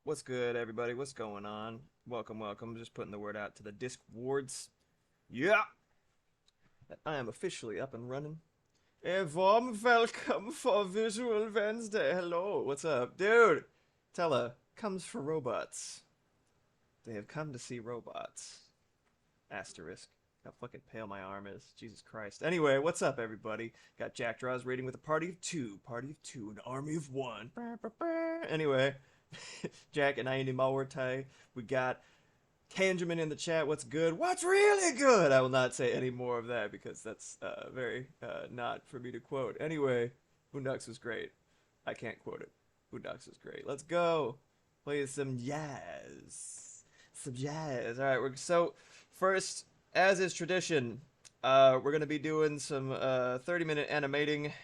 What's good, everybody? What's going on? Welcome, welcome. Just putting the word out to the Disc wards. Yeah, I am officially up and running. A warm welcome for Visual Wednesday. Hello, what's up? Dude, Tella comes for robots. They have come to see robots. Asterisk. How fucking pale my arm is. Jesus Christ. Anyway, what's up, everybody? Got Jack Draws raiding with a party of two. Party of two, an army of one. Anyway, Jack and I in Malwartai. We got Kanjamin in the chat. What's good? What's really good? I will not say any more of that because that's very not for me to quote. Anyway, Boondocks was great. I can't quote it. Boondocks was great. Let's go. Play some jazz. Some jazz. All right. So first, as is tradition, we're gonna be doing some 30-minute animating.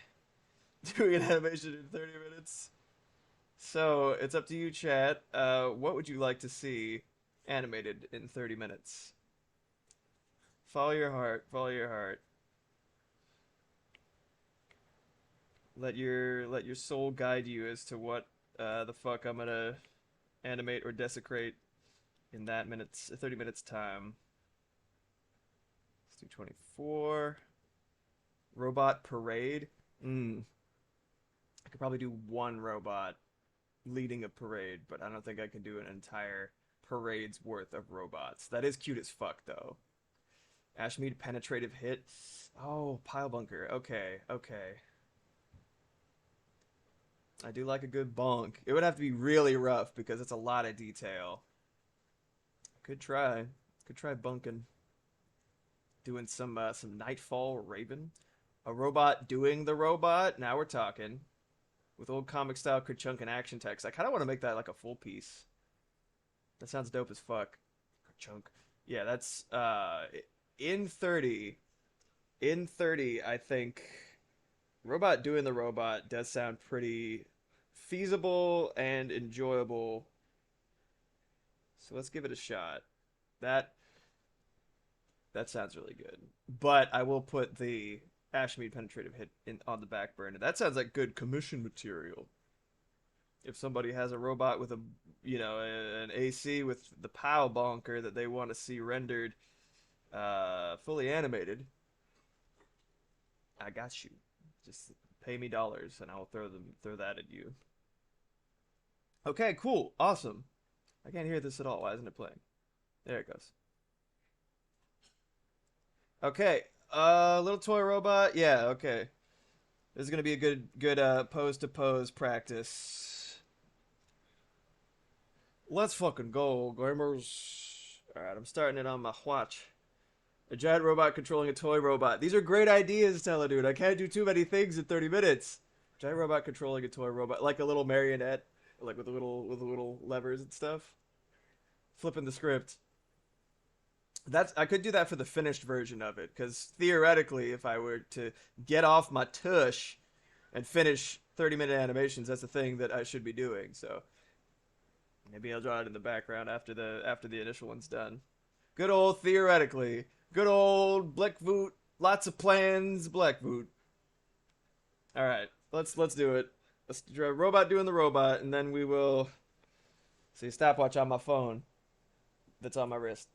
Doing an animation in 30 minutes. So it's up to you, chat. What would you like to see animated in 30 minutes? Follow your heart. Follow your heart. Let your soul guide you as to what the fuck I'm gonna animate or desecrate in that 30 minutes time. Let's do 24. Robot parade. I could probably do one robot leading a parade, but I don't think I can do an entire parade's worth of robots. That is cute as fuck, though. Ashmead penetrative hit. Oh, pile bunker. Okay, okay. I do like a good bonk. It would have to be really rough because it's a lot of detail. Could try. Could try bunking. Doing some Nightfall Raven. A robot doing the robot. Now we're talking. With old comic style Kerchunk and action text. I kind of want to make that like a full piece. That sounds dope as fuck. Kerchunk. Yeah, that's in 30. In 30, I think robot doing the robot does sound pretty feasible and enjoyable. So let's give it a shot. That sounds really good. But I will put the Ashmead penetrative hit on the back burner. That sounds like good commission material. If somebody has a robot with an AC with the POW bonker that they want to see rendered fully animated, I got you. Just pay me dollars and I'll throw that at you. Okay, cool, awesome. I can't hear this at all. Why isn't it playing? There it goes. Okay, little toy robot. Yeah, okay. This is gonna be a good pose to pose practice. Let's fucking go, gamers. Alright, I'm starting it on my watch. A giant robot controlling a toy robot. These are great ideas, Teledude. I can't do too many things in 30 minutes. Giant robot controlling a toy robot, like a little marionette, like with the little levers and stuff. Flipping the script. I could do that for the finished version of it, because theoretically, if I were to get off my tush and finish 30-minute animations, that's the thing that I should be doing. So maybe I'll draw it in the background after the initial one's done. Good old theoretically. Good old Blackvoot. Lots of plans, Blackvoot. All right, let's do it. Let's draw robot doing the robot, and then we will see stopwatch on my phone. That's on my wrist.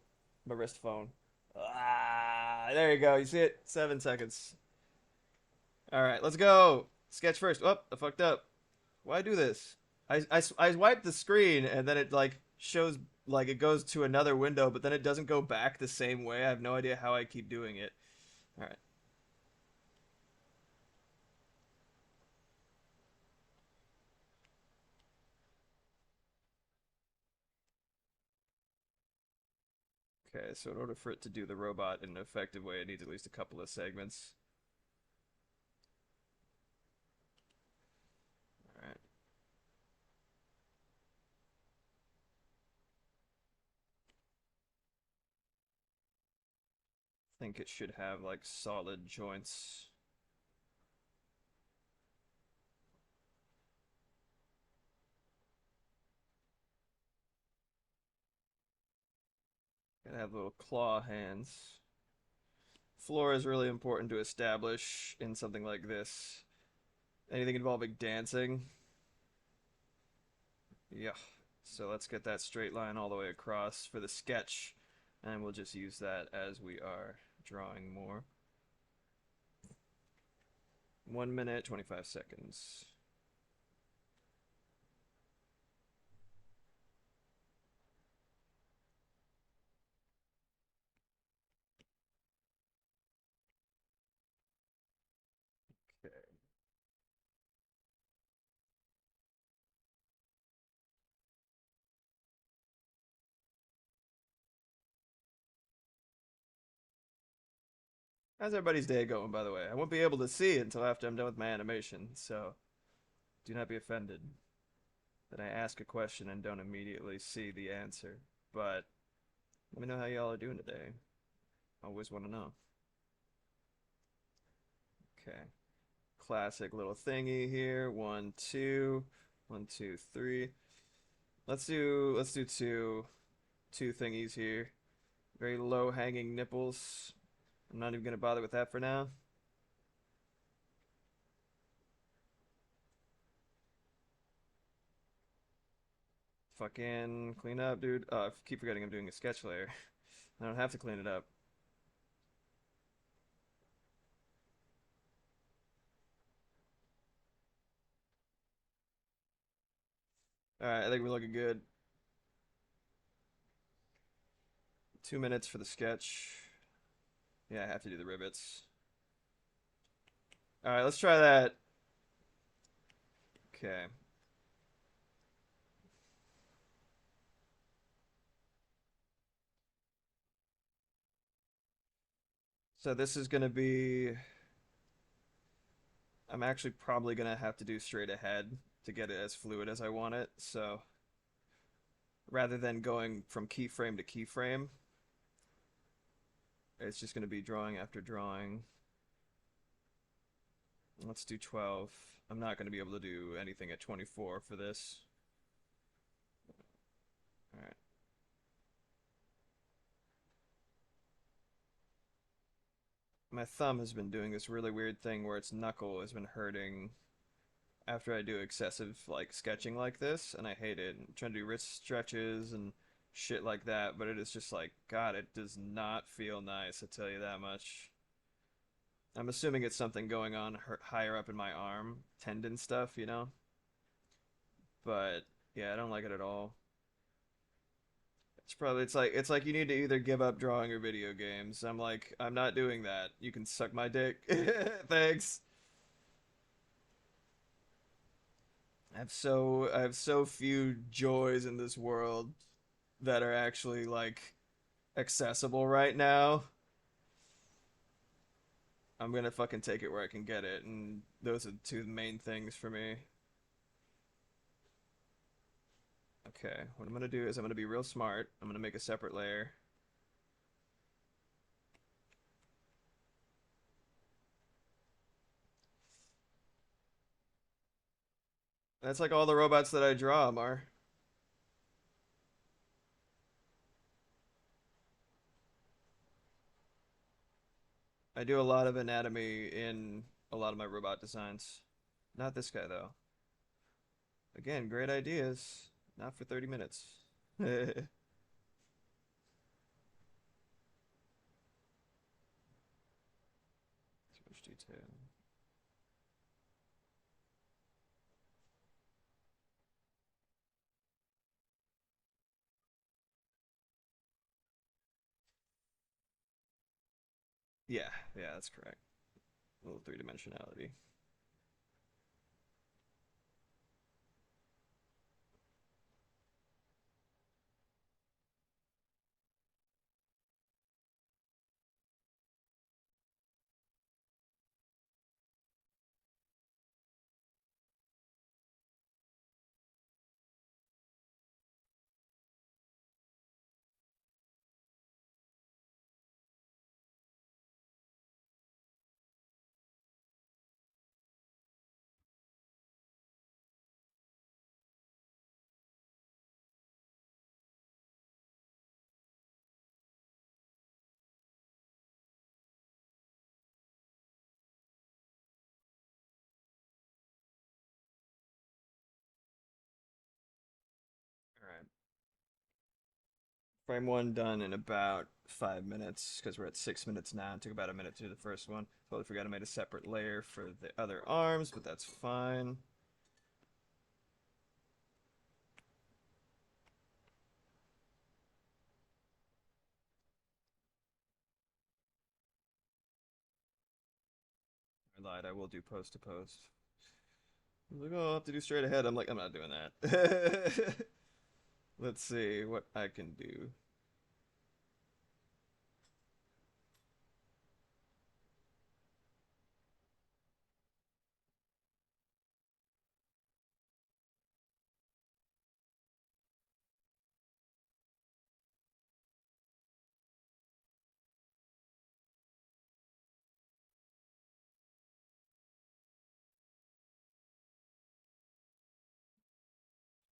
My wrist phone. Ah, there you go. You see it? 7 seconds. All right, let's go. Sketch first. Oh, I fucked up. Why do this? I wiped the screen and then it like shows like it goes to another window, but then it doesn't go back the same way. I have no idea how I keep doing it. All right. Okay, so in order for it to do the robot in an effective way, it needs at least a couple of segments. All right. I think it should have like solid joints. Gotta have little claw hands. Floor is really important to establish in something like this. Anything involving dancing. Yeah. So let's get that straight line all the way across for the sketch, and we'll just use that as we are drawing more. 1 minute, 25 seconds. Okay. How's everybody's day going, by the way? I won't be able to see it until after I'm done with my animation, so do not be offended that I ask a question and don't immediately see the answer. But let me know how y'all are doing today. I always want to know. Okay. Classic little thingy here. 1, 2, 1, 2, 3. Let's do two thingies here. Very low hanging nipples. I'm not even gonna bother with that for now. Fucking clean up, dude. Oh, I keep forgetting I'm doing a sketch layer. I don't have to clean it up. Alright, I think we're looking good. 2 minutes for the sketch. Yeah, I have to do the rivets. Alright, let's try that. Okay. So this is gonna be... I'm actually probably gonna have to do straight ahead to get it as fluid as I want it, so rather than going from keyframe to keyframe, it's just gonna be drawing after drawing. Let's do 12. I'm not gonna be able to do anything at 24 for this. Alright. My thumb has been doing this really weird thing where its knuckle has been hurting after I do excessive like sketching like this, and I hate it. I'm trying to do wrist stretches and shit like that, but it is just like, God, it does not feel nice, I tell you that much. I'm assuming it's something going on higher up in my arm, tendon stuff, you know? But yeah, I don't like it at all. It's like you need to either give up drawing or video games. I'm like, I'm not doing that. You can suck my dick. Thanks. I have so few joys in this world that are actually like accessible right now. I'm gonna fucking take it where I can get it, and those are two main things for me. Okay, what I'm gonna do is I'm gonna be real smart. I'm gonna make a separate layer. That's like all the robots that I draw, Mar. I do a lot of anatomy in a lot of my robot designs. Not this guy though. Again, great ideas. Not for 30 minutes. Too much detail. Yeah, yeah, that's correct. A little three-dimensionality. Frame one done in about 5 minutes because we're at 6 minutes now. It took about a minute to do the first one. Totally forgot I made a separate layer for the other arms, but that's fine. I lied. I will do post to post. I was like, oh, I'll have to do straight ahead. I'm like, I'm not doing that. Let's see what I can do.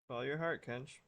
Follow your heart, Kench.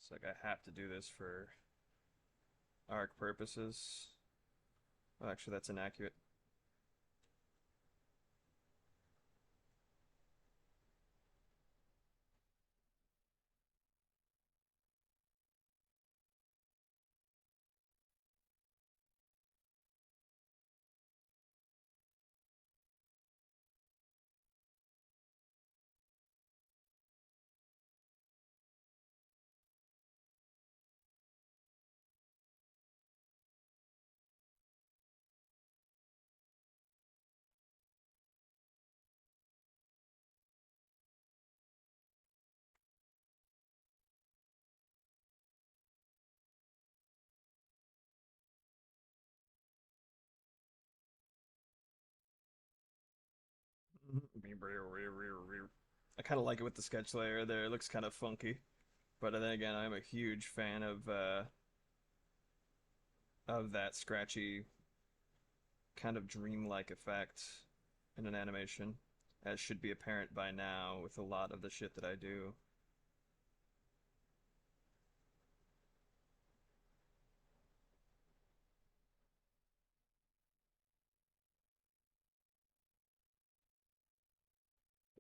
It's like I have to do this for arc purposes. Oh, actually, that's inaccurate. I kind of like it with the sketch layer there. It looks kind of funky. But then again, I'm a huge fan of that scratchy kind of dreamlike effect in an animation, as should be apparent by now with a lot of the shit that I do.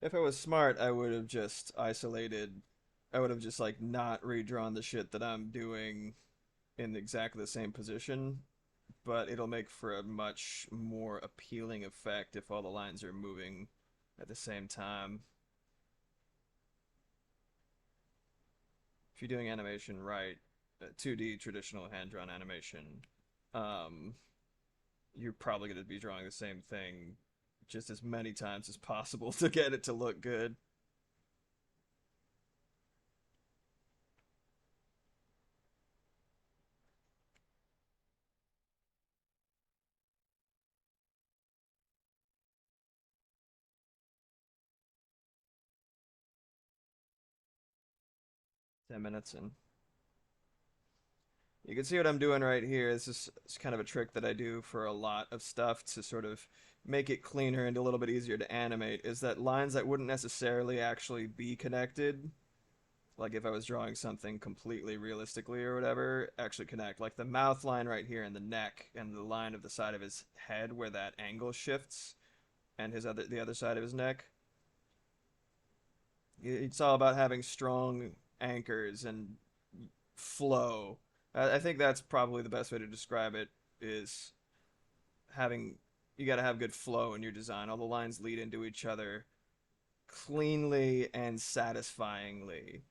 If I was smart, I would have just isolated. I would have just like not redrawn the shit that I'm doing in exactly the same position, but it'll make for a much more appealing effect if all the lines are moving at the same time. If you're doing animation right, 2D traditional hand drawn animation, um, you're probably going to be drawing the same thing just as many times as possible to get it to look good. 10 minutes and you can see what I'm doing right here. This is it's kind of a trick that I do for a lot of stuff to sort of make it cleaner and a little bit easier to animate. Is that lines that wouldn't necessarily actually be connected, like if I was drawing something completely realistically or whatever, actually connect. Like the mouth line right here and the neck and the line of the side of his head where that angle shifts and the other side of his neck. It's all about having strong anchors and flow. I think that's probably the best way to describe it is having you got to have good flow in your design. All the lines lead into each other cleanly and satisfyingly.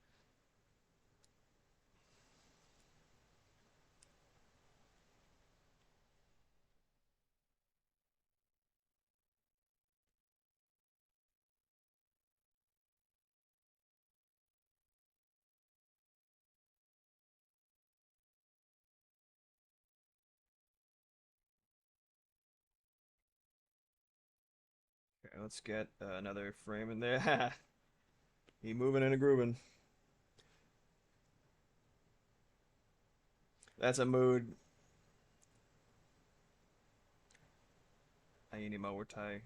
let's get another frame in there. He moving and a grooving. That's a mood. I need more tie.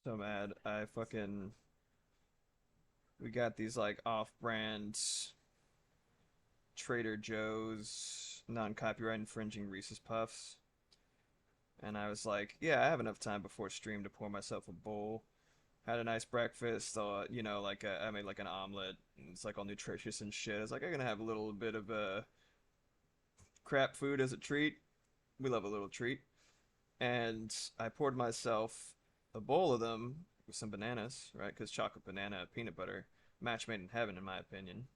So mad. I fucking we got these like off-brand Trader Joe's non-copyright infringing Reese's Puffs, and I was like, yeah, I have enough time before stream to pour myself a bowl. Had a nice breakfast, like I made like an omelet. And it's like all nutritious and shit. I was like, I'm gonna have a little bit of crap food as a treat. We love a little treat, and I poured myself a bowl of them with some bananas, right? Because chocolate, banana, peanut butter, match made in heaven, in my opinion.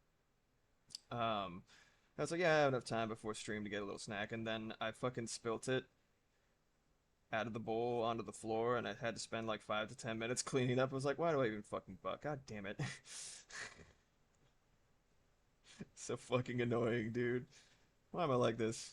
I was like, yeah, I have enough time before stream to get a little snack, and then I fucking spilt it out of the bowl onto the floor, and I had to spend like 5 to 10 minutes cleaning up. I was like, why do I even fucking buck? God damn it! So fucking annoying, dude. Why am I like this?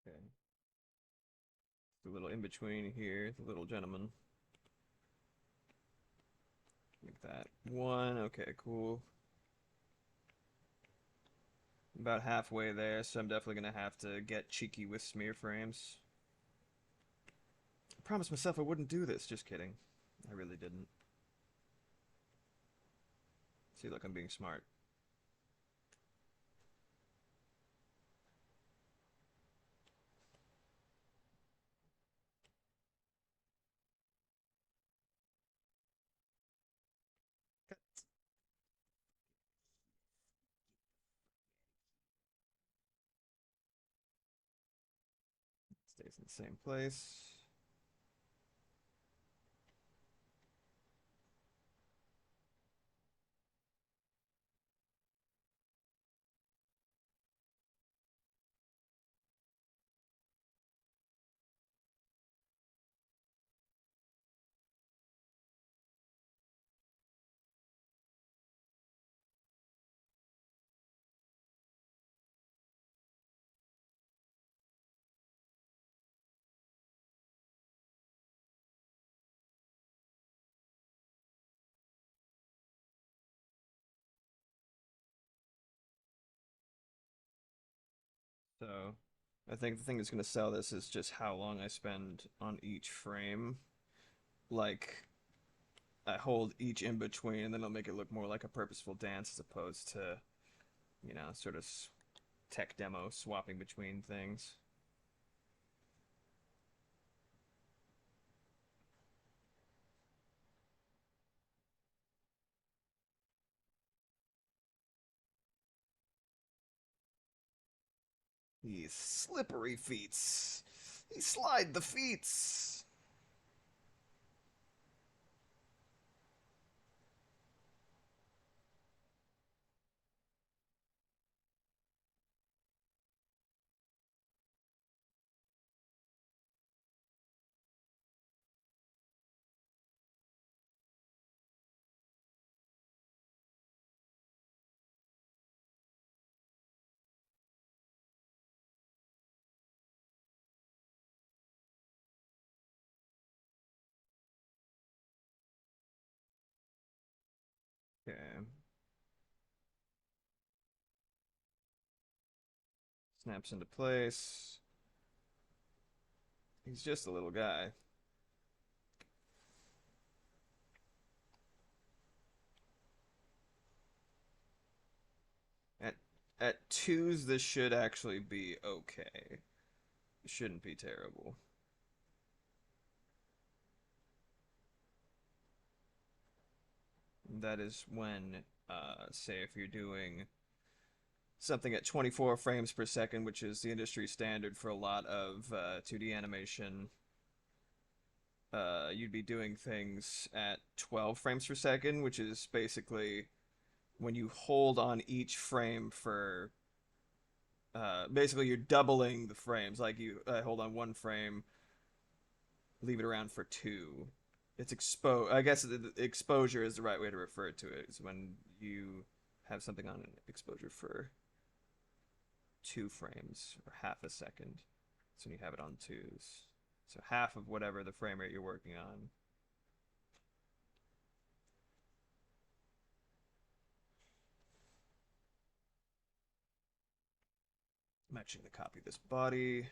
Okay, the little in between here, the little gentleman, like that. One, okay, cool. About halfway there, so I'm definitely gonna have to get cheeky with smear frames. I promised myself I wouldn't do this. Just kidding. I really didn't. See, look, I'm being smart. Stays in the same place. So, I think the thing that's gonna sell this is just how long I spend on each frame. Like, I hold each in between, and then it'll make it look more like a purposeful dance as opposed to, sort of tech demo swapping between things. These slippery feets. He slide the feets. Okay. Snaps into place. He's just a little guy. At twos, this should actually be okay. It shouldn't be terrible. That is when, say, if you're doing something at 24 frames per second, which is the industry standard for a lot of 2D animation, you'd be doing things at 12 frames per second, which is basically when you hold on each frame for basically you're doubling the frames. Like you hold on one frame, leave it around for two. It's I guess the exposure is the right way to refer to it. Is when you have something on an exposure for 2 frames or half a second. So when you have it on twos. So half of whatever the frame rate you're working on. I'm actually going to copy this body.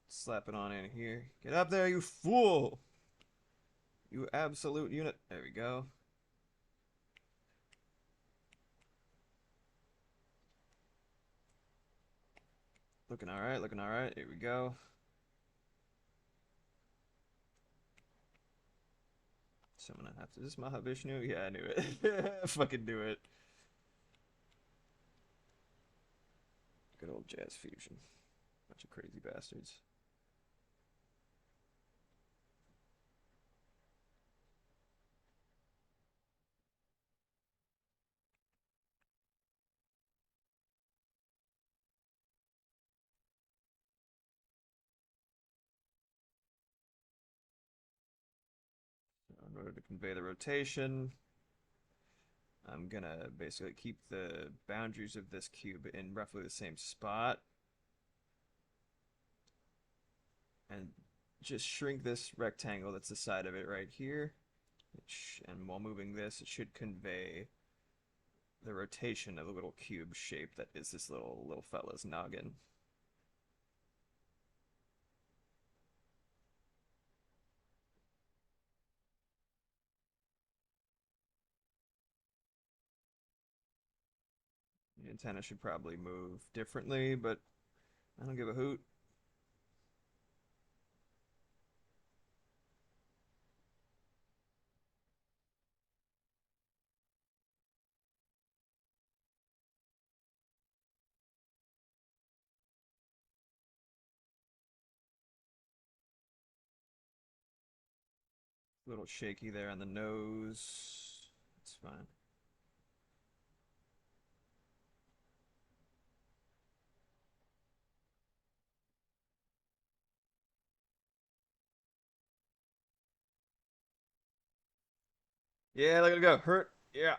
Slap it on in here. Get up there, you fool! You absolute unit. There we go. Looking alright, looking alright. Here we go. So I'm gonna have to. Is this Mahavishnu? Yeah, I knew it. Fucking do it. Good old jazz fusion. Bunch of crazy bastards. So in order to convey the rotation, I'm gonna basically keep the boundaries of this cube in roughly the same spot. And just shrink this rectangle that's the side of it right here. And while moving this, it should convey the rotation of the little cube shape that is this little fella's noggin. The antenna should probably move differently, but I don't give a hoot. A little shaky there on the nose. It's fine. Yeah, look at it go. Hurt. Yeah.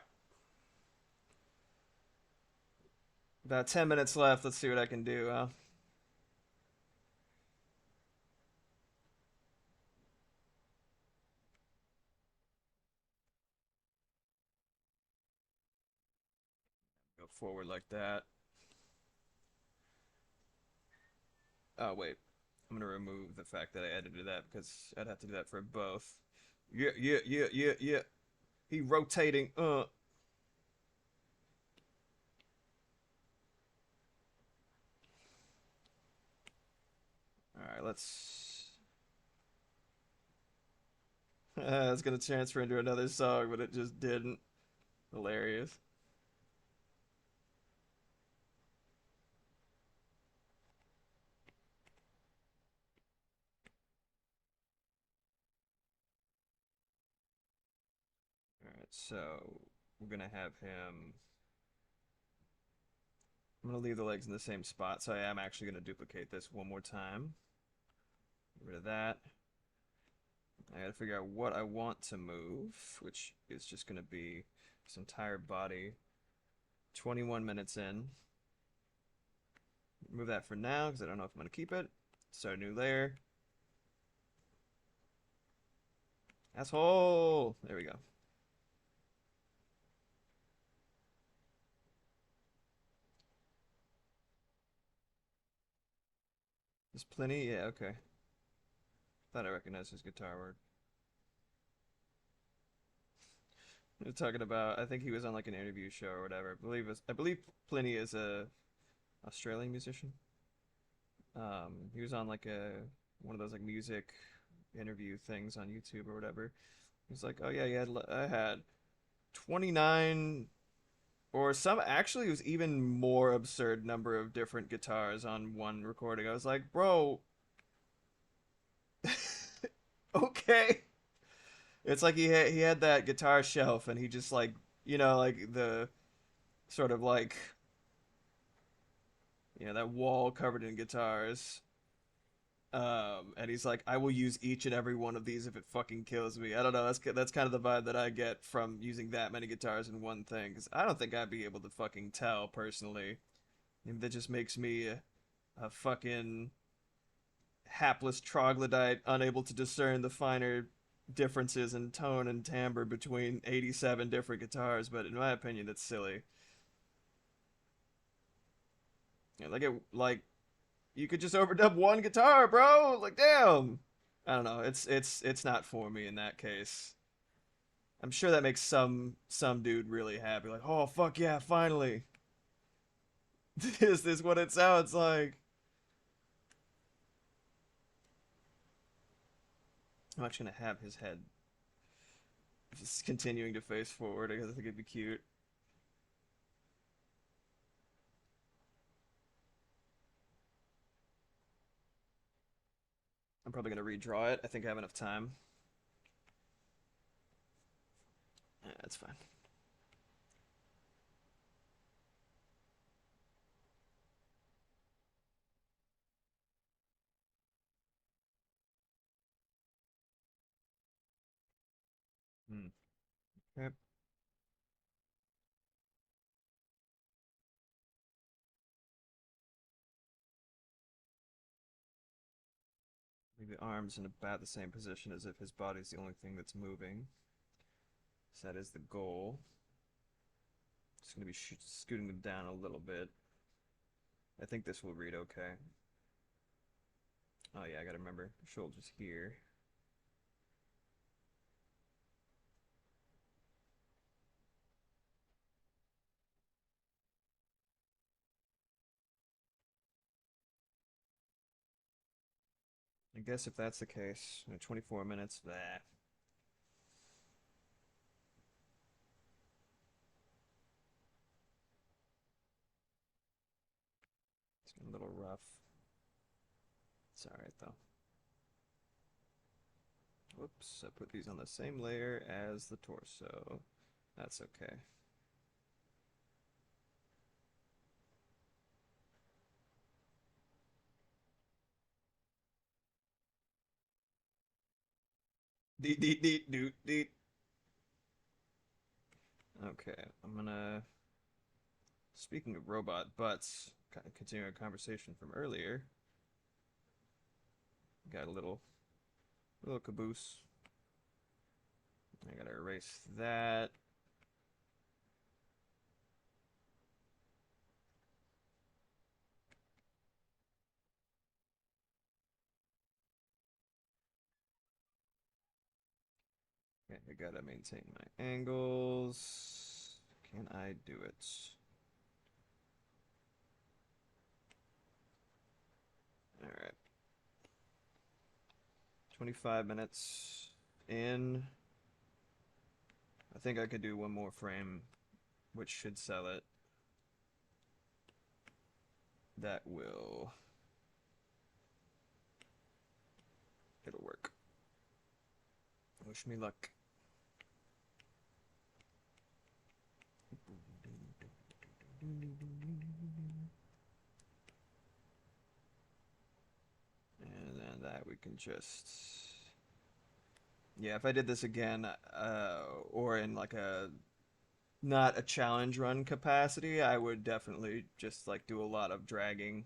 About 10 minutes left. Let's see what I can do. Go forward like that. Oh, wait. I'm going to remove the fact that I edited that because I'd have to do that for both. Yeah, yeah, yeah, yeah, yeah. He rotating. All right, let's. I was gonna transfer into another song, but it just didn't. Hilarious. All right, so we're gonna have him. I'm gonna leave the legs in the same spot, so I am actually gonna duplicate this one more time. Get rid of that. I gotta figure out what I want to move, which is just gonna be this entire body. 21 minutes in. Move that for now because I don't know if I'm gonna keep it. Start a new layer. Asshole! There we go. There's plenty? Yeah, okay. Thought I recognized his guitar word. We're talking about. I think he was on like an interview show or whatever. I believe Pliny is a Australian musician. He was on like a one of those like music interview things on YouTube or whatever. He's like, oh yeah, I had 29 or some actually it was even more absurd number of different guitars on one recording. I was like, bro, okay. It's like he had that guitar shelf and he just like like the sort of like that wall covered in guitars. And he's like, I will use each and every one of these if it fucking kills me. I don't know. That's kind of the vibe that I get from using that many guitars in one thing. Because I don't think I'd be able to fucking tell personally. Maybe that just makes me a fucking hapless troglodyte, unable to discern the finer differences in tone and timbre between 87 different guitars. But in my opinion, that's silly. Yeah, like you could just overdub one guitar, bro. Like, damn. I don't know. It's not for me in that case. I'm sure that makes some dude really happy. Like, oh fuck yeah, finally. This is what it sounds like. I'm actually gonna have his head just continuing to face forward. I think it'd be cute. I'm probably gonna redraw it. I think I have enough time. Yeah, that's fine. Hmm. Okay. Leave the arms in about the same position as if his body's the only thing that's moving. So that is the goal. Just gonna be scooting them down a little bit. I think this will read okay. Oh yeah, I gotta remember shoulders here. I guess if that's the case, 24 minutes, that it's a little rough. It's alright though. Whoops, I put these on the same layer as the torso. That's okay. Deet deet deet doot deet. Okay, I'm gonna. Speaking of robot butts, continuing a conversation from earlier. Got a little caboose. I gotta erase that. Okay, I gotta maintain my angles. Can I do it? All right. 25 minutes in. I think I could do one more frame, which should sell it. That will. It'll work. Wish me luck. And then that we can just. Yeah, if I did this again, or in like a not a challenge run capacity, I would definitely just like do a lot of dragging.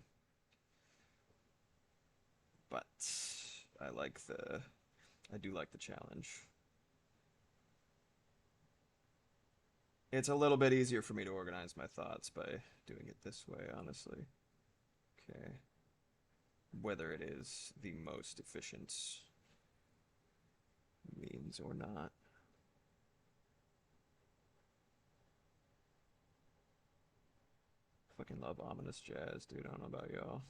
But I do like the challenge. It's a little bit easier for me to organize my thoughts by doing it this way, honestly. Okay. Whether it is the most efficient means or not. fucking love ominous jazz, dude. I don't know about y'all.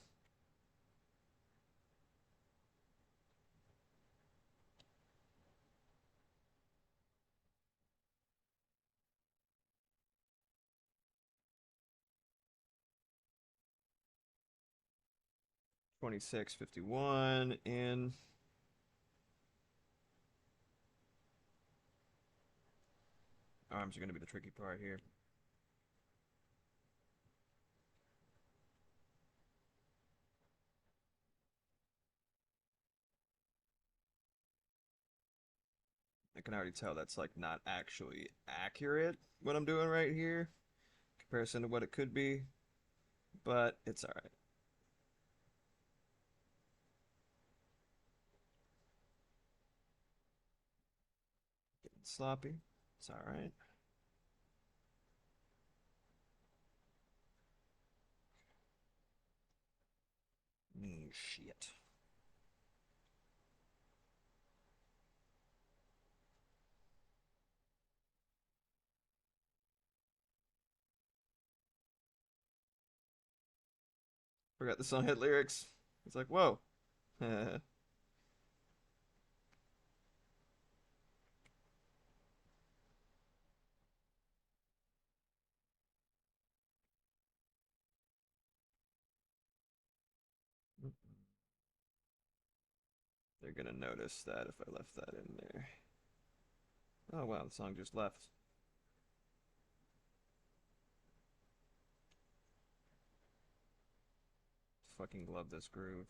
26:51 in. Arms are going to be the tricky part here. I can already tell that's like not actually accurate what I'm doing right here, in comparison to what it could be, but it's all right. Getting sloppy. It's all right. Shit. Forgot the song had lyrics. It's like, whoa. They're gonna notice that if I left that in there. Oh wow, the song just left. Fucking love this groove.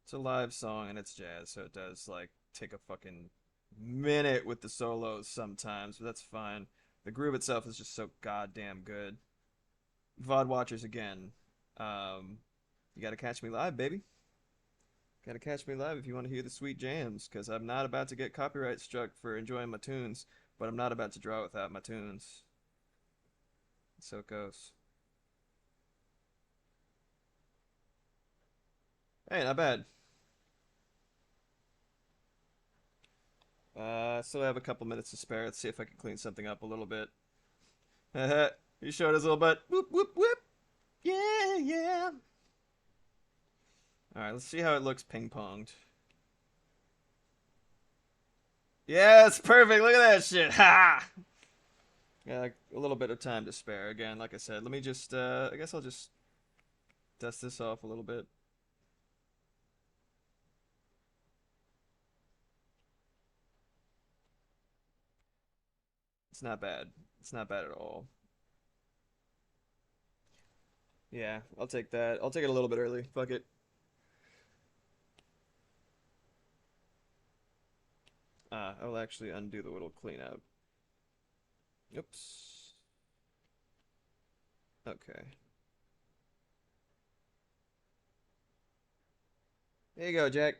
It's a live song and it's jazz, so it does like take a fucking minute with the solos sometimes, but that's fine. The groove itself is just so goddamn good. VOD watchers again. Um, you gotta catch me live, baby. Gotta catch me live if you want to hear the sweet jams, because I'm not about to get copyright struck for enjoying my tunes, but I'm not about to draw without my tunes. So it goes. Hey, not bad. Still have a couple minutes to spare. Let's see if I can clean something up a little bit. He showed his little butt. Whoop, whoop, whoop. Yeah, yeah. Alright, let's see how it looks ping-ponged. Yeah, it's perfect. Look at that shit. Ha! Yeah, a little bit of time to spare. Again, like I said, let me just, I guess I'll just dust this off a little bit. It's not bad. It's not bad at all. Yeah, I'll take that. I'll take it a little bit early. Fuck it. I'll actually undo the little cleanup. Oops. Okay. There you go, Jack.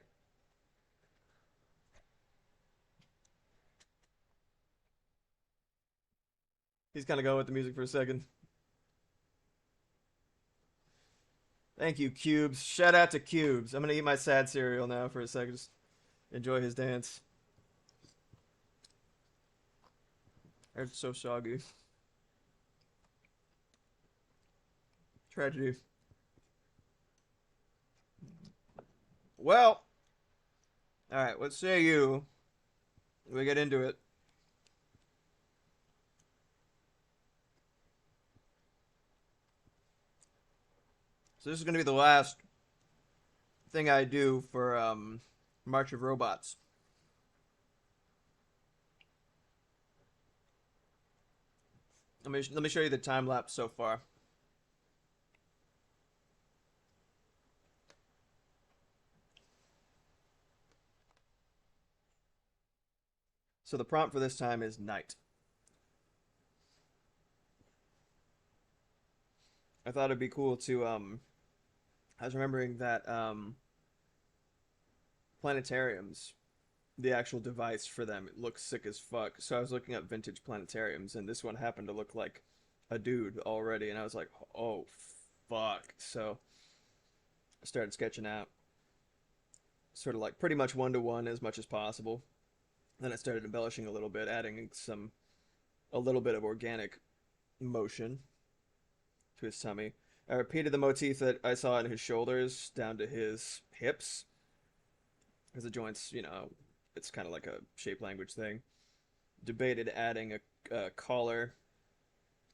He's kind of going with the music for a second. Thank you, Cubes. Shout out to Cubes. I'm gonna eat my sad cereal now for a second. Just enjoy his dance. It's so soggy. Tragedy. Well, all right. What say you? We get into it. So this is gonna be the last thing I do for March of Robots. Let me show you the time lapse so far. So the prompt for this time is night. I thought it'd be cool to I was remembering that planetariums, the actual device for them, it looks sick as fuck. So I was looking up vintage planetariums, and this one happened to look like a dude already, and I was like, oh fuck. So I started sketching out, sort of like pretty much one to one as much as possible. Then I started embellishing a little bit, adding a little bit of organic motion to his tummy. I repeated the motif that I saw in his shoulders down to his hips, because the joints, it's kind of like a shape language thing. Debated adding a collar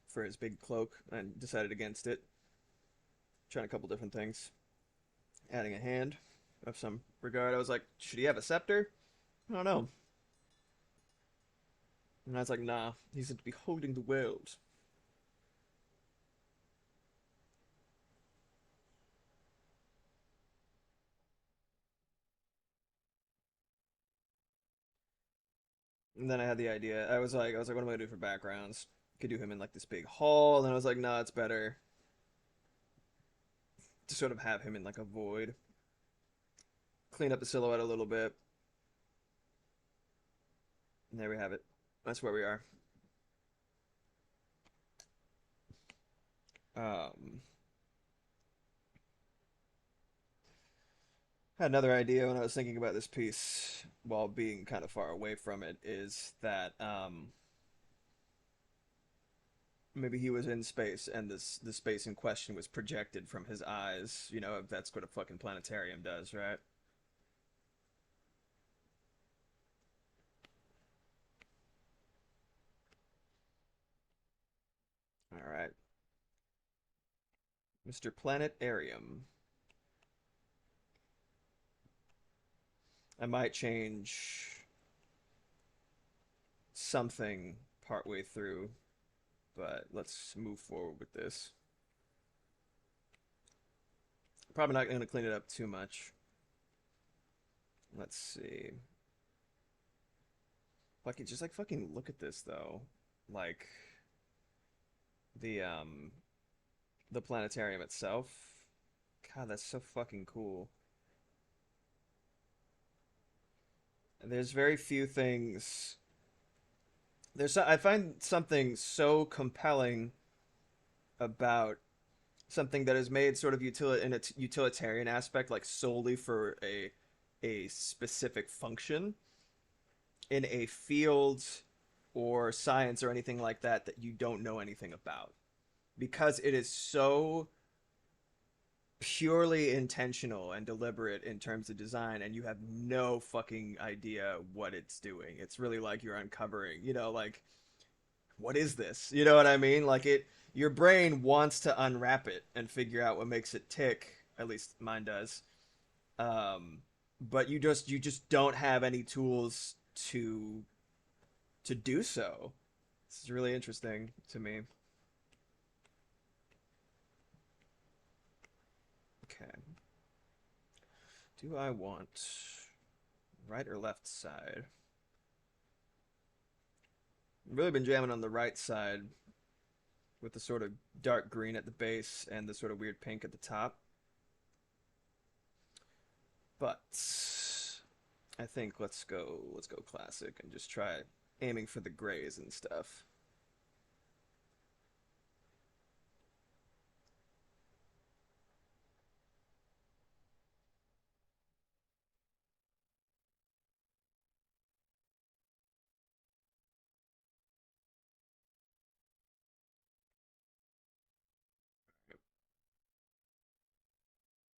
for his big cloak and decided against it. Trying a couple different things. Adding a hand of some regard. I was like, should he have a scepter? I don't know. And I was like, nah, he's to be holding the world. And then I had the idea. I was like, what am I gonna do for backgrounds? Could do him in like this big hall. And I was like, nah, it's better to sort of have him in like a void. Clean up the silhouette a little bit. And there we have it. That's where we are. Um, Had another idea when I was thinking about this piece while being kind of far away from it is that maybe he was in space and the space in question was projected from his eyes. That's what a fucking planetarium does, right? All right, Mr. Planetarium. I might change something partway through, but let's move forward with this. Probably not going to clean it up too much. Let's see. Fucking just like fucking look at this though. Like the um the planetarium itself. God, that's so fucking cool. There's very few things. I find something so compelling about something that is made sort of in a utilitarian aspect, like solely for a specific function in a field or science or anything like that that you don't know anything about, because it is so purely intentional and deliberate in terms of design, and you have no fucking idea what it's doing. It's really like you're uncovering, like, what is this? You know what I mean? Like, your brain wants to unwrap it and figure out what makes it tick. At least mine does. um but you just don't have any tools to do so. This is really interesting to me. Okay, do I want right or left side? I've really been jamming on the right side with the sort of dark green at the base and the sort of weird pink at the top. But I think let's go classic and just try aiming for the grays and stuff.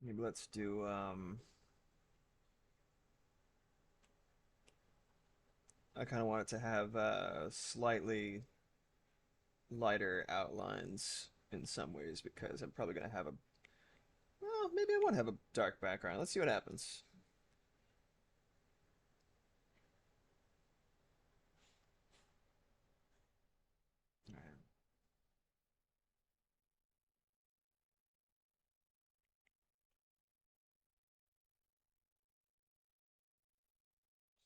Maybe let's do I kind of want it to have slightly lighter outlines in some ways because I'm probably going to have a well, maybe I want to have a dark background. Let's see what happens. All right.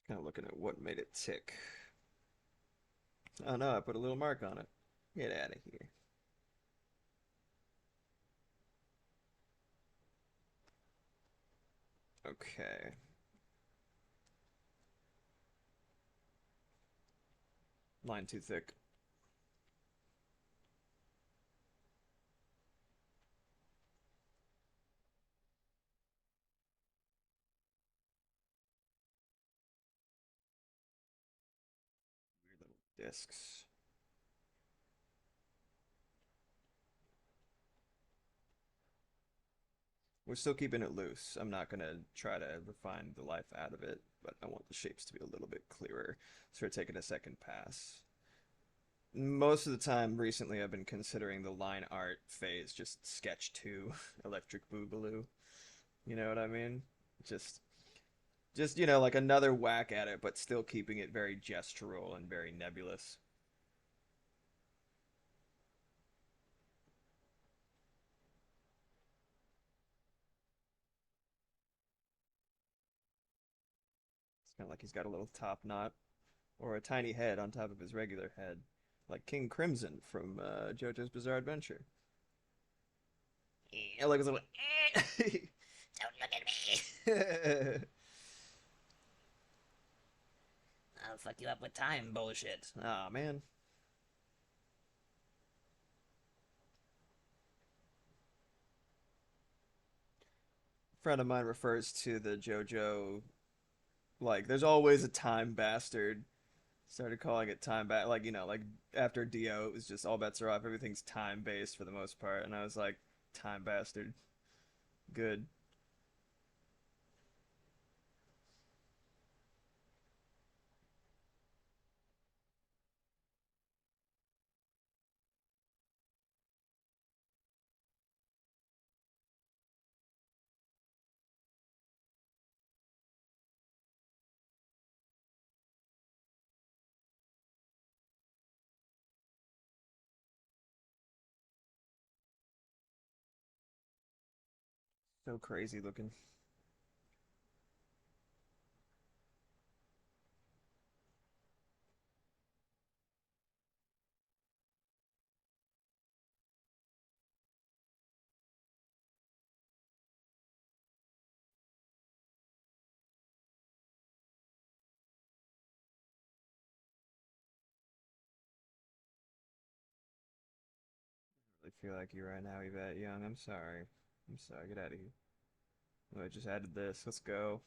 Kind of looking at what made it tick. Oh no, I put a little mark on it. Get out of here. Okay. Line too thick. Weird little discs. We're still keeping it loose. I'm not gonna try to refine the life out of it, but I want the shapes to be a little bit clearer. So we're taking a second pass. Most of the time recently, I've been considering the line art phase just sketch two, electric boogaloo. You know what I mean? Just, like another whack at it, but still keeping it very gestural and very nebulous. It's kind of like he's got a little top knot or a tiny head on top of his regular head, like King Crimson from JoJo's Bizarre Adventure. Yeah, like his little. Don't look at me. I'll fuck you up with time bullshit. Ah, man. A friend of mine refers to the JoJo like there's always a time bastard. Started calling it time like like after Dio, it was just all bets are off. Everything's time based for the most part, and I was like, time bastard, good. So crazy looking. I feel like you right now, Yvette Young. I'm sorry. I'm sorry. Get out of here. Oh, I just added this. Let's go.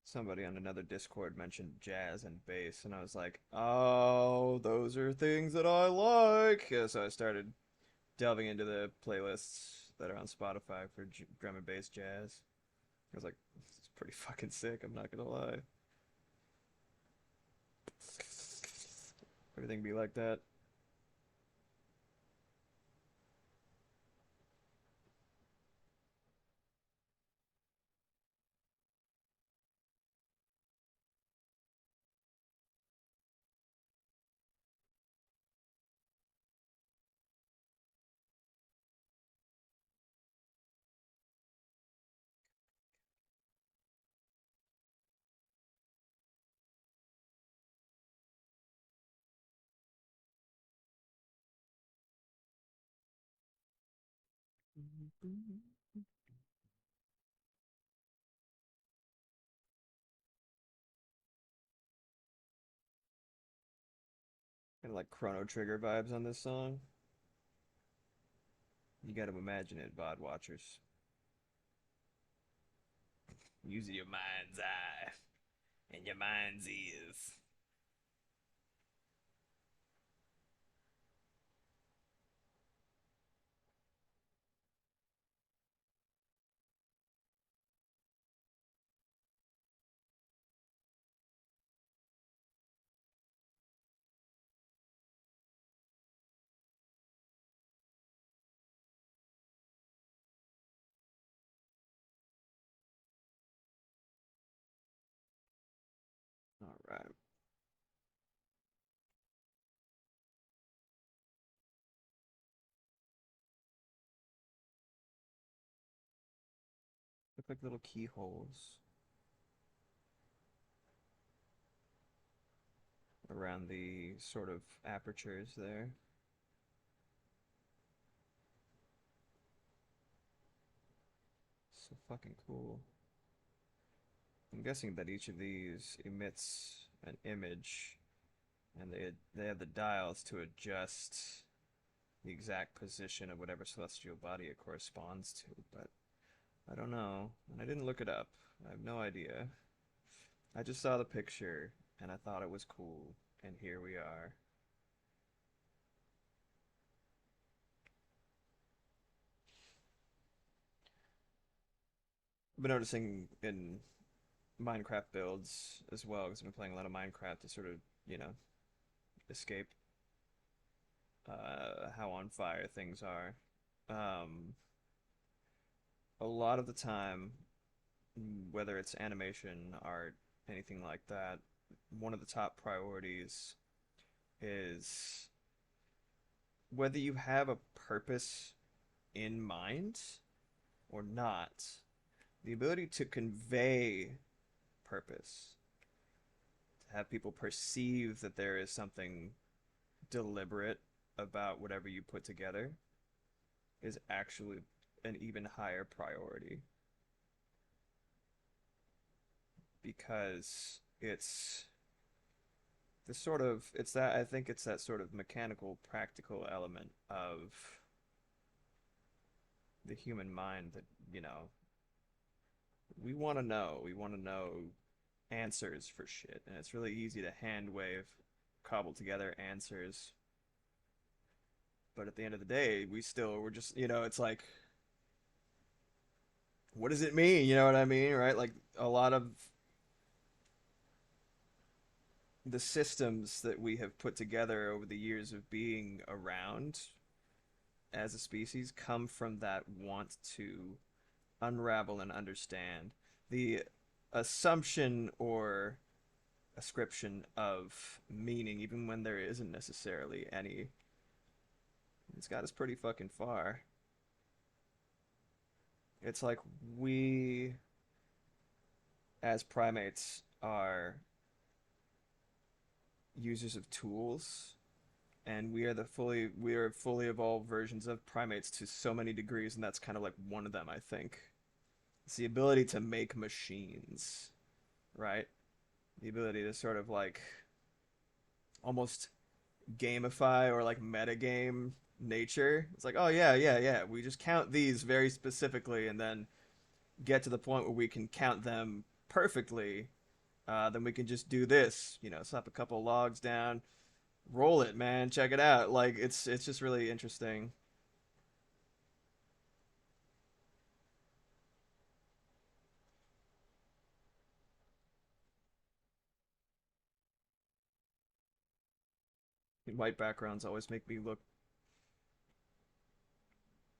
Somebody on another Discord mentioned jazz and bass, and I was like, oh, those are things that I like. Yeah, so I started delving into the playlists that are on Spotify for drum and bass jazz. I was like, it's pretty fucking sick. I'm not gonna lie. Everything be like that. Kind of like Chrono Trigger vibes on this song. You got to imagine it, VOD watchers. Using your mind's eye and your mind's ears. All right. Look like little keyholes around the sort of apertures there. So fucking cool. I'm guessing that each of these emits an image, and they have the dials to adjust the exact position of whatever celestial body it corresponds to, but I don't know. And I didn't look it up. I have no idea. I just saw the picture and I thought it was cool, and here we are. I've been noticing in Minecraft builds as well because I've been playing a lot of Minecraft to sort of, you know, escape how on fire things are. Um, a lot of the time, whether it's animation, art, anything like that, one of the top priorities is whether you have a purpose in mind or not, the ability to convey purpose, to have people perceive that there is something deliberate about whatever you put together is actually an even higher priority because it's the sort of it's that I think it's that sort of mechanical practical element of the human mind that we want to know answers for shit, and it's really easy to hand wave cobble together answers, but at the end of the day we're just it's like, what does it mean, you know what I mean, right? Like a lot of the systems that we have put together over the years of being around as a species come from that want to unravel and understand the assumption or ascription of meaning, even when there isn't necessarily any. It's got us pretty fucking far. It's like we, as primates, are users of tools, and we are fully evolved versions of primates to so many degrees, and that's kind of like one of them, I think. It's the ability to make machines, right? The ability to sort of like almost gamify or like metagame nature. It's like, oh yeah, yeah, yeah. We just count these very specifically and then get to the point where we can count them perfectly. Then we can just do this, slap a couple logs down, roll it, man. Check it out. Like it's just really interesting. White backgrounds always make me look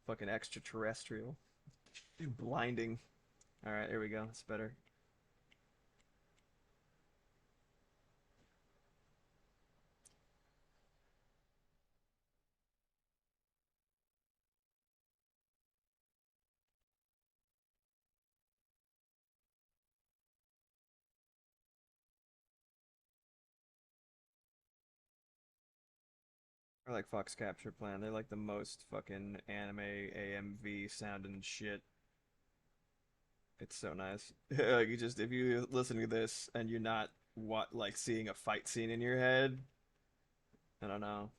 fucking extraterrestrial, blinding. All right, here we go. It's better. I like Fox Capture Plan. They're like the most fucking anime AMV sounding shit. It's so nice. Like you just if you listen to this and you're not what like seeing a fight scene in your head, I don't know.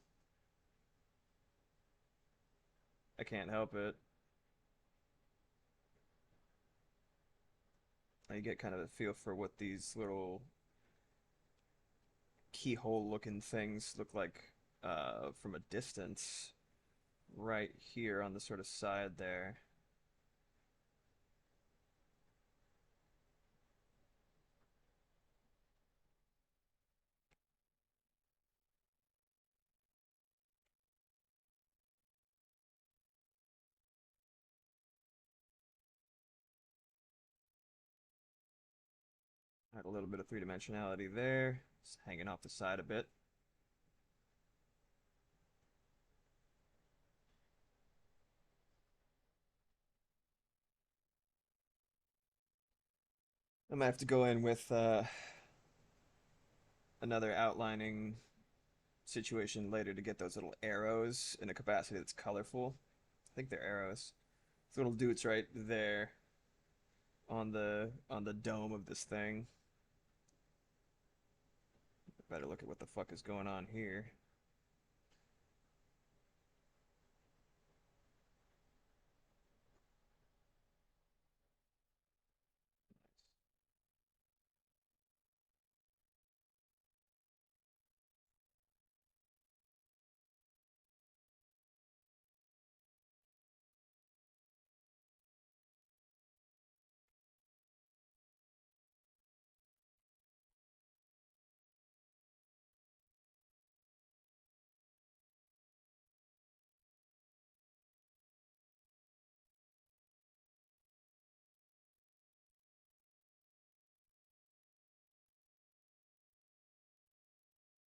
I can't help it. You get kind of a feel for what these little keyhole looking things look like from a distance right here on the sort of side there. Had a little bit of three dimensionality there. Just hanging off the side a bit. I might have to go in with another outlining situation later to get those little arrows in a capacity that's colorful. I think they're arrows. These little dudes right there on the dome of this thing. Better look at what the fuck is going on here.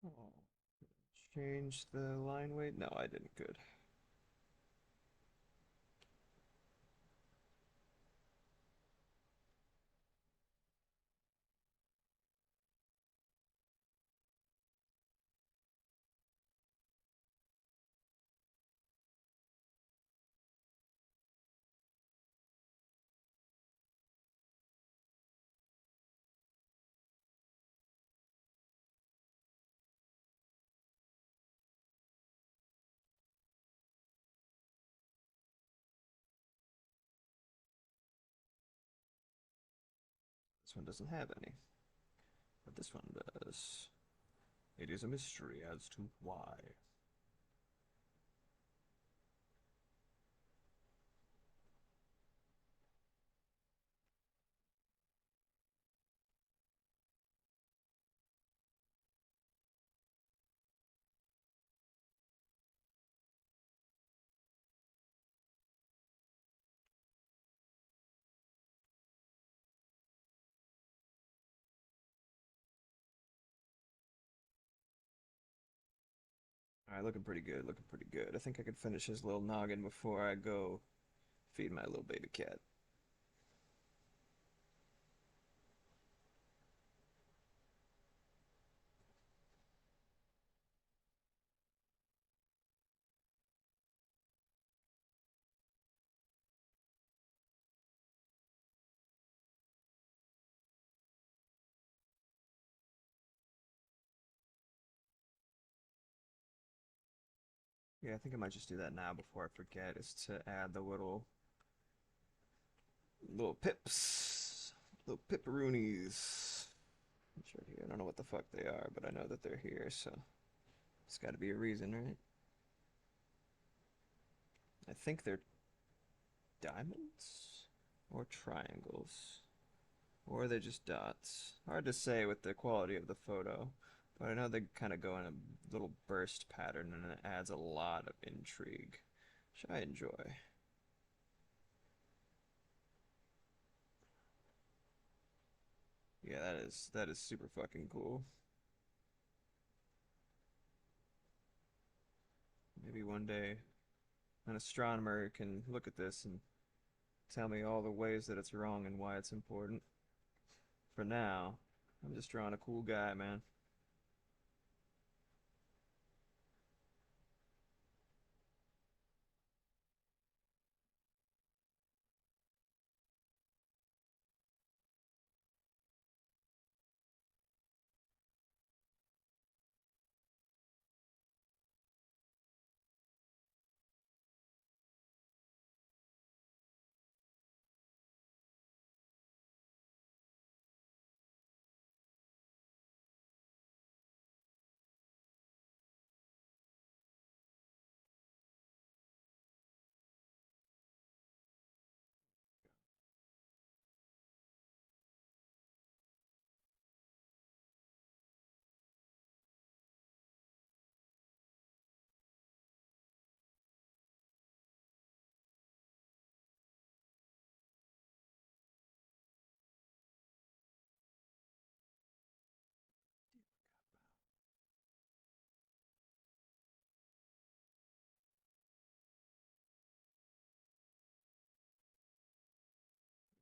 Oh, change the line weight? No, I didn't. Good. This one doesn't have any, but this one does. It is a mystery as to why. Alright, looking pretty good, looking pretty good. I think I could finish his little noggin before I go feed my little baby cat. Yeah, I think I might just do that now before I forget, is to add the little pips. Little pipperoonies. Sure here. I don't know what the fuck they are, but I know that they're here, so it's gotta be a reason, right? I think they're diamonds? Or triangles. Or they're just dots. Hard to say with the quality of the photo, but I know they kind of go in a little burst pattern and it adds a lot of intrigue, which I enjoy. Yeah, that is super fucking cool. Maybe one day an astronomer can look at this and tell me all the ways that it's wrong and why it's important. For now, I'm just drawing a cool guy, man.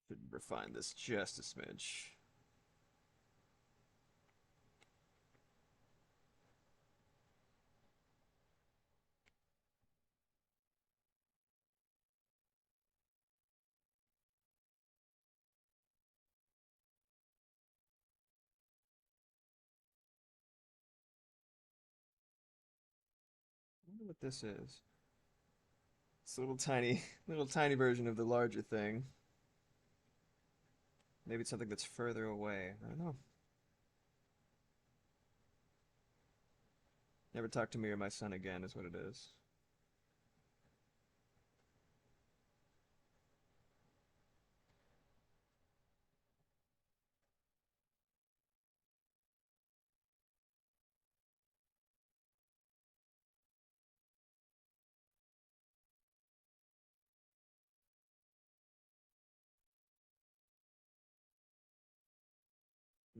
Should refine this just a smidge. I wonder what this is. It's a little tiny, little tiny version of the larger thing. Maybe it's something that's further away. I don't know. Never talk to me or my son again is what it is.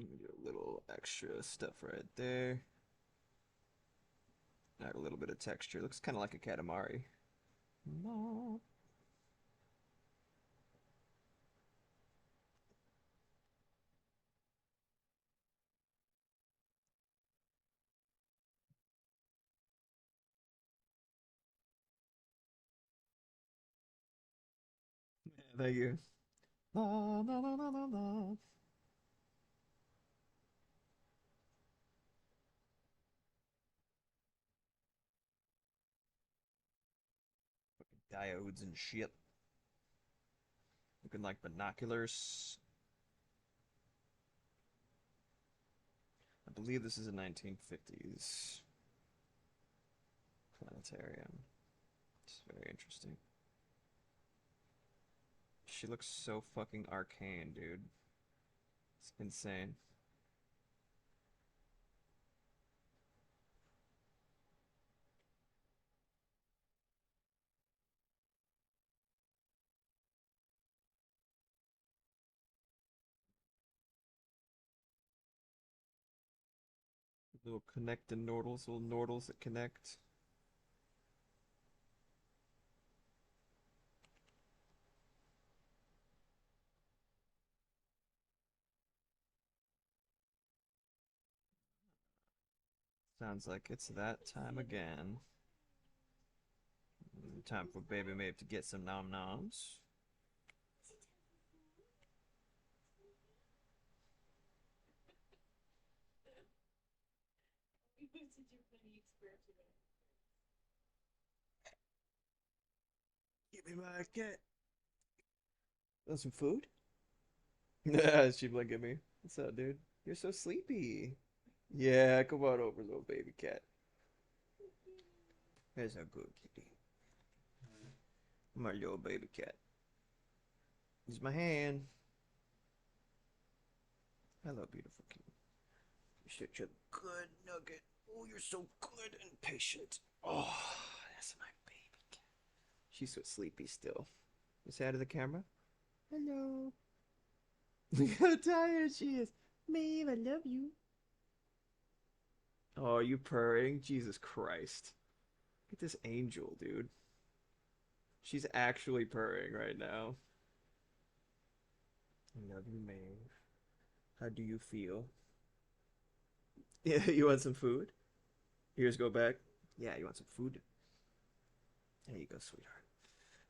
Let me do a little extra stuff right there. Add a little bit of texture. Looks kind of like a Katamari. No. Thank you. La, la, la, la, la, la. Diodes and shit. Looking like binoculars. I believe this is a 1950s planetarium. It's very interesting. She looks so fucking arcane, dude. It's insane. Little connecting nordles, little nordles that connect. Sounds like it's that time again. Time for Baby Maeve to get some nom noms. Give me my cat. Want some food? She blinked at me. What's up, dude? You're so sleepy. Yeah, come on over, little baby cat. There's a good kitty. My little baby cat. Use my hand. Hello, beautiful kitty. You're such a good nugget. Oh, you're so good and patient. Oh, that's my baby cat. She's so sleepy still. You say hi to the camera? Hello. Look how tired she is. Maeve, I love you. Oh, are you purring? Jesus Christ. Look at this angel, dude. She's actually purring right now. I love you, Maeve. How do you feel? Yeah, you want some food? Ears go back. Yeah, you want some food? There you go, sweetheart.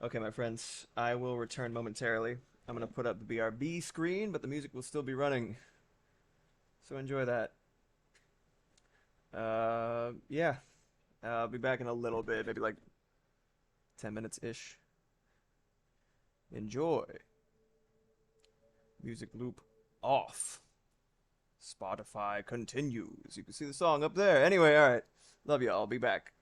Okay, my friends, I will return momentarily. I'm going to put up the BRB screen, but the music will still be running. So enjoy that. Yeah. I'll be back in a little bit, maybe like 10 minutes-ish. Enjoy. Music loop off. Spotify continues. You can see the song up there. Anyway, all right. Love you all. I'll be back.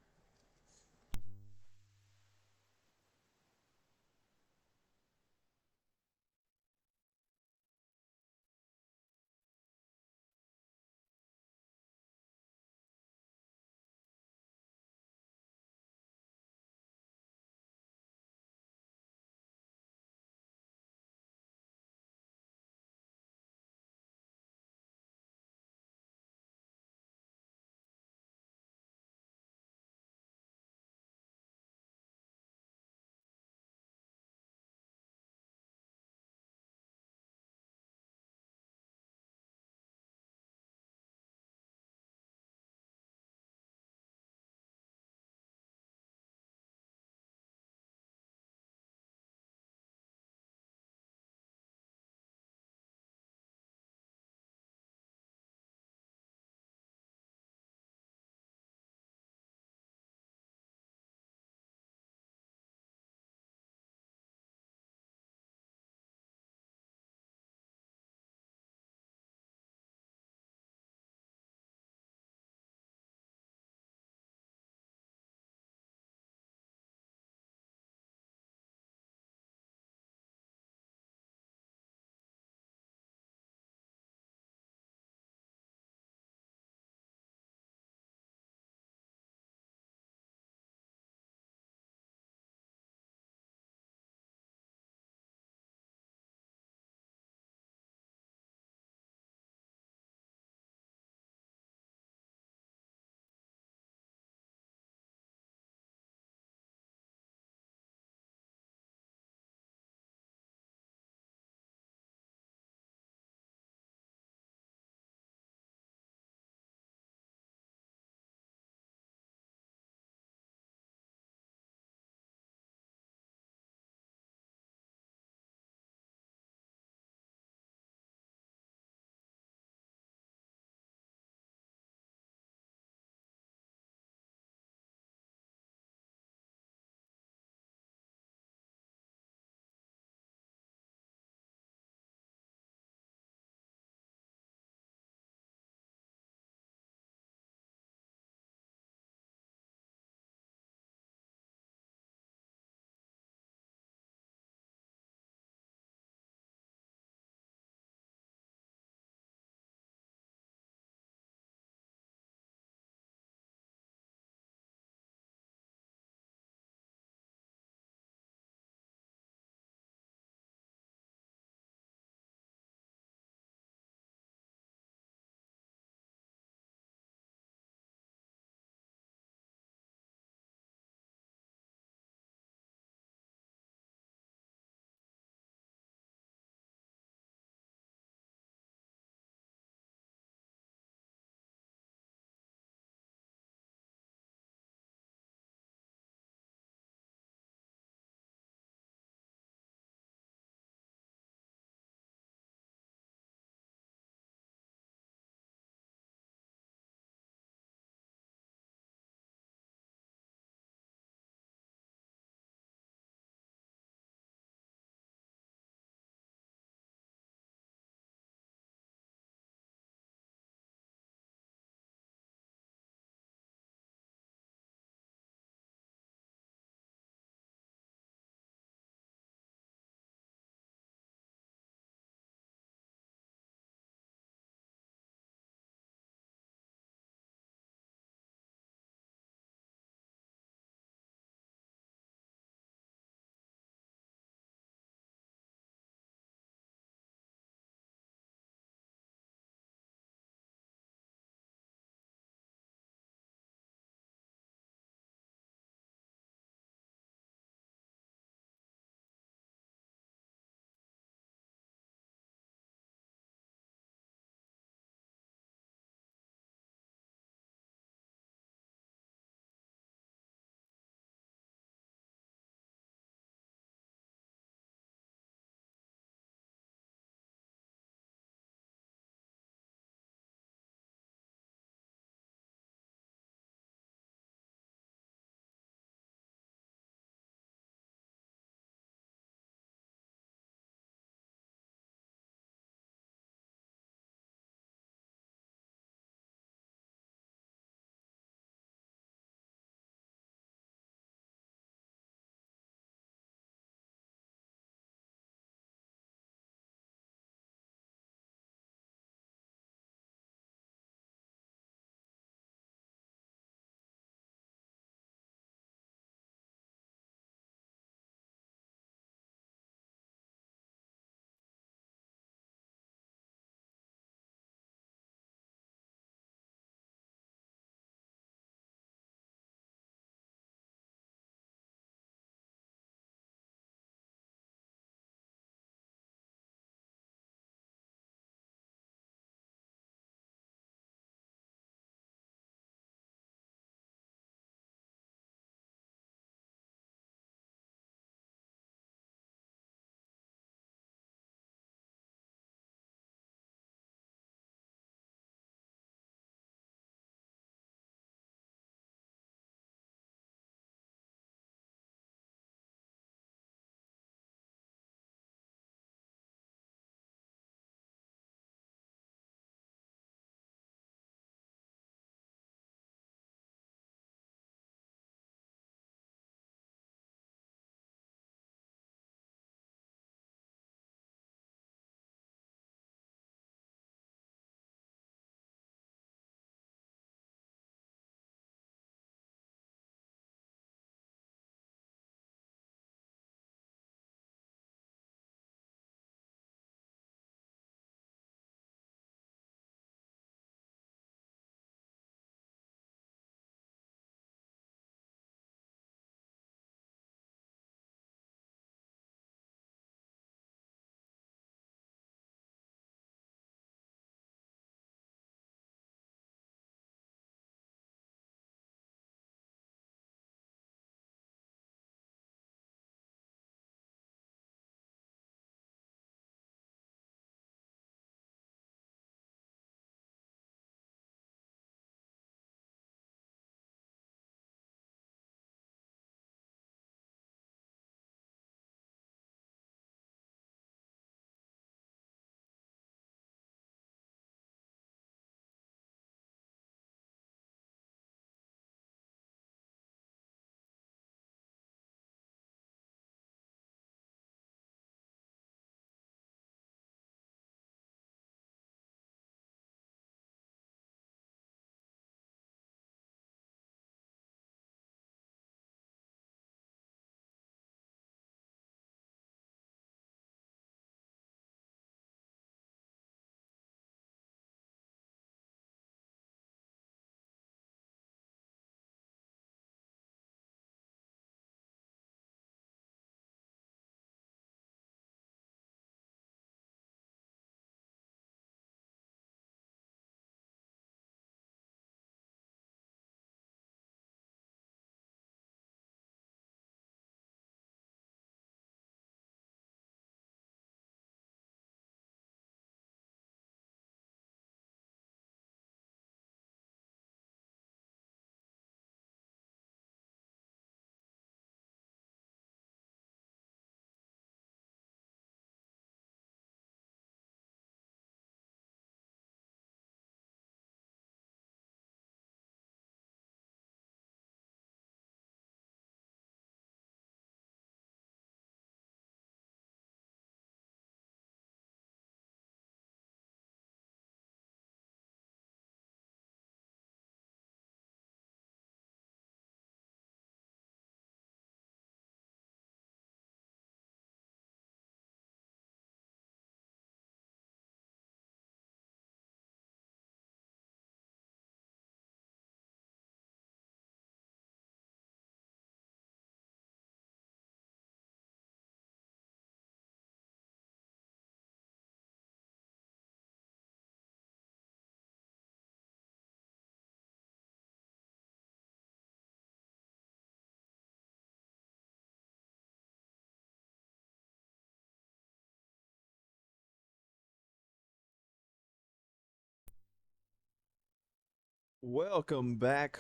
Welcome back.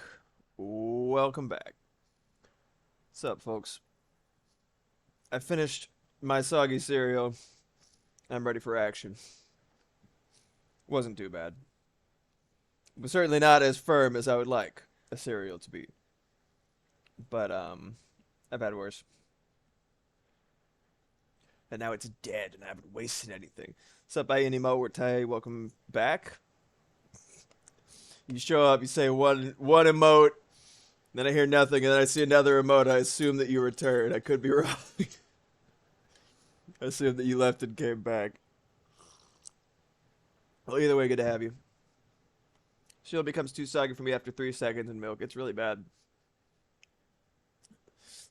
Welcome back. What's up, folks? I finished my soggy cereal. I'm ready for action. Wasn't too bad. But certainly not as firm as I would like a cereal to be. But, I've had worse. And now it's dead and I haven't wasted anything. What's up, Animo Ortay? Welcome back. You show up, you say one emote, then I hear nothing, and then I see another emote. I assume that you returned. I could be wrong. I assume that you left and came back. Well, either way, good to have you. Shield becomes too soggy for me after 3 seconds in milk. It's really bad.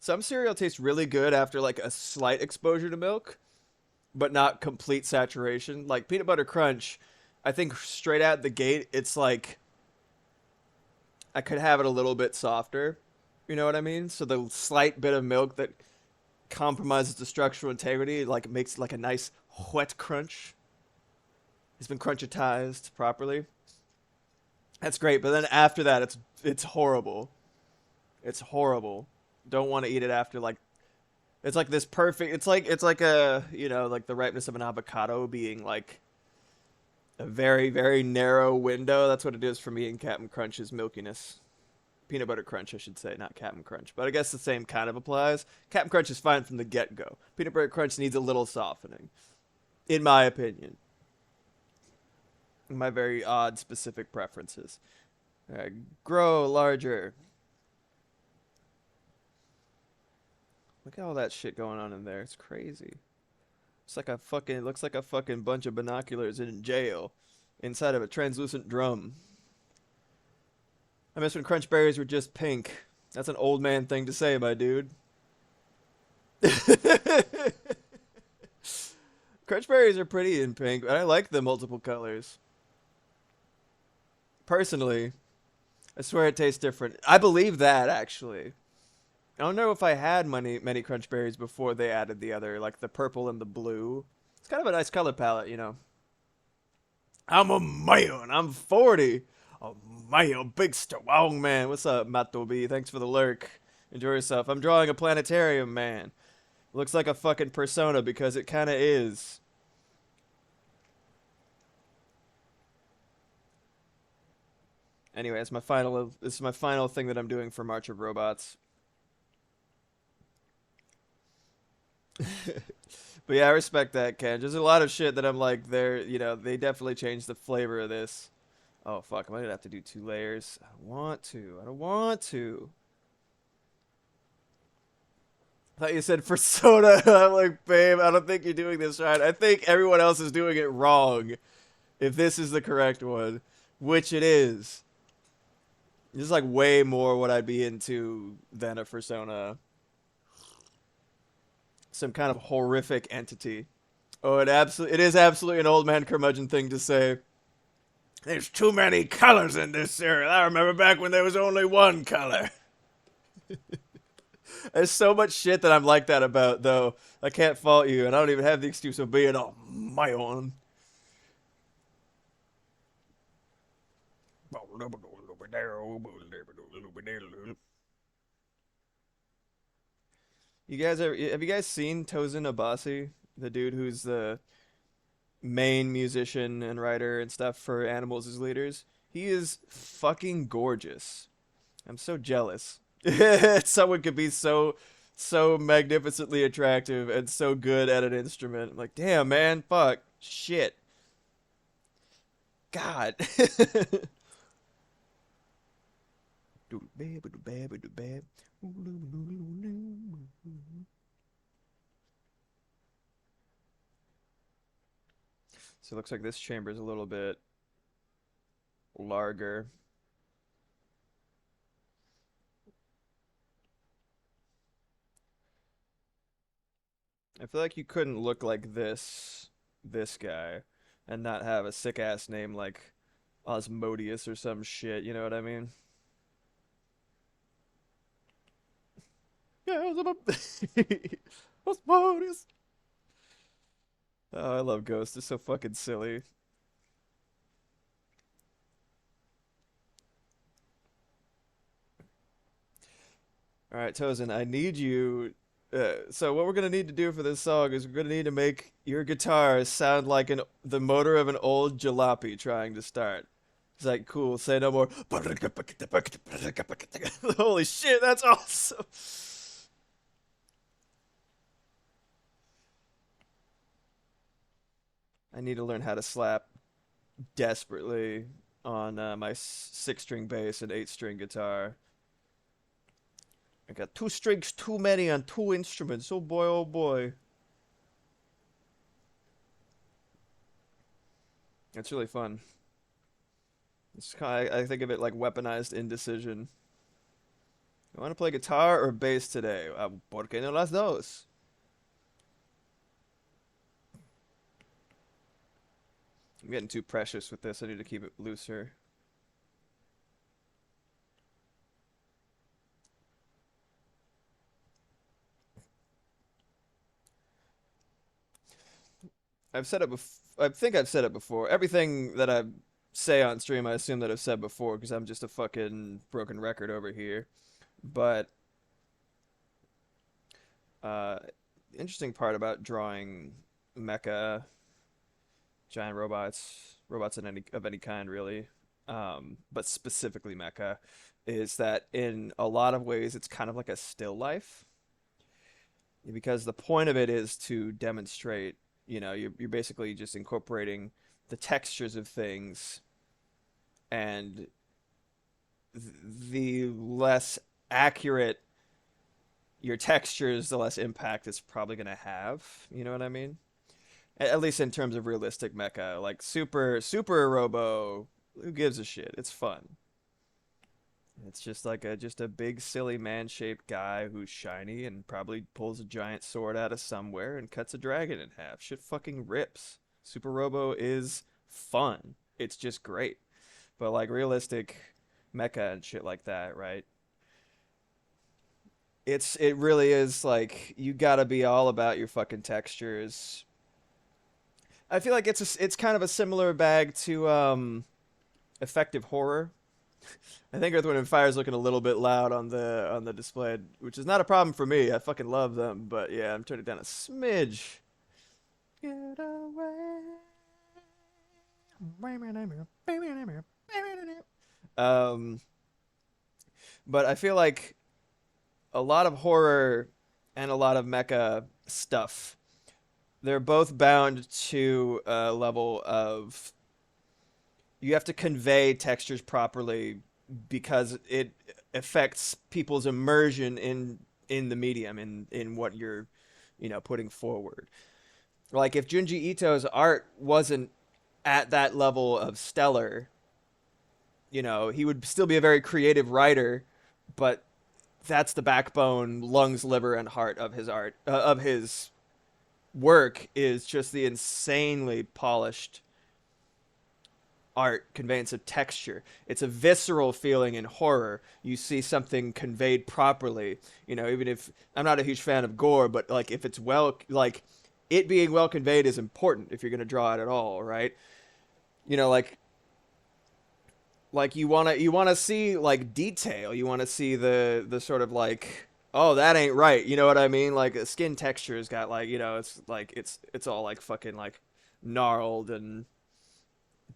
Some cereal tastes really good after like a slight exposure to milk, but not complete saturation. Like peanut butter crunch, I think straight out the gate, it's like I could have it a little bit softer. You know what I mean? So the slight bit of milk that compromises the structural integrity like makes like a nice wet crunch. It's been crunchitized properly. That's great, but then after that it's horrible. It's horrible. Don't want to eat it after like it's like this perfect it's like a like the ripeness of an avocado being like a very, very narrow window. That's what it is for me in Captain Crunch's milkiness. Peanut Butter Crunch, I should say, not Captain Crunch. But I guess the same kind of applies. Captain Crunch is fine from the get-go. Peanut Butter Crunch needs a little softening, in my opinion. My very odd, specific preferences. Grow larger. Look at all that shit going on in there. It's crazy. It looks like a fucking bunch of binoculars in jail inside of a translucent drum. I miss when crunch berries were just pink. That's an old man thing to say, my dude. Crunch berries are pretty in pink, but I like the multiple colors. Personally, I swear it tastes different. I believe that, actually. I don't know if I had many crunch berries before they added the other, like the purple and the blue. It's kind of a nice color palette, you know. I'm a man. I'm 40. A man, big strong man. What's up, Mato B? Thanks for the lurk. Enjoy yourself. I'm drawing a planetarium, man. Looks like a fucking persona because it kind of is. Anyway, this is my final thing that I'm doing for March of Robots. But yeah, I respect that, Ken. There's a lot of shit that I'm like, they definitely changed the flavor of this. Oh, fuck, am I gonna have to do 2 layers? I don't want to. I don't want to. I thought you said for soda. I'm like, babe, I don't think you're doing this right. I think everyone else is doing it wrong. If this is the correct one, which it is. This is like way more what I'd be into than a persona. Some kind of horrific entity. Oh, it is absolutely an old man curmudgeon thing to say. There's too many colors in this cereal. I remember back when there was only one color. There's so much shit that I'm like that about, though. I can't fault you, and I don't even have the excuse of being on my own. Have you guys seen Tosin Abasi, the dude who's the main musician and writer and stuff for Animals as Leaders? He is fucking gorgeous. I'm so jealous. Someone could be so magnificently attractive and so good at an instrument. I'm like, damn, man, fuck, shit, God. So it looks like this chamber is a little bit larger. I feel like you couldn't look like this guy, and not have a sick ass name like Osmodius or some shit, you know what I mean? Yeah, Osmodius. Oh, I love Ghost. It's so fucking silly. All right, Tozen, I need you. So what we're gonna need to do for this song is we're gonna need to make your guitar sound like the motor of an old jalopy trying to start. It's like, cool, say no more. Holy shit, that's awesome. I need to learn how to slap desperately on my six-string bass and eight-string guitar. I got two strings too many on two instruments. Oh boy, oh boy. It's really fun. It's kind of, I think of it like weaponized indecision. You want to play guitar or bass today? ¿Por qué no las dos? I'm getting too precious with this. I need to keep it looser. I've said it I think I've said it before. Everything that I say on stream, I assume that I've said before because I'm just a fucking broken record over here. But uh, interesting part about drawing mecha giant robots of any kind, really, but specifically mecha, is that in a lot of ways it's kind of like a still life because the point of it is to demonstrate. You're basically just incorporating the textures of things, and the less accurate your textures, the less impact it's probably going to have. You know what I mean? At least in terms of realistic mecha, like Super Robo, who gives a shit? It's fun. It's just a big silly man-shaped guy who's shiny and probably pulls a giant sword out of somewhere and cuts a dragon in half. Shit fucking rips. Super Robo is fun. It's just great. But like realistic mecha and shit like that, right? It really is like you gotta be all about your fucking textures. I feel like it's kind of a similar bag to effective horror. I think Earth, Wind, and Fire is looking a little bit loud on the display, which is not a problem for me. I fucking love them, but yeah, I'm turning it down a smidge. Get away. Um, but I feel like a lot of horror and a lot of mecha stuff, they're both bound to a level of you have to convey textures properly because it affects people's immersion in the medium in what you're putting forward. Like if Junji Ito's art wasn't at that level of stellar, he would still be a very creative writer, but that's the backbone, lungs, liver, and heart of his art, of his work, is just the insanely polished art conveyance of texture. It's a visceral feeling in horror. You see something conveyed properly. Even if I'm not a huge fan of gore, but like if it's like it being well conveyed is important if you're going to draw it at all, right? Like you want to see like detail. You want to see the sort of like, oh, that ain't right. You know what I mean? Like skin texture's got like, it's like it's all like fucking like gnarled and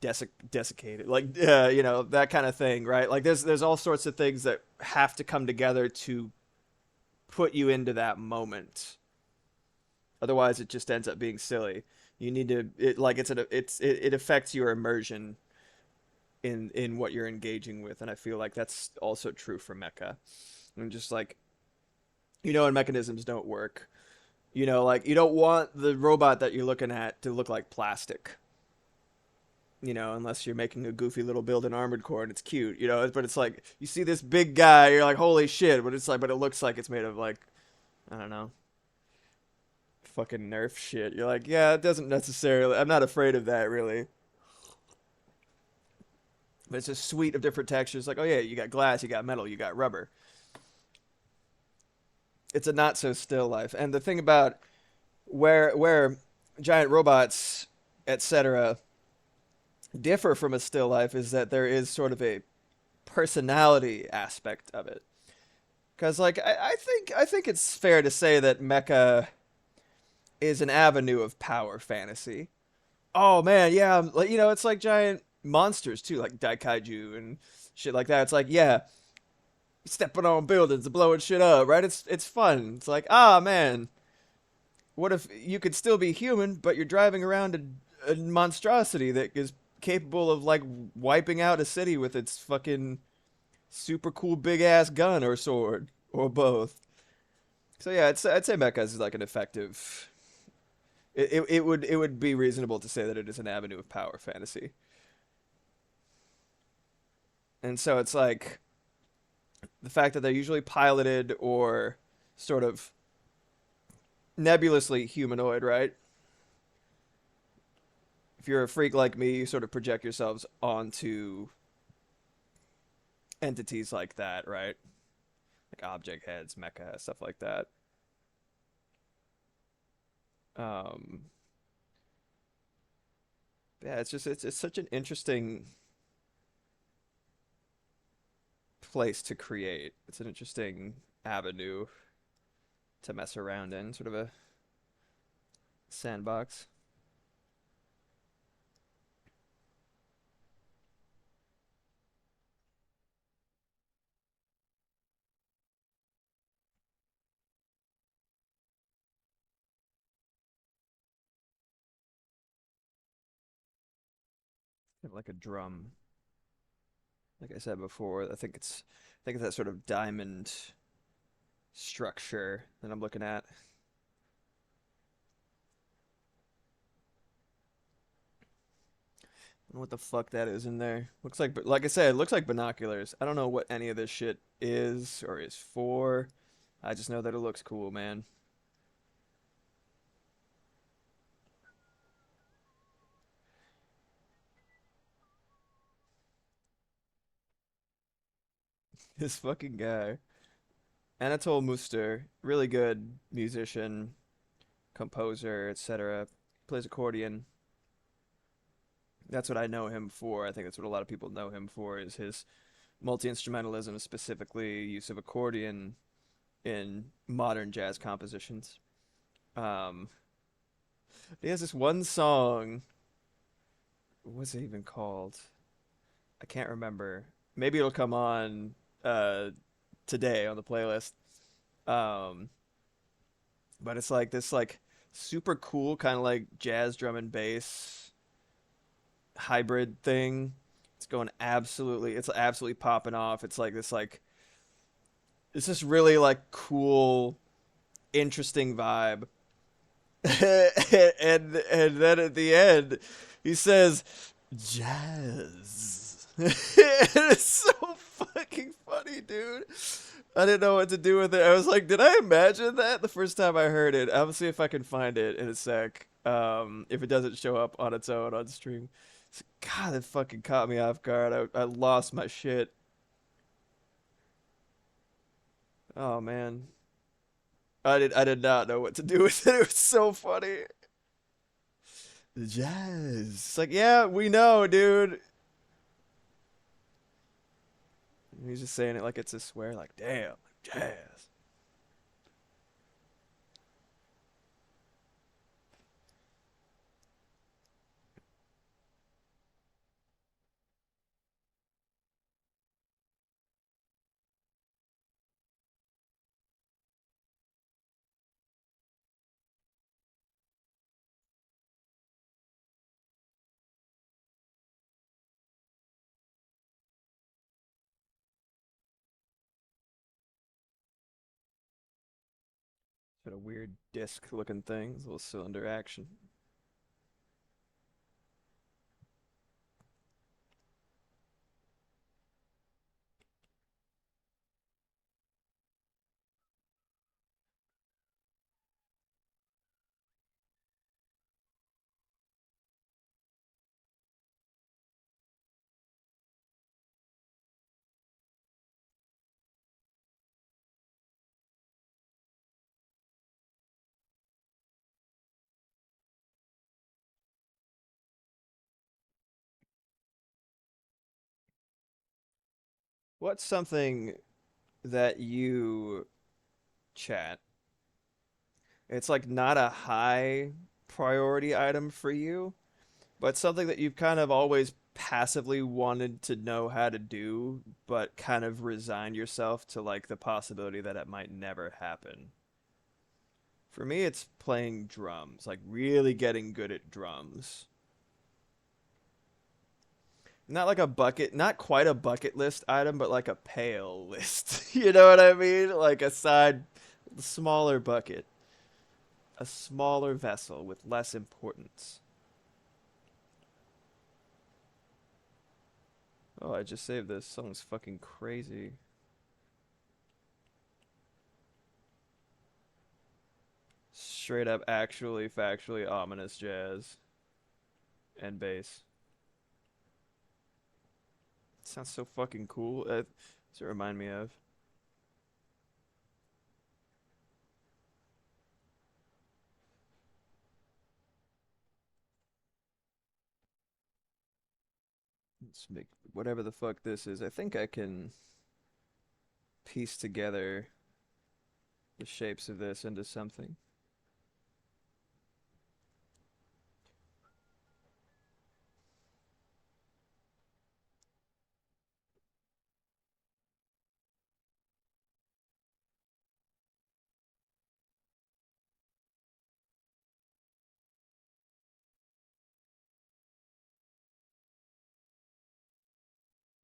desiccated, like that kind of thing, right? Like there's all sorts of things that have to come together to put you into that moment. Otherwise, it just ends up being silly. You need to it affects your immersion in what you're engaging with, and I feel like that's also true for mecha. And just like when mechanisms don't work, like you don't want the robot that you're looking at to look like plastic. Unless you're making a goofy little build in Armored Core and it's cute, but it's like you see this big guy, you're like, holy shit, but it looks like it's made of like, I don't know, fucking Nerf shit. You're like, yeah, it doesn't necessarily, I'm not afraid of that really. But it's a suite of different textures, like, oh yeah, you got glass, you got metal, you got rubber. It's a not so still life. And the thing about where giant robots, etc., differ from a still life is that there is sort of a personality aspect of it. Because like I think it's fair to say that mecha is an avenue of power fantasy. Oh man, yeah, like it's like giant monsters too, like daikaiju and shit like that. It's like yeah, stepping on buildings and blowing shit up, right? It's fun. It's like man, what if you could still be human, but you're driving around a monstrosity that is capable of like wiping out a city with its fucking super cool big ass gun or sword or both. So yeah, I'd say mecha is like an effective. It would be reasonable to say that it is an avenue of power fantasy, and so it's like the fact that they're usually piloted or sort of nebulously humanoid, right? If you're a freak like me, you sort of project yourselves onto entities like that, right? Like object heads, mecha, stuff like that. Um, yeah, it's such an interesting place to create. It's an interesting avenue to mess around in, sort of a sandbox. Kind of like a drum. Like I said before, I think it's that sort of diamond structure that I'm looking at. I don't know what the fuck that is in there. Looks like I said, it looks like binoculars. I don't know what any of this shit is or is for. I just know that it looks cool, man. This fucking guy. Anatole Muster, really good musician, composer, etc. Plays accordion. That's what I know him for. I think that's what a lot of people know him for is his multi-instrumentalism, specifically use of accordion in modern jazz compositions. Um, he has this one song. What's it even called? I can't remember. Maybe it'll come on uh, today on the playlist. Um, but it's like this like super cool kind of like jazz drum and bass hybrid thing. It's absolutely popping off. It's like this like it's just really like cool, interesting vibe. And then at the end, he says jazz. It's so fucking funny, dude. I didn't know what to do with it. I was like, did I imagine that the first time I heard it? I'm gonna see if I can find it in a sec. If it doesn't show up on its own on stream. God, that fucking caught me off guard. I lost my shit. Oh man. I did not know what to do with it. It was so funny. Jazz. It's like, yeah, we know, dude. He's just saying it like it's a swear, like, damn, jazz. Got a weird disc looking thing, it's a little cylinder action. What's something that you chat. It's like not a high priority item for you, but something that you've kind of always passively wanted to know how to do, but kind of resigned yourself to like the possibility that it might never happen. For me, it's playing drums, like really getting good at drums. Not like a bucket, not quite a bucket list item, but like a pail list. You know what I mean? Like a side, smaller bucket, a smaller vessel with less importance. Oh, I just saved this. Song's fucking crazy. Straight up, actually, factually ominous jazz and bass. Sounds so fucking cool. Does it remind me of? Let's make whatever the fuck this is. I think I can piece together the shapes of this into something.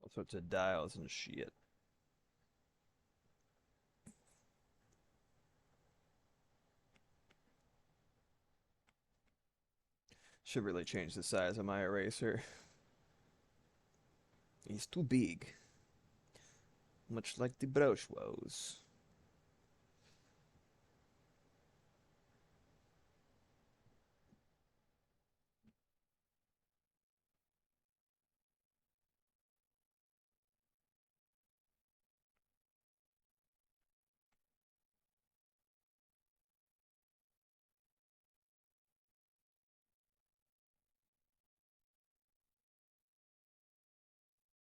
All sorts of dials and shit. Should really change the size of my eraser. He's too big. Much like the brush was.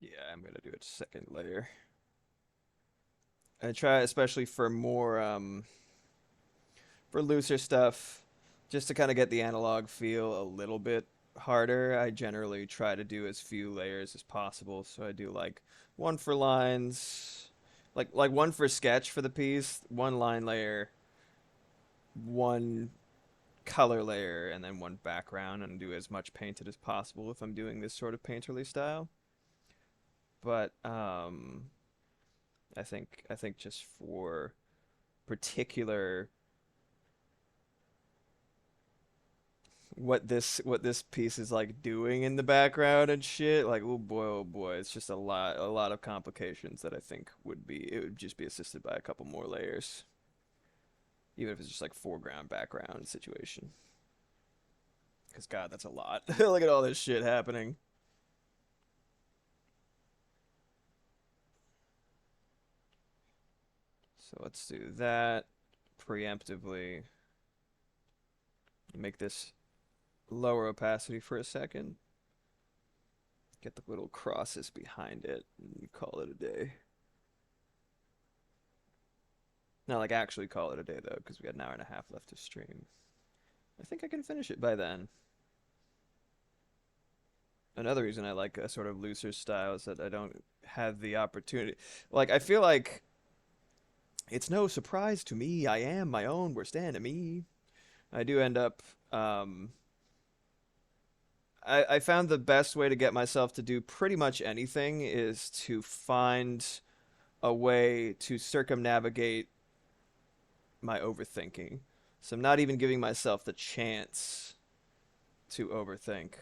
Yeah, I'm gonna do a second layer. I try especially for looser stuff, just to kind of get the analog feel a little bit harder. I generally try to do as few layers as possible. So I do like one for lines, like one for sketch for the piece, one line layer, one color layer, and then one background, and do as much painted as possible if I'm doing this sort of painterly style. But I think just for particular what this piece is like doing in the background and shit, like oh boy, it's just a lot of complications that I think it would just be assisted by a couple more layers, even if it's just like foreground background situation. Because God, that's a lot. Look at all this shit happening. So let's do that preemptively. Make this lower opacity for a second. Get the little crosses behind it and call it a day. Not like actually call it a day though, because we got an hour and a half left to stream. I think I can finish it by then. Another reason I like a sort of looser style is that I don't have the opportunity. Like, I feel like it's no surprise to me. I am my own worst enemy. I do end up. I found the best way to get myself to do pretty much anything is to find a way to circumnavigate my overthinking. So I'm not even giving myself the chance to overthink.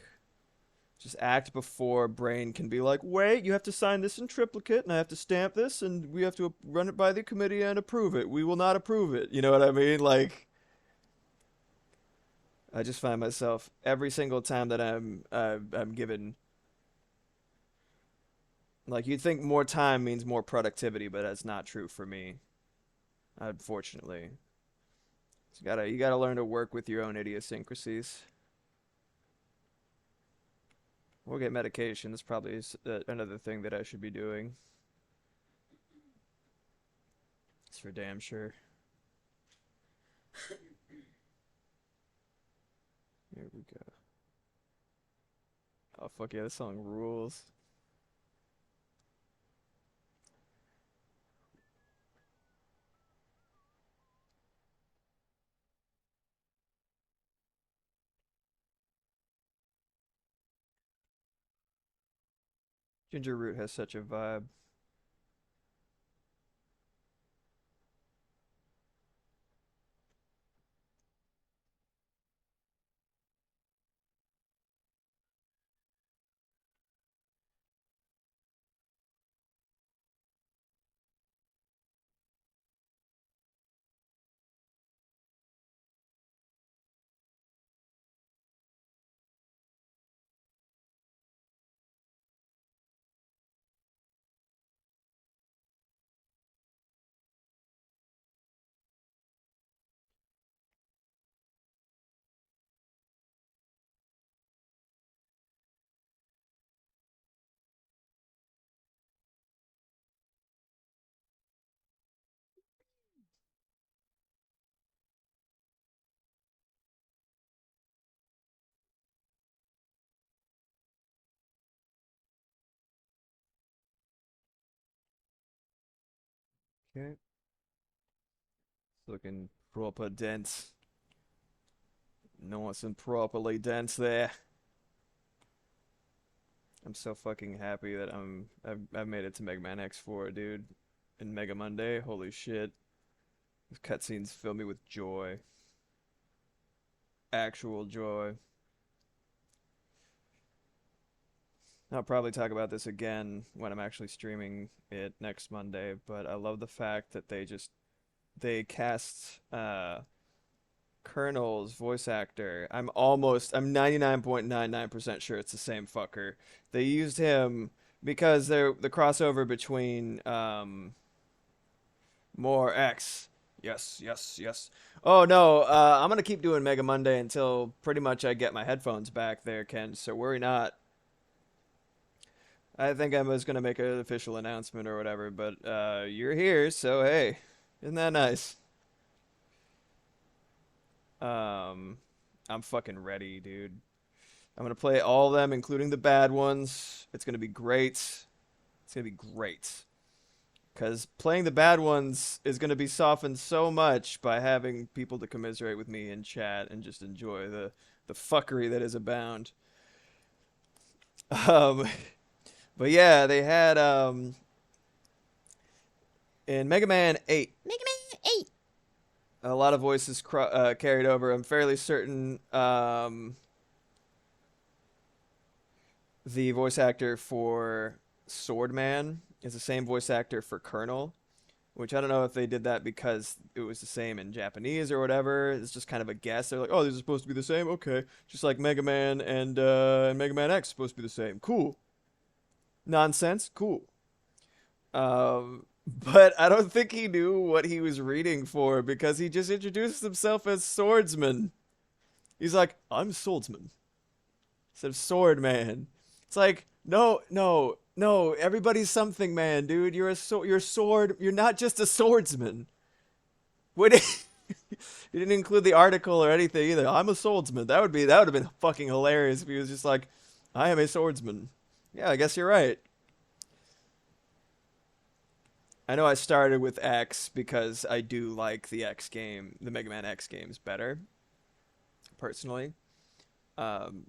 Just act before brain can be like, wait, you have to sign this in triplicate, and I have to stamp this, and we have to run it by the committee and approve it. We will not approve it. You know what I mean? Like, I just find myself every single time that I'm given, like, you'd think more time means more productivity, but that's not true for me, unfortunately. So you gotta learn to work with your own idiosyncrasies. Or get medication. That's probably another thing that I should be doing. It's for damn sure. Here we go. Oh fuck yeah, this song rules. Ginger Root has such a vibe. Okay. It's looking proper dense. Nice and properly dense there. I'm so fucking happy that I've made it to Mega Man X4, dude. And Mega Monday, holy shit. These cutscenes fill me with joy. Actual joy. I'll probably talk about this again when I'm actually streaming it next Monday, but I love the fact that they cast Colonel's voice actor. I'm 99.99% sure it's the same fucker. They used him because they're the crossover between more X. Yes, yes, yes. Oh no, I'm gonna keep doing Mega Monday until pretty much I get my headphones back there, Ken. So worry not. I think I was gonna make an official announcement or whatever, but you're here, so hey, isn't that nice? Um, I'm fucking ready, dude. I'm gonna play all of them, including the bad ones. It's gonna be great. It's gonna be great. Because playing the bad ones is gonna be softened so much by having people to commiserate with me in chat and just enjoy the fuckery that is abound. Um, but yeah, they had in Mega Man 8. Mega Man 8. A lot of voices carried over. I'm fairly certain the voice actor for Swordman is the same voice actor for Colonel, which I don't know if they did that because it was the same in Japanese or whatever. It's just kind of a guess. They're like, oh, these are supposed to be the same? Okay. Just like Mega Man and Mega Man X supposed to be the same. Cool. Nonsense? Cool. But I don't think he knew what he was reading for because he just introduced himself as Swordsman. He's like, I'm Swordsman. Instead of Sword Man. It's like, no, no, no. Everybody's something, man, dude. You're sword. You're not just a swordsman. What? You didn't include the article or anything either. I'm a swordsman. That would have been fucking hilarious if he was just like, I am a swordsman. Yeah, I guess you're right. I know I started with X because I do like the X game, the Mega Man X games better, personally. Um,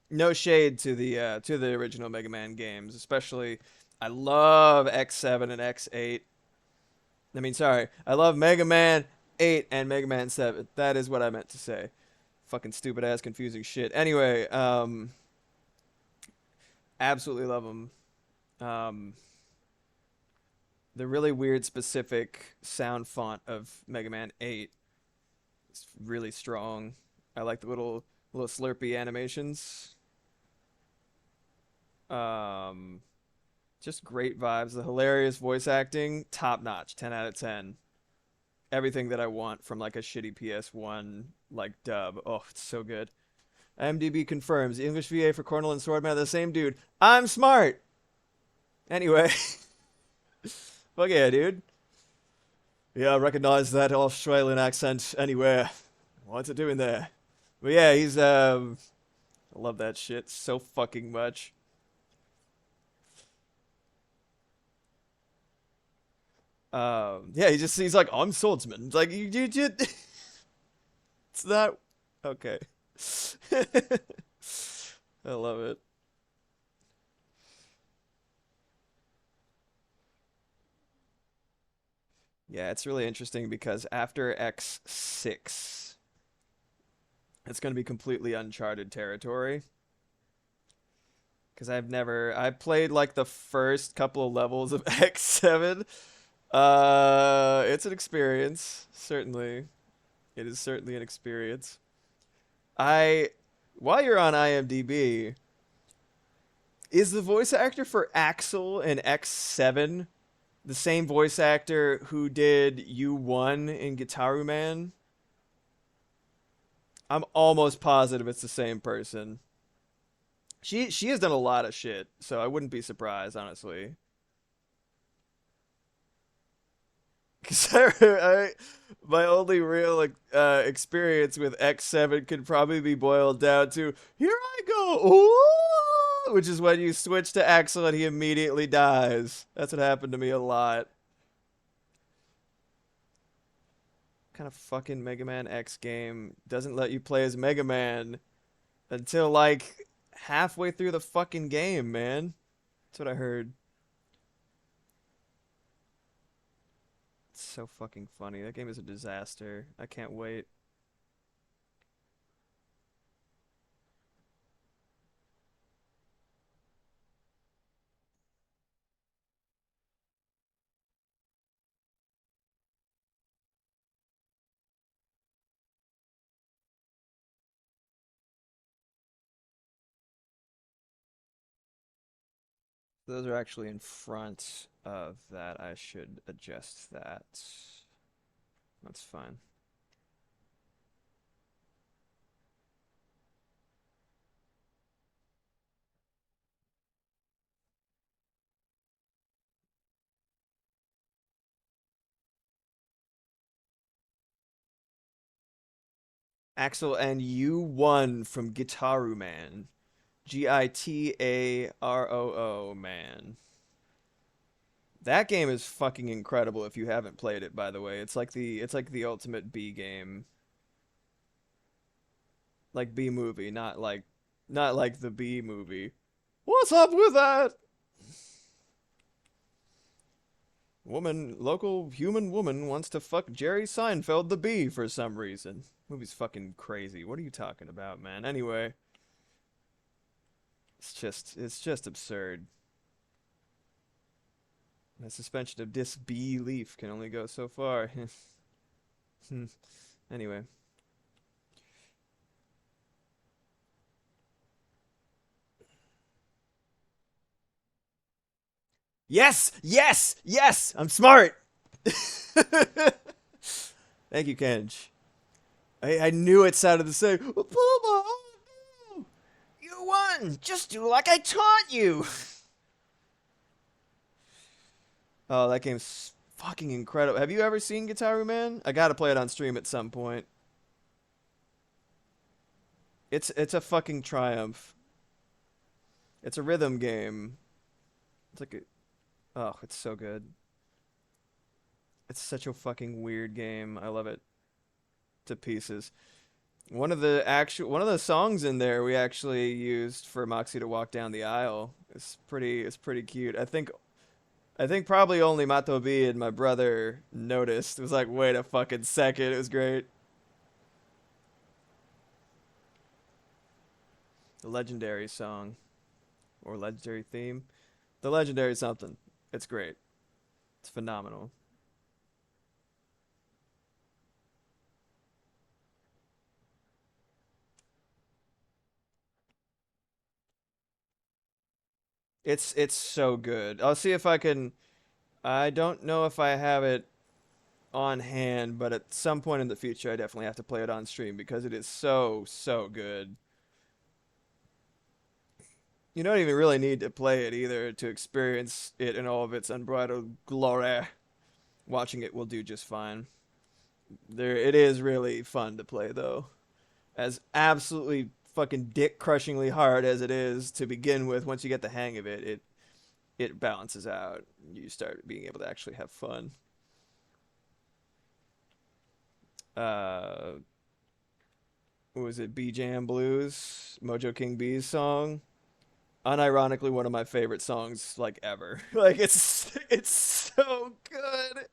no shade to the original Mega Man games, especially I love X7 and X8. I mean, sorry, I love Mega Man 8 and Mega Man 7. That is what I meant to say. Fucking stupid ass confusing shit. Anyway, absolutely love them. Um, the really weird specific sound font of Mega Man 8 is really strong. I like the little slurpy animations. Um, just great vibes. The hilarious voice acting, top notch, 10 out of 10. Everything that I want from like a shitty PS1 like dub. Oh, it's so good. IMDb confirms the English VA for Cornel and Swordman are the same dude. I'm smart. Anyway, fuck yeah, dude. Yeah, I recognize that Australian accent anywhere. What's it doing there? But yeah, he's I love that shit so fucking much. Yeah, he's like, I'm swordsman. It's like you it's not okay. I love it. Yeah, it's really interesting because after X6, it's going to be completely uncharted territory. Because I played like the first couple of levels of X7. It's an experience, certainly. It is certainly an experience. I, while you're on IMDb, is the voice actor for Axel in X7 the same voice actor who did U1 in Gitaru Man? I'm almost positive it's the same person. She has done a lot of shit, so I wouldn't be surprised, honestly. Because my only real like, experience with X7 could probably be boiled down to "Here I go," ooh, which is when you switch to Axel and he immediately dies. That's what happened to me a lot. Kind of fucking Mega Man X game doesn't let you play as Mega Man until like halfway through the fucking game, man. That's what I heard. It's so fucking funny. That game is a disaster. I can't wait. Those are actually in front of that. I should adjust that. That's fine. Axel and U1 from Gitaru Man. Gitaroo Man. That game is fucking incredible if you haven't played it, by the way. It's like the ultimate B game. Like B movie, not like the B movie. What's up with that? Local human woman wants to fuck Jerry Seinfeld the bee for some reason. Movie's fucking crazy. What are you talking about, man? Anyway, it's just absurd. The suspension of disbelief can only go so far. Anyway. Yes! Yes! Yes! I'm smart! Thank you, Kenj. I knew it sounded the same. Puma! Oh, no! You won! Just do like I taught you! Oh, that game's fucking incredible. Have you ever seen Guitar Man? I gotta play it on stream at some point. It's a fucking triumph. It's a rhythm game. It's like a, oh, it's so good. It's such a fucking weird game. I love it to pieces. One of the songs in there we actually used for Moxie to walk down the aisle. It's pretty cute. I think probably only Matobi and my brother noticed. It was like, wait a fucking second. It was great. The legendary song or legendary theme. The legendary something. It's great. It's phenomenal. It's so good. I'll see if I can. I don't know if I have it on hand, but at some point in the future, I definitely have to play it on stream because it is so good. You don't even really need to play it either to experience it in all of its unbridled glory. Watching it will do just fine. It is really fun to play though. As absolutely fucking dick crushingly hard as it is to begin with, once you get the hang of it, it balances out. You start being able to actually have fun. What was it? B Jam Blues, Mojo King B's song. Unironically, one of my favorite songs like ever. Like it's so good.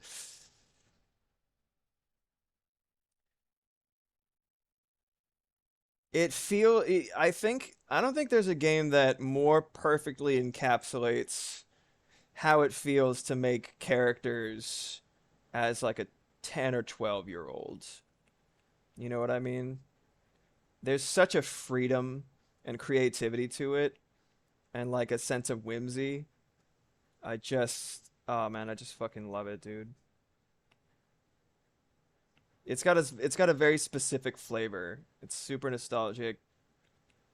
I don't think there's a game that more perfectly encapsulates how it feels to make characters as like a 10 or 12-year old. You know what I mean? There's such a freedom and creativity to it and like a sense of whimsy. Oh man, I just fucking love it, dude. It's got a very specific flavor. It's super nostalgic,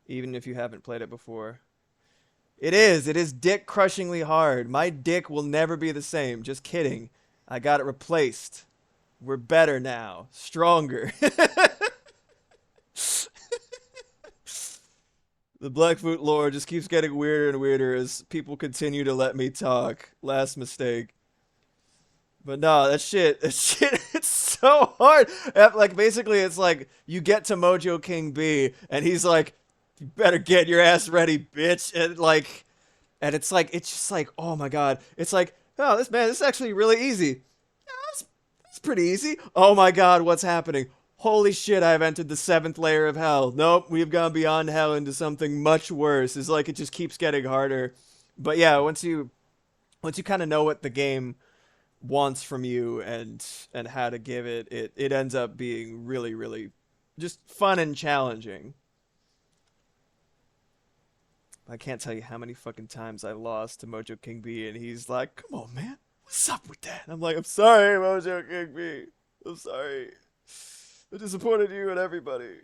even if you haven't played it before. It is. It is dick crushingly hard. My dick will never be the same. Just kidding. I got it replaced. We're better now. Stronger. The Blackfoot lore just keeps getting weirder and weirder as people continue to let me talk. Last mistake. But no, that shit, it's so hard. Like, basically, it's like you get to Mojo King B, and he's like, "You better get your ass ready, bitch." And it's just like, oh my god. It's like, oh, this is actually really easy. It's pretty easy. Oh my god, what's happening? Holy shit, I've entered the seventh layer of hell. Nope, we've gone beyond hell into something much worse. It's like it just keeps getting harder. But yeah, once you kind of know what the game wants from you and how to give it ends up being really, really just fun and challenging. I can't tell you how many fucking times I lost to Mojo King B and he's like, "Come on, man. What's up with that?" And I'm like, "I'm sorry, Mojo King B. I'm sorry. I disappointed you and everybody."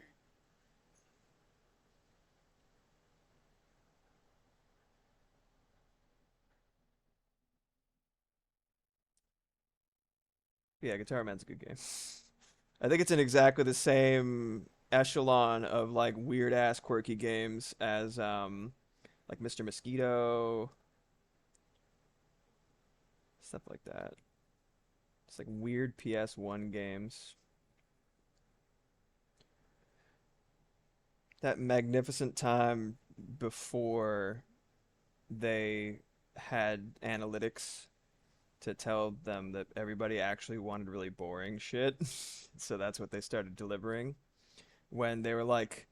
Yeah, Guitar Man's a good game. I think it's in exactly the same echelon of like weird ass quirky games as like Mr. Mosquito, stuff like that. It's like weird PS1 games. That magnificent time before they had analytics to tell them that everybody actually wanted really boring shit. So that's what they started delivering when they were like,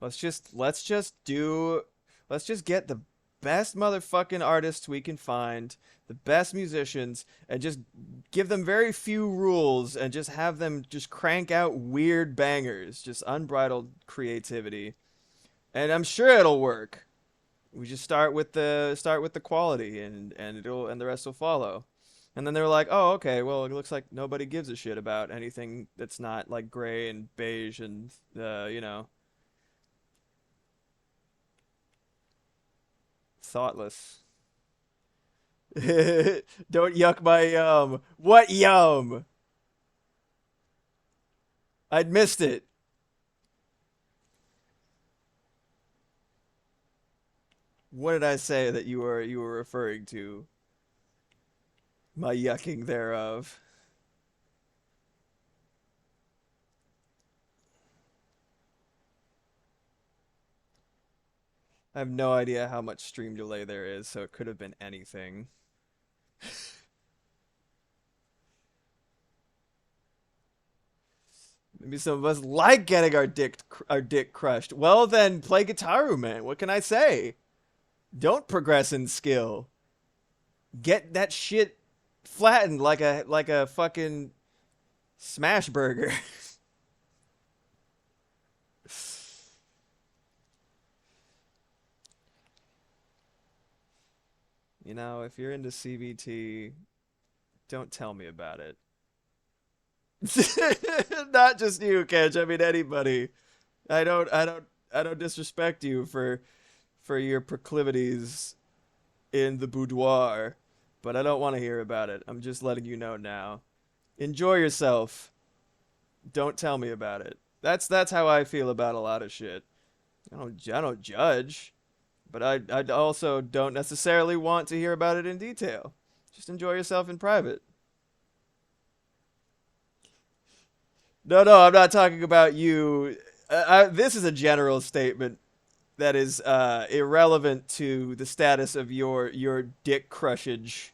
let's just get the best motherfucking artists we can find, the best musicians, and just give them very few rules and just have them just crank out weird bangers, just unbridled creativity. And I'm sure it'll work. We just start with the quality and the rest will follow. And then they were like, "Oh, okay. Well, it looks like nobody gives a shit about anything that's not like gray and beige and thoughtless." Don't yuck my yum. What yum? I'd missed it. What did I say that you were referring to? My yucking thereof. I have no idea how much stream delay there is, so it could have been anything. Maybe some of us like getting our dick crushed. Well, then play Guitaru, man. What can I say? Don't progress in skill. Get that shit flattened like a fucking smash burger. If you're into CBT, don't tell me about it. Not just you, Kedge. I mean anybody. I don't disrespect you for your proclivities in the boudoir. but I don't want to hear about it. I'm just letting you know now. Enjoy yourself. Don't tell me about it. That's how I feel about a lot of shit. I don't judge, but I also don't necessarily want to hear about it in detail. Just enjoy yourself in private. No, I'm not talking about you. This is a general statement that is irrelevant to the status of your dick crushage.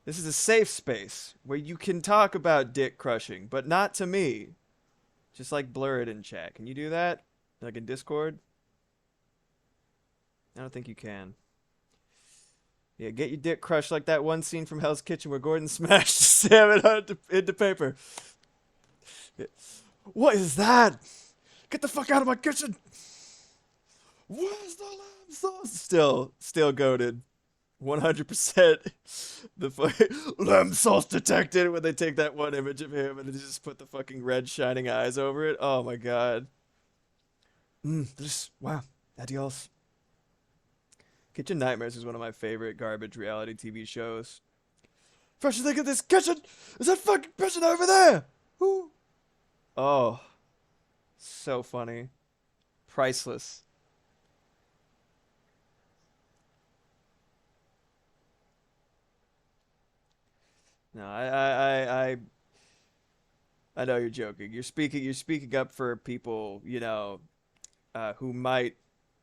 This is a safe space where you can talk about dick crushing, but not to me. Just like blur it in chat. Can you do that? Like in Discord? I don't think you can. Yeah, get your dick crushed like that one scene from Hell's Kitchen where Gordon smashed the salmon into paper. Yeah. What is that? Get the fuck out of my kitchen! Where's the lamb sauce? Still goated. 100% the fucking lamb sauce detected when they take that one image of him and they just put the fucking red shining eyes over it. Oh my god. Wow. Adios. Kitchen Nightmares is one of my favorite garbage reality TV shows. First you think of this kitchen is that fucking person over there. Ooh. Oh, so funny. Priceless. No, I know you're joking. You're speaking up for people, who might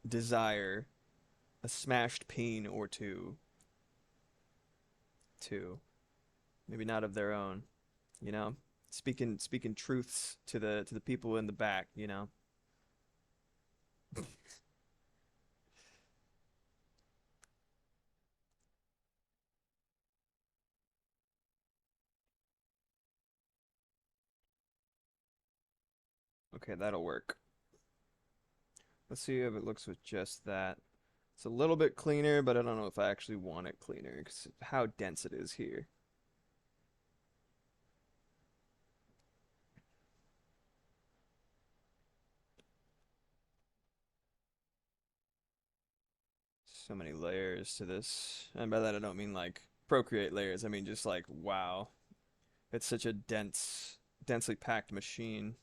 desire a smashed peen or two. Maybe not of their own, you know? Speaking truths to the people in the back. Okay, that'll work. Let's see if it looks with just that. It's a little bit cleaner, but I don't know if I actually want it cleaner because how dense it is here. So many layers to this. And by that I don't mean like Procreate layers. I mean just like wow. It's such a densely packed machine.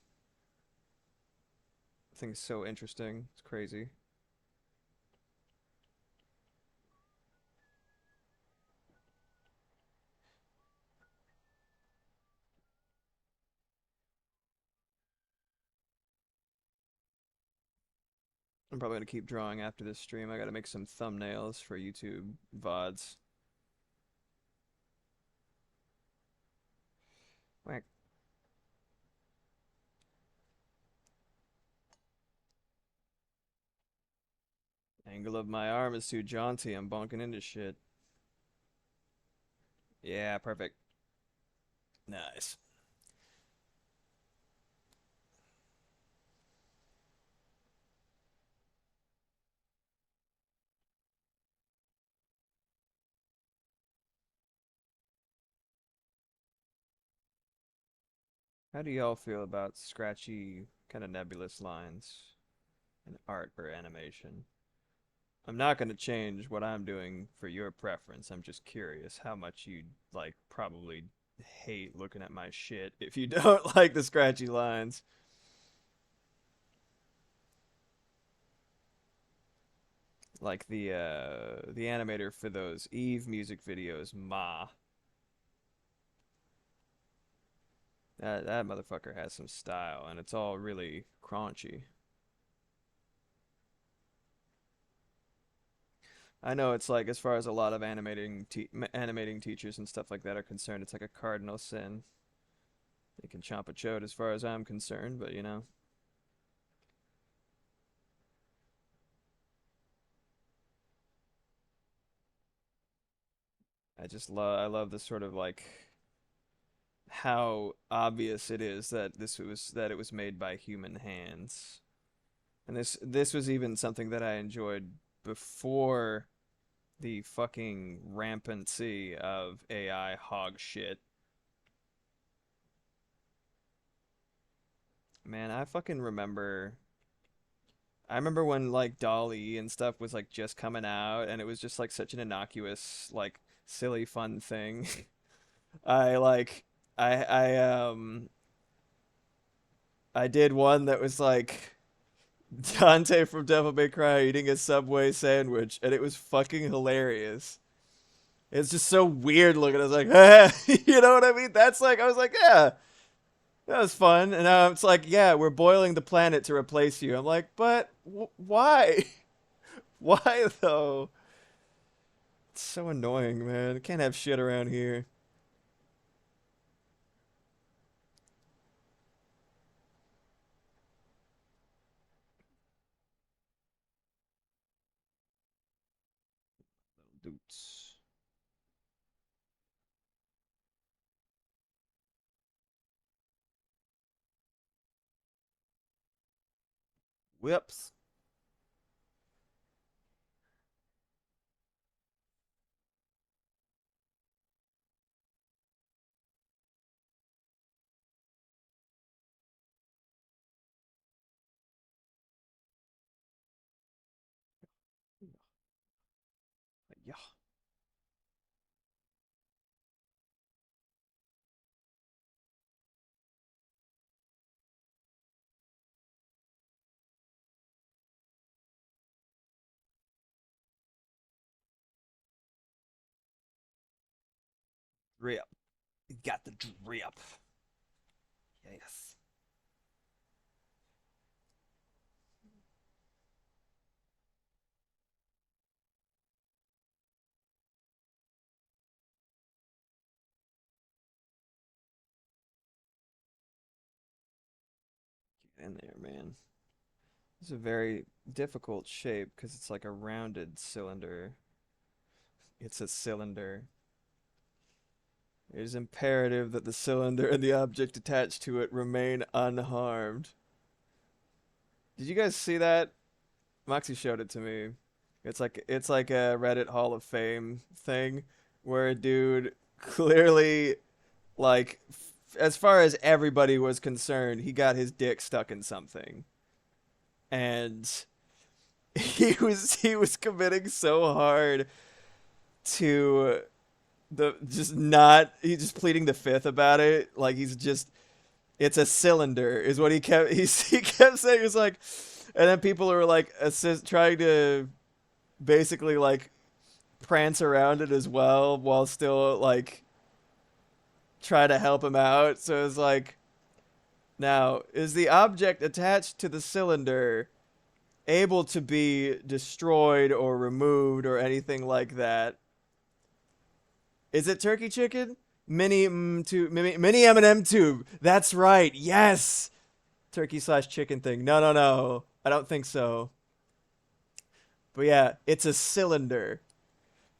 I think it's so interesting. It's crazy. I'm probably gonna keep drawing after this stream. I gotta make some thumbnails for YouTube VODs. Whack. Angle of my arm is too jaunty. I'm bonking into shit. Yeah, perfect. Nice. How do y'all feel about scratchy, kind of nebulous lines in art or animation? I'm not going to change what I'm doing for your preference. I'm just curious how much you'd, like, probably hate looking at my shit if you don't like the scratchy lines. Like the animator for those Eve music videos, Ma. That motherfucker has some style, and it's all really crunchy. I know it's like as far as a lot of animating teachers and stuff like that are concerned, it's like a cardinal sin. They can chomp a chode as far as I'm concerned, but I love this sort of like how obvious it is that it was made by human hands. And this was even something that I enjoyed before the fucking rampancy of AI hog shit. Man, I fucking remember I remember when like Dolly and stuff was like just coming out, and it was just like such an innocuous, like silly, fun thing. I like I I did one that was like Dante from Devil May Cry eating a Subway sandwich, and it was fucking hilarious. It's just so weird looking. I was like, you know what I mean? That's like, I was like, yeah, that was fun. And now it's like, yeah, we're boiling the planet to replace you. I'm like, but why? Why though? It's so annoying, man. Can't have shit around here. Doots. Whips. Yeah, drip. You got the drip. Yes. Get in there, man. It's a very difficult shape because it's like a rounded cylinder. It's a cylinder. It is imperative that the cylinder and the object attached to it remain unharmed. Did you guys see that? Moxie showed it to me. It's like a Reddit Hall of Fame thing where a dude clearly like as far as everybody was concerned, he got his dick stuck in something. And he was committing so hard to the just not he's just pleading the fifth about it. Like he's just it's a cylinder is what he kept saying. He was like, and then people are like trying to basically like prance around it as well while still like try to help him out. So it's like, now is the object attached to the cylinder able to be destroyed or removed or anything like that? Is it turkey chicken? Mini M&M tube. That's right. Yes. Turkey slash chicken thing. No, no, no. I don't think so. But yeah, it's a cylinder.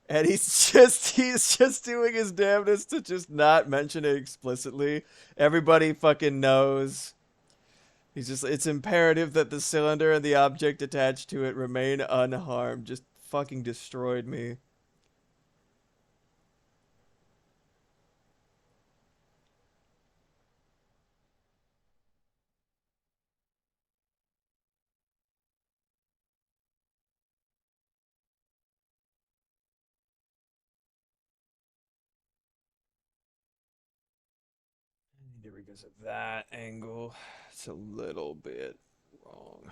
And he's just doing his damnedest to just not mention it explicitly. Everybody fucking knows. He's just it's imperative that the cylinder and the object attached to it remain unharmed. Just fucking destroyed me. I need to revisit that angle. It's a little bit wrong.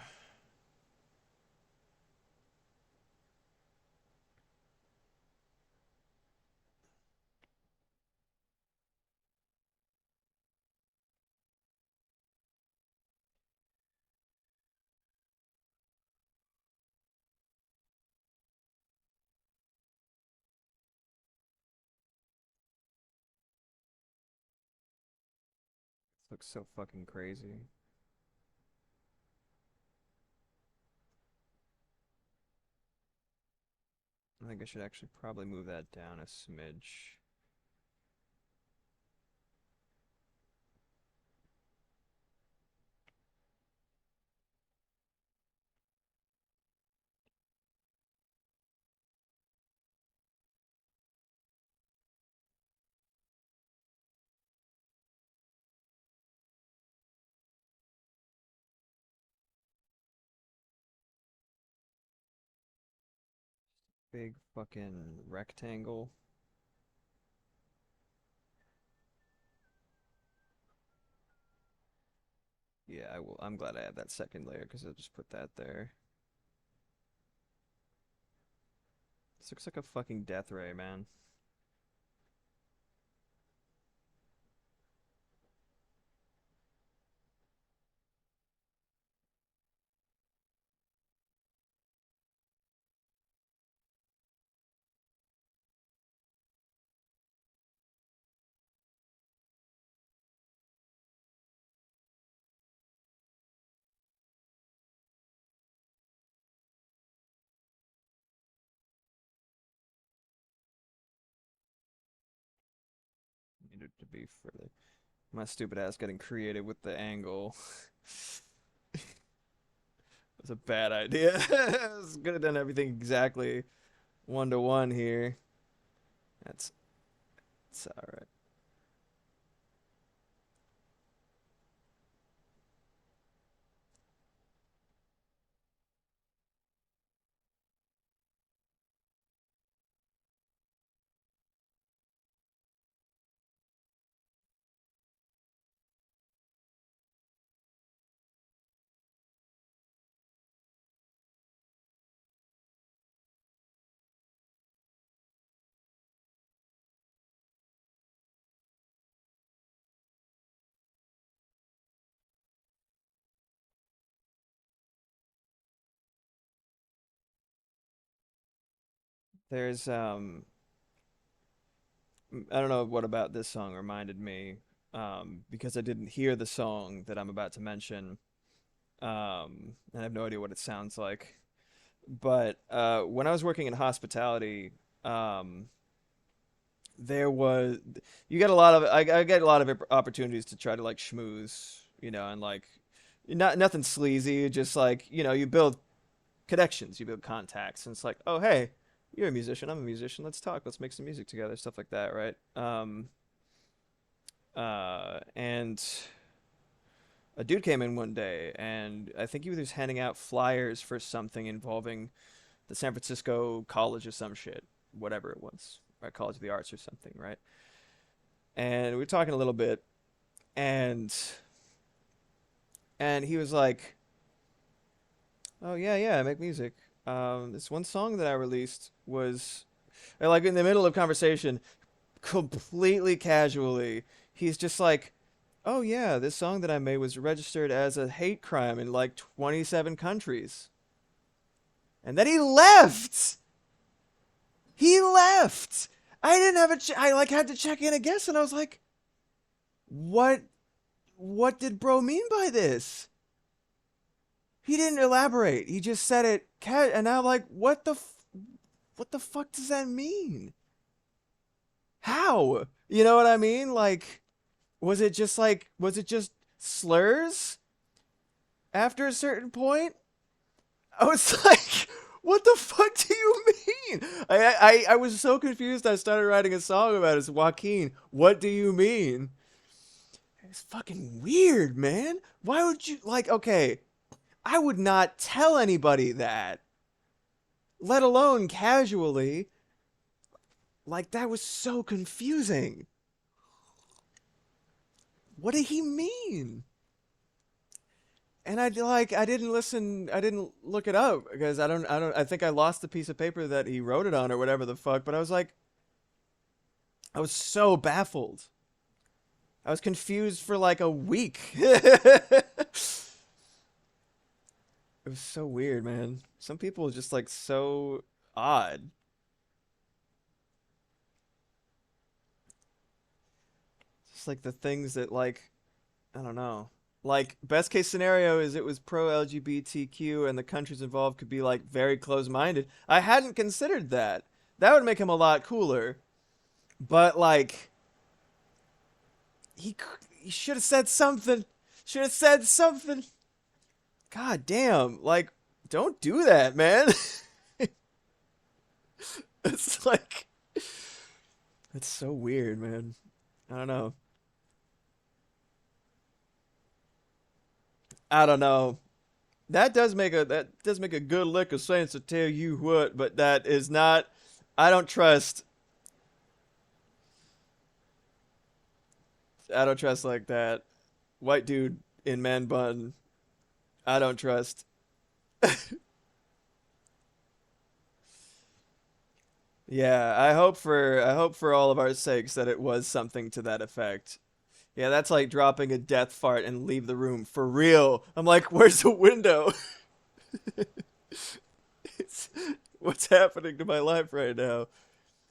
This looks so fucking crazy. I think I should actually probably move that down a smidge. Big fucking rectangle. Yeah, I will. I'm glad I have that second layer because I'll just put that there. This looks like a fucking death ray, man. Needed to be further. My stupid ass getting creative with the angle. It's a bad idea. I was gonna done everything exactly 1 to 1 here. That's it's all right. There's I don't know what about this song reminded me because I didn't hear the song that I'm about to mention. And I have no idea what it sounds like. But when I was working in hospitality, um, there was you get a lot of I get a lot of opportunities to try to like schmooze, and like nothing sleazy, just like you build connections, you build contacts, and it's like, oh hey, you're a musician, I'm a musician, let's talk, let's make some music together, stuff like that, right? And a dude came in one day, and I think he was handing out flyers for something involving the San Francisco College or some shit, whatever it was, right? College of the Arts or something, right? And we were talking a little bit, and he was like, "Oh yeah, yeah, I make music. This one song that I released was like in the middle of conversation, completely casually. He's just like, "Oh yeah, this song that I made was registered as a hate crime in like 27 countries." And then he left. He left. I didn't have I like had to check in again, and I was like, "What? What did bro mean by this?" He didn't elaborate. He just said it, and I'm like, what the fuck does that mean? How? You know what I mean? Like, was it just slurs after a certain point? I was like, what the fuck do you mean? I was so confused. I started writing a song about it. It's Joaquin. What do you mean? It's fucking weird, man. Why would you like? Okay, I would not tell anybody that, let alone casually. Like that was so confusing. What did he mean? And I didn't listen, I didn't look it up because I think I lost the piece of paper that he wrote it on or whatever the fuck, but I was like I was so baffled. I was confused for like a week. It was so weird, man. Some people are just like so odd. Just like the things that like I don't know. Like best case scenario is it was pro LGBTQ and the countries involved could be like very close minded. I hadn't considered that. That would make him a lot cooler. But like he should have said something. Should have said something. God damn. Like don't do that, man. It's like it's so weird, man. I don't know. I don't know. that does make a good lick of sense to tell you what, but that is not. I don't trust. I don't trust like that. White dude in man bun. I don't trust. Yeah, I hope for all of our sakes that it was something to that effect. Yeah, that's like dropping a death fart and leave the room for real. I'm like, where's the window? It's, what's happening to my life right now?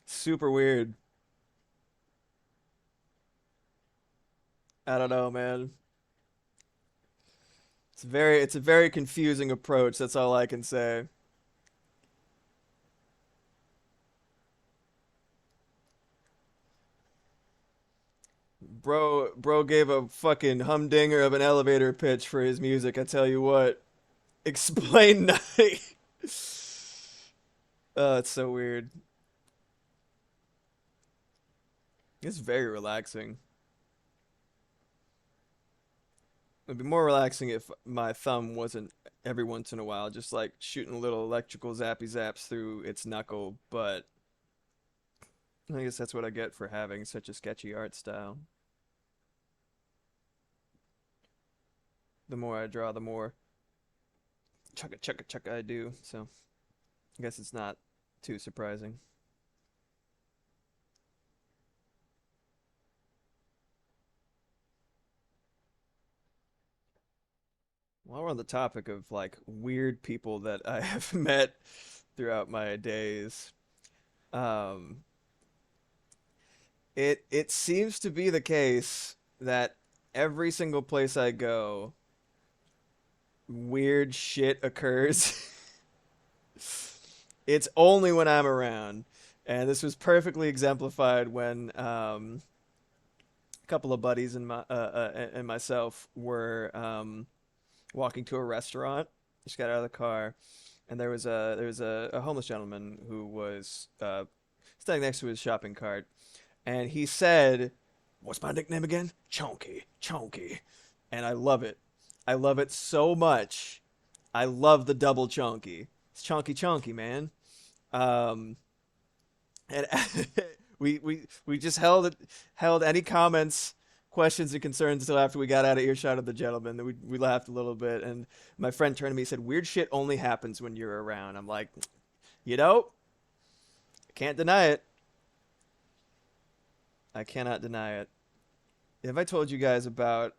Super weird. I don't know, man. It's a very confusing approach. That's all I can say. Bro gave a fucking humdinger of an elevator pitch for his music. I tell you what. Explain nothing. Oh, it's so weird. It's very relaxing. It'd be more relaxing if my thumb wasn't every once in a while just like shooting little electrical zappy zaps through its knuckle, but I guess that's what I get for having such a sketchy art style. The more I draw, the more chugga chugga chugga I do, so I guess it's not too surprising. While we're on the topic of like weird people that I have met throughout my days, um, it seems to be the case that every single place I go, weird shit occurs. It's only when I'm around, and this was perfectly exemplified when a couple of buddies and myself were walking to a restaurant. Just got out of the car, and there was a homeless gentleman who was standing next to his shopping cart, and he said, "What's my nickname again? Chonky, Chonky," and I love it. I love it so much. I love the double chonky. It's chonky chonky, man. Um, and we just held any comments, questions, and concerns until after we got out of earshot of the gentleman. Then we laughed a little bit, and my friend turned to me and said, "Weird shit only happens when you're around." I'm like, you know, I can't deny it. I cannot deny it. Have I told you guys about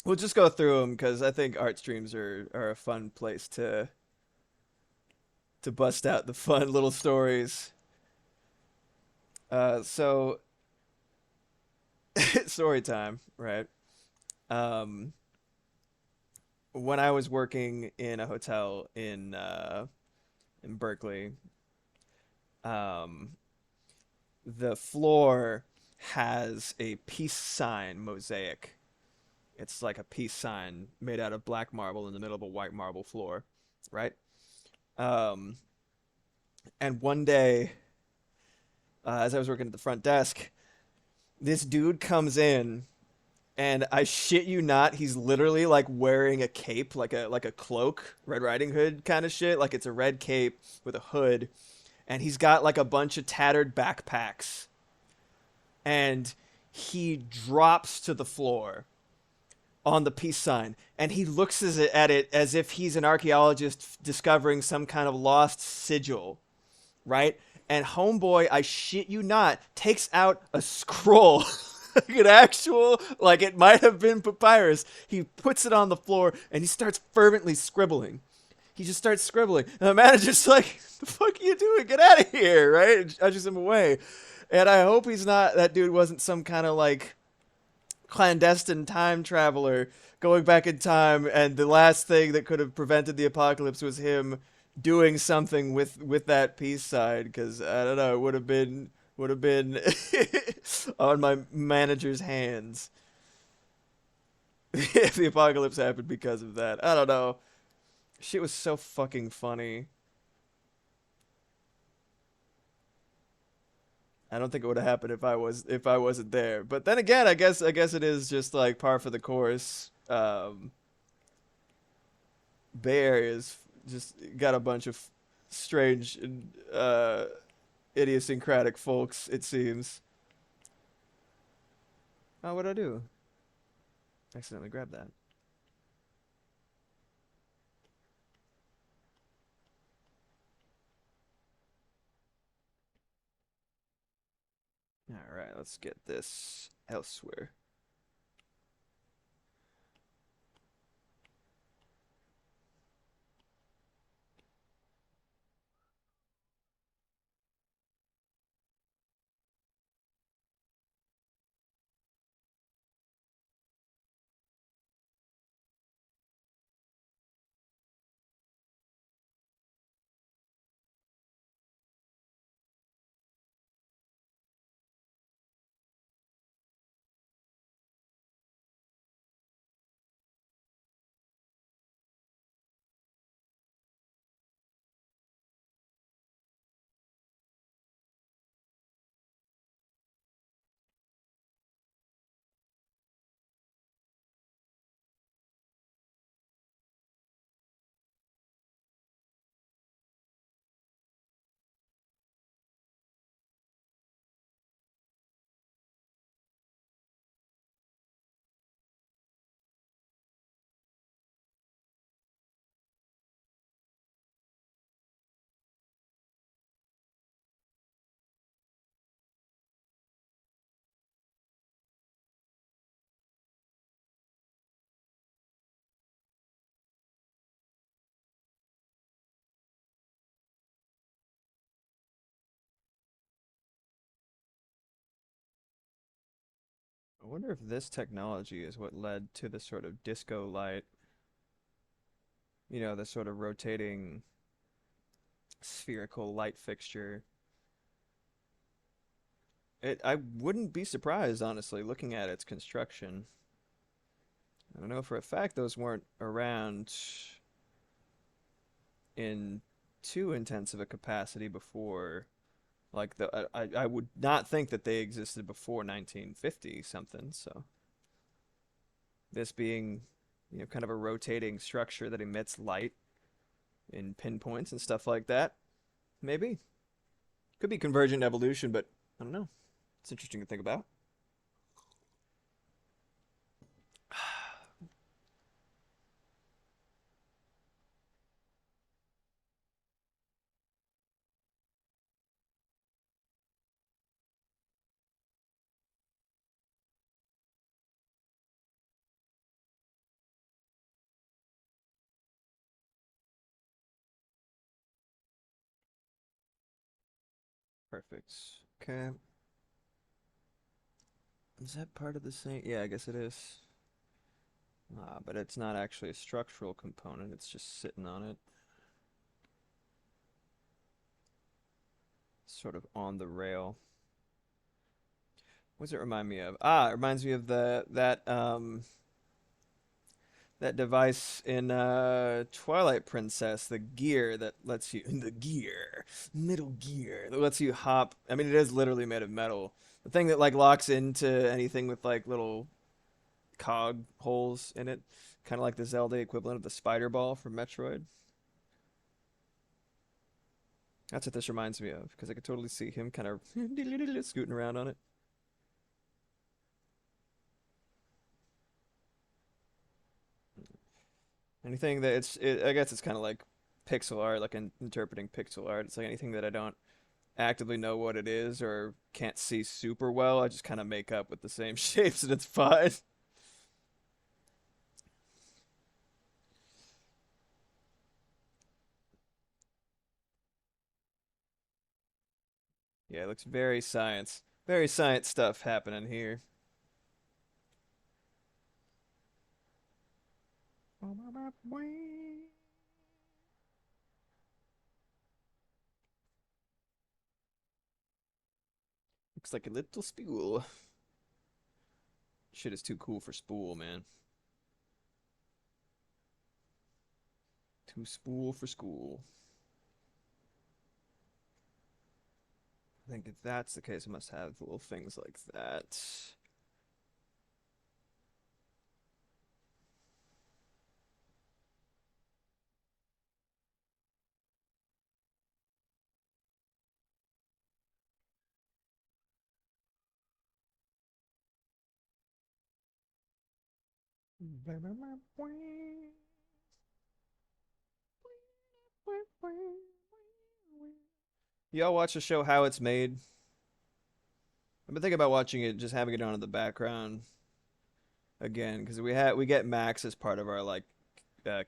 we'll just go through them because I think art streams are a fun place to bust out the fun little stories. So story time, right? Um, when I was working in a hotel in Berkeley, um, the floor has a peace sign mosaic. It's like a peace sign made out of black marble in the middle of a white marble floor, right? Um, and one day, as I was working at the front desk, this dude comes in, and I shit you not, he's literally like wearing a cape, like a cloak, Red Riding Hood kind of shit. Like it's a red cape with a hood, and he's got like a bunch of tattered backpacks, and he drops to the floor on the peace sign, and he looks at it as if he's an archaeologist discovering some kind of lost sigil, right? And homeboy, I shit you not, takes out a scroll, like an actual, like it might have been papyrus. He puts it on the floor and he starts fervently scribbling. He just starts scribbling. And the manager's like, "The fuck are you doing? Get out of here," right? And ushers him away. And I hope he's not, that dude wasn't some kind of like clandestine time traveler going back in time, and the last thing that could have prevented the apocalypse was him doing something with that peace sign, because I don't know, it would have been on my manager's hands if the apocalypse happened because of that. I don't know. Shit was so fucking funny. I don't think it would have happened if I wasn't there. But then again, I guess it is just like par for the course. Bay Area is just got a bunch of strange and idiosyncratic folks, it seems. Oh, what'd I do? Accidentally grabbed that. All right, let's get this elsewhere. I wonder if this technology is what led to the sort of disco light, the sort of rotating spherical light fixture. I wouldn't be surprised, honestly, looking at its construction. I don't know for a fact those weren't around in too intensive a capacity before. Like I would not think that they existed before 1950 something. So this being, kind of a rotating structure that emits light in pinpoints and stuff like that, maybe could be convergent evolution, but I don't know. It's interesting to think about. Perfect. Okay. Is that part of the same? Yeah, I guess it is. But it's not actually a structural component. It's just sitting on it, sort of on the rail. What does it remind me of? It reminds me of that device in Twilight Princess, the gear that lets you the gear, middle gear that lets you hop. I mean, it is literally made of metal. The thing that like locks into anything with like little cog holes in it, kind of like the Zelda equivalent of the spider ball from Metroid. That's what this reminds me of because I could totally see him kind of scooting around on it. Anything that I guess it's kind of like pixel art, like interpreting pixel art. It's like anything that I don't actively know what it is or can't see super well, I just kind of make up with the same shapes and it's fine. Yeah, it looks very science stuff happening here. Looks like a little spool. Shit is too cool for spool, man. Too spool for school. I think if that's the case, it must have little things like that. Y'all watch the show How It's Made? I've been thinking about watching it, just having it on in the background again, because we get Max as part of our like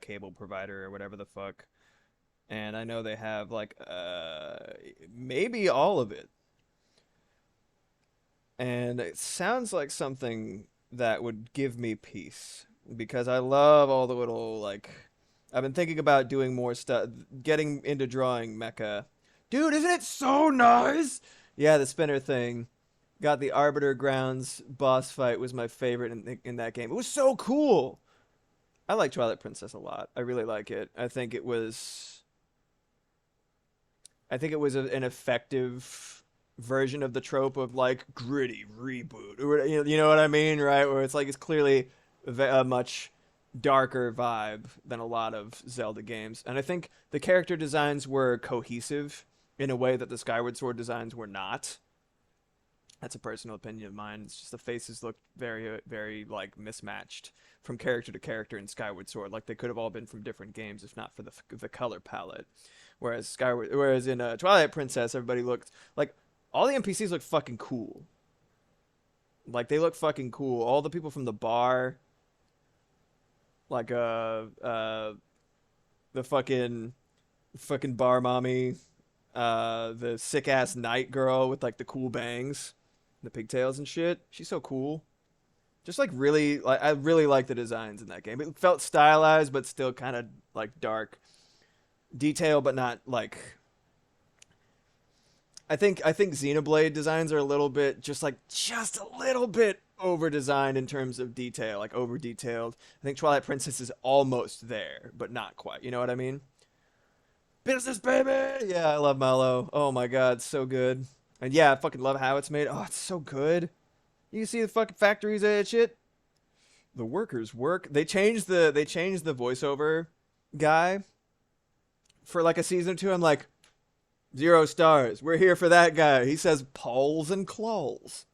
cable provider or whatever the fuck, and I know they have like maybe all of it, and it sounds like something that would give me peace because I love all the little like. I've been thinking about doing more stuff, getting into drawing mecha. Dude, isn't it so nice? Yeah, the spinner thing. Got the Arbiter Grounds boss fight was my favorite in that game. It was so cool. I like Twilight Princess a lot. I really like it. I think it was an effective version of the trope of like gritty reboot. Or, you know what I mean, right? Where it's like it's clearly a much darker vibe than a lot of Zelda games. And I think the character designs were cohesive in a way that the Skyward Sword designs were not. That's a personal opinion of mine. It's just the faces look very, very like mismatched from character to character in Skyward Sword. Like they could have all been from different games, if not for the color palette. Whereas in Twilight Princess, everybody looked like all the NPCs look fucking cool. Like they look fucking cool. All the people from the bar, like the fucking bar mommy, the sick ass night girl with like the cool bangs, the pigtails and shit. She's so cool. Just like really, like I really like the designs in that game. It felt stylized, but still kind of like dark detail, but not like. I think Xenoblade designs are a little bit just a little bit over designed in terms of detail, like over detailed. I think Twilight Princess is almost there, but not quite. You know what I mean? Business baby. Yeah, I love Mellow. Oh my god, so good. And yeah, I fucking love how it's made. Oh, it's so good. You can see the fucking factories and shit. The workers work. They changed the voiceover guy for like a season or two. I'm like 0 stars. We're here for that guy. He says Pauls and claws.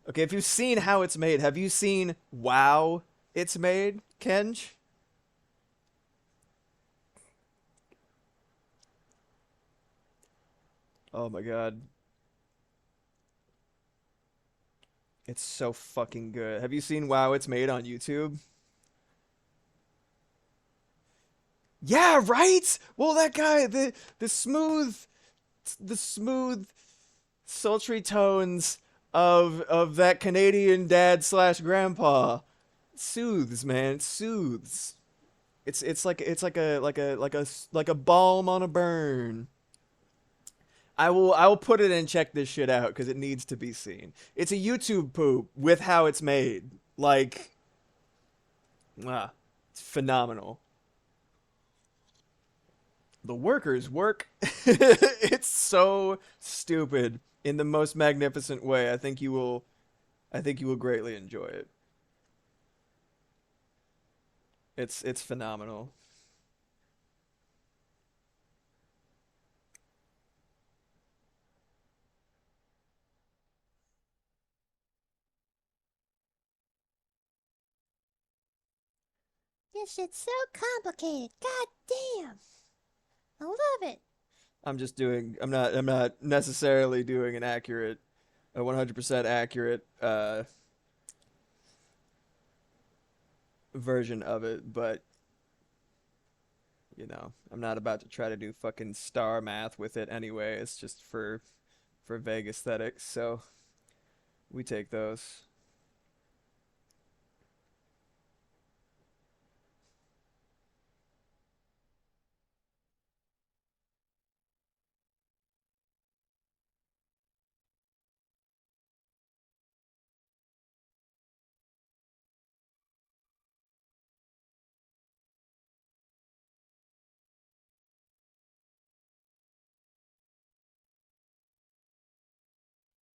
Okay, if you've seen how it's made, have you seen Wow It's Made, Kenj? Oh my god. It's so fucking good. Have you seen Wow It's Made on YouTube? Yeah, right? Well, that guy, the smooth the smooth sultry tones of that Canadian dad slash grandpa soothes, man. It soothes. It's like a balm on a burn. I will put it and check this shit out because it needs to be seen. It's a YouTube poop with how it's made. Like, it's phenomenal. The workers work. It's so stupid in the most magnificent way. I think you will greatly enjoy it. It's phenomenal. This shit's so complicated. God damn. I love it. I'm not necessarily doing a 100% accurate version of it, but I'm not about to try to do fucking star math with it anyway. It's just for vague aesthetics, so we take those.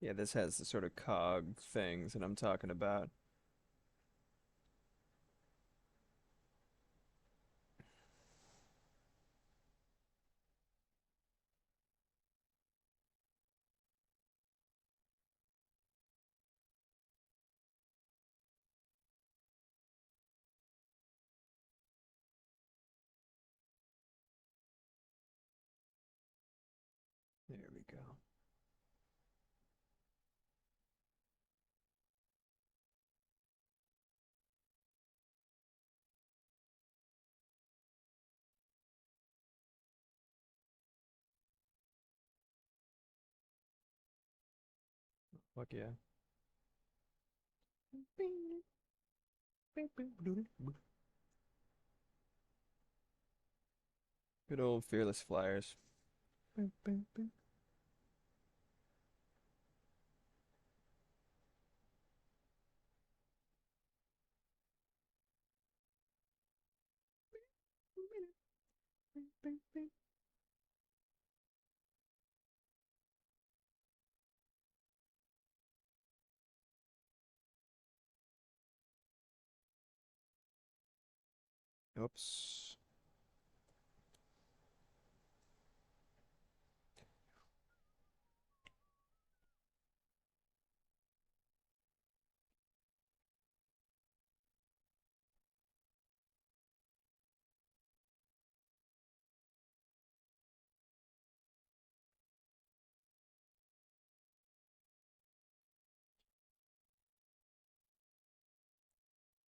Yeah, this has the sort of cog things that I'm talking about. go. Fuck yeah. Good old fearless flyers. Oops.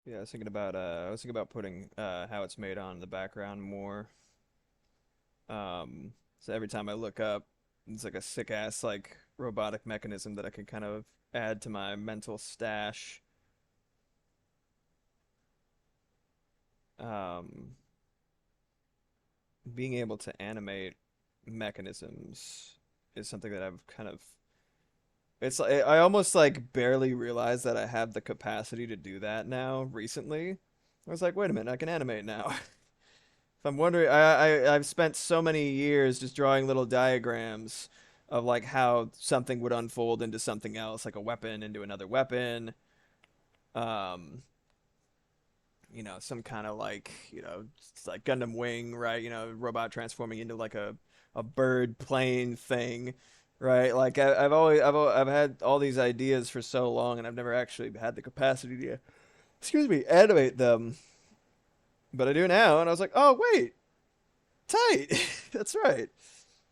Yeah, I was thinking about putting how it's made on the background more. So every time I look up, it's like a sick ass like robotic mechanism that I can kind of add to my mental stash. Um, Being able to animate mechanisms is something that I've kind of it's like I almost like barely realized that I have the capacity to do that now recently. I was like, wait a minute, I can animate now. If I'm wondering, I've spent so many years just drawing little diagrams of like how something would unfold into something else, like a weapon into another weapon. Um, some kind of like, it's like Gundam Wing, right? Robot transforming into like a bird plane thing, right? Like I've had all these ideas for so long, and I've never actually had the capacity to, excuse me, animate them. But I do now, and I was like, oh wait, tight. That's right.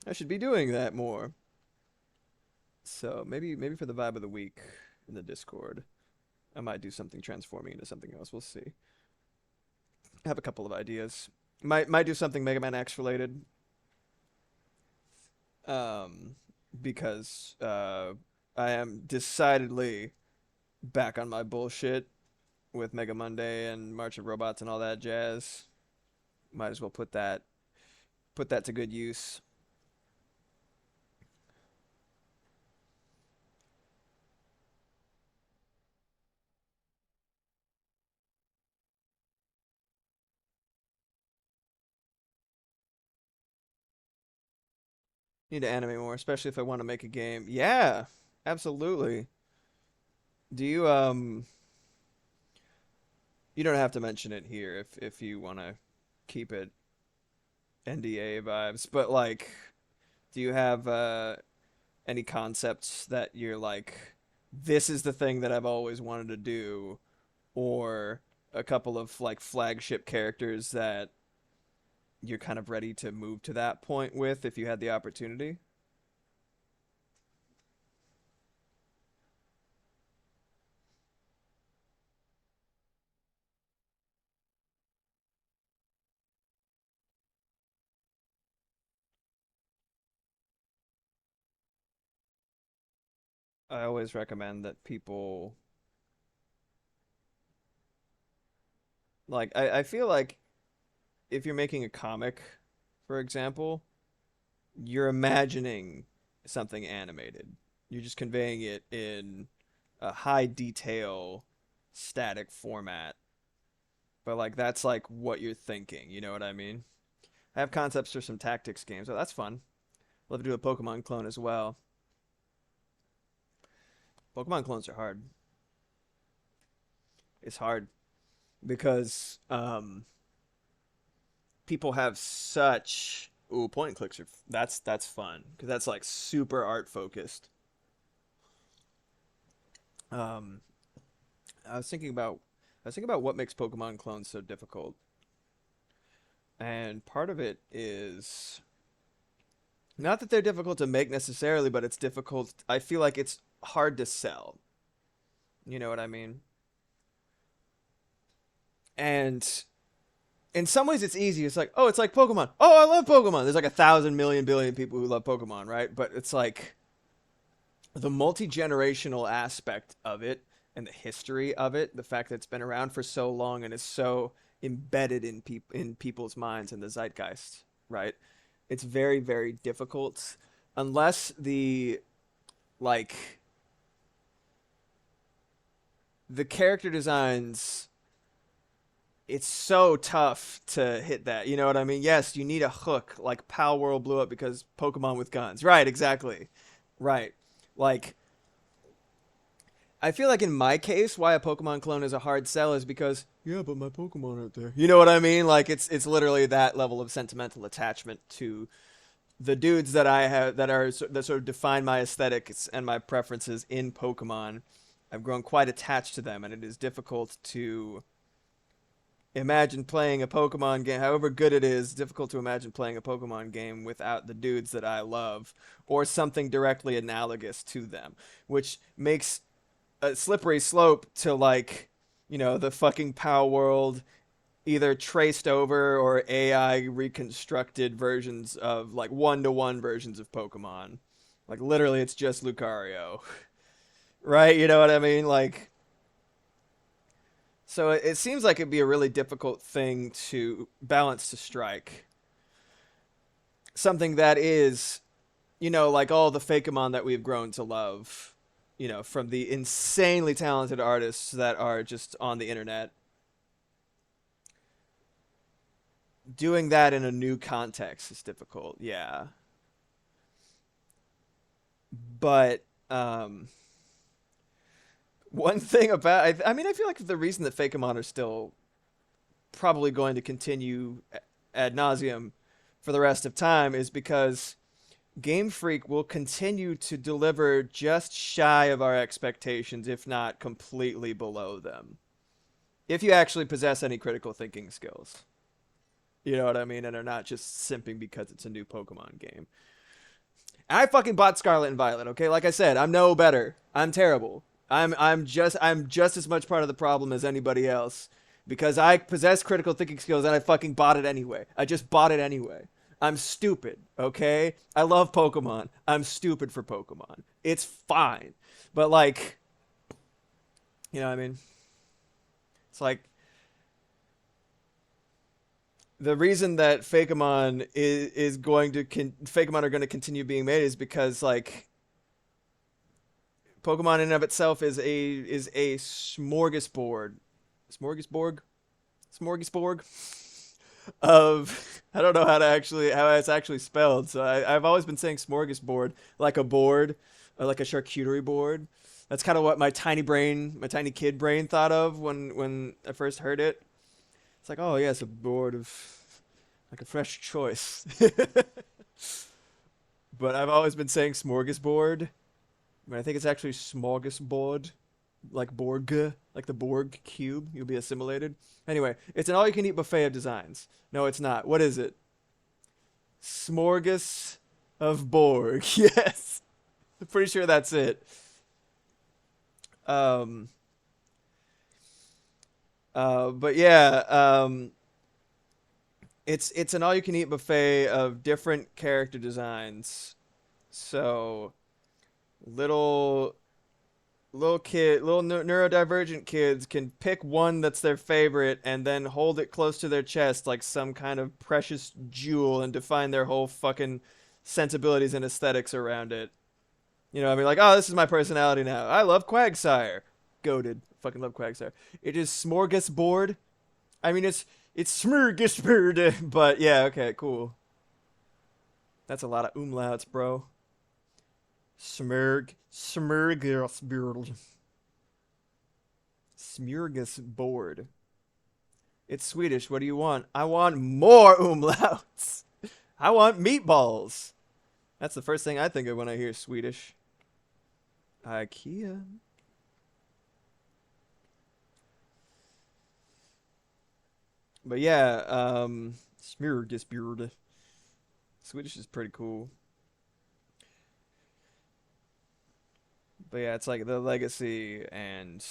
I should be doing that more. So maybe for the vibe of the week in the Discord, I might do something transforming into something else. We'll see. I have a couple of ideas. Might do something Mega Man X related. Um, because I am decidedly back on my bullshit with Mega Monday and March of Robots and all that jazz. Might as well put that to good use. Need to animate more, especially if I want to make a game. Yeah, absolutely. Do you don't have to mention it here if you want to keep it NDA vibes, but like, do you have any concepts that you're like, this is the thing that I've always wanted to do, or a couple of like flagship characters that you're kind of ready to move to that point with if you had the opportunity? I always recommend that people like I feel like if you're making a comic, for example, you're imagining something animated. You're just conveying it in a high detail static format. But like that's like what you're thinking, you know what I mean? I have concepts for some tactics games. Oh, that's fun. Love to do a Pokemon clone as well. Pokemon clones are hard. It's hard because people have such point and clicks are that's fun because that's like super art focused. Um, I was thinking about what makes Pokemon clones so difficult, and part of it is Not that they're difficult to make necessarily, but it's difficult. I feel like it's hard to sell. You know what I mean? And in some ways it's easy. It's like, oh, it's like Pokemon. Oh, I love Pokemon. There's like 1,000 million billion people who love Pokemon, right? But it's like the multi-generational aspect of it and the history of it, the fact that it's been around for so long and is so embedded in people's minds and the zeitgeist, right? It's very, very difficult unless like the character designs, it's so tough to hit that. You know what I mean? Yes, you need a hook like Pal World blew up because Pokemon with guns. Right, exactly. Right. Like I feel like in my case, why a Pokemon clone is a hard sell is because yeah, but my Pokemon aren't there. You know what I mean? Like it's literally that level of sentimental attachment to the dudes that I have that sort of define my aesthetics and my preferences in Pokemon. I've grown quite attached to them, and it is difficult to imagine playing a Pokemon game, however good it is, difficult to imagine playing a Pokemon game without the dudes that I love or something directly analogous to them, which makes a slippery slope to like, the fucking Pow World either traced over or AI reconstructed versions of like one-to-one versions of Pokemon. Like literally it's just Lucario. Right? You know what I mean? Like so it seems like it'd be a really difficult thing to balance to strike. Something that is, like all the Fakemon that we've grown to love, from the insanely talented artists that are just on the internet. Doing that in a new context is difficult, yeah. But one thing about, I mean, I feel like the reason that Fakemon are still probably going to continue ad nauseum for the rest of time is because Game Freak will continue to deliver just shy of our expectations, if not completely below them. If you actually possess any critical thinking skills. You know what I mean? And are not just simping because it's a new Pokemon game. I fucking bought Scarlet and Violet, okay? Like I said, I'm no better. I'm terrible. I'm just as much part of the problem as anybody else because I possess critical thinking skills and I fucking bought it anyway. I just bought it anyway. I'm stupid, okay? I love Pokemon. I'm stupid for Pokemon. It's fine. But like, you know what I mean? It's like the reason that Fakemon is going to Fakemon are going to continue being made is because like Pokemon in and of itself is a smorgasbord of I don't know how it's actually spelled. So I've always been saying smorgasbord like a board, or like a charcuterie board. That's kind of what my tiny kid brain thought of when I first heard it. It's like, oh yes, a board of like a fresh choice. But I've always been saying smorgasbord. I think it's actually smorgasbord, like Borg, like the Borg cube. You'll be assimilated. Anyway, it's an all-you-can-eat buffet of designs. No, it's not. What is it? Smorgas of Borg. Yes, I'm pretty sure that's it. Um. But yeah. It's an all-you-can-eat buffet of different character designs. So little little neurodivergent kids can pick one that's their favorite and then hold it close to their chest like some kind of precious jewel and define their whole fucking sensibilities and aesthetics around it. You know, I mean, like, oh, this is my personality now. I love Quagsire. Goated. Fucking love Quagsire. It is smorgasbord. I mean, it's smorgasbord, but yeah, okay, cool. That's a lot of umlauts, bro. Smorgasbord. Smorgasbord. It's Swedish. What do you want? I want more umlauts. I want meatballs. That's the first thing I think of when I hear Swedish. IKEA. But yeah, Smorgasbord. Swedish is pretty cool. But yeah, it's like the legacy and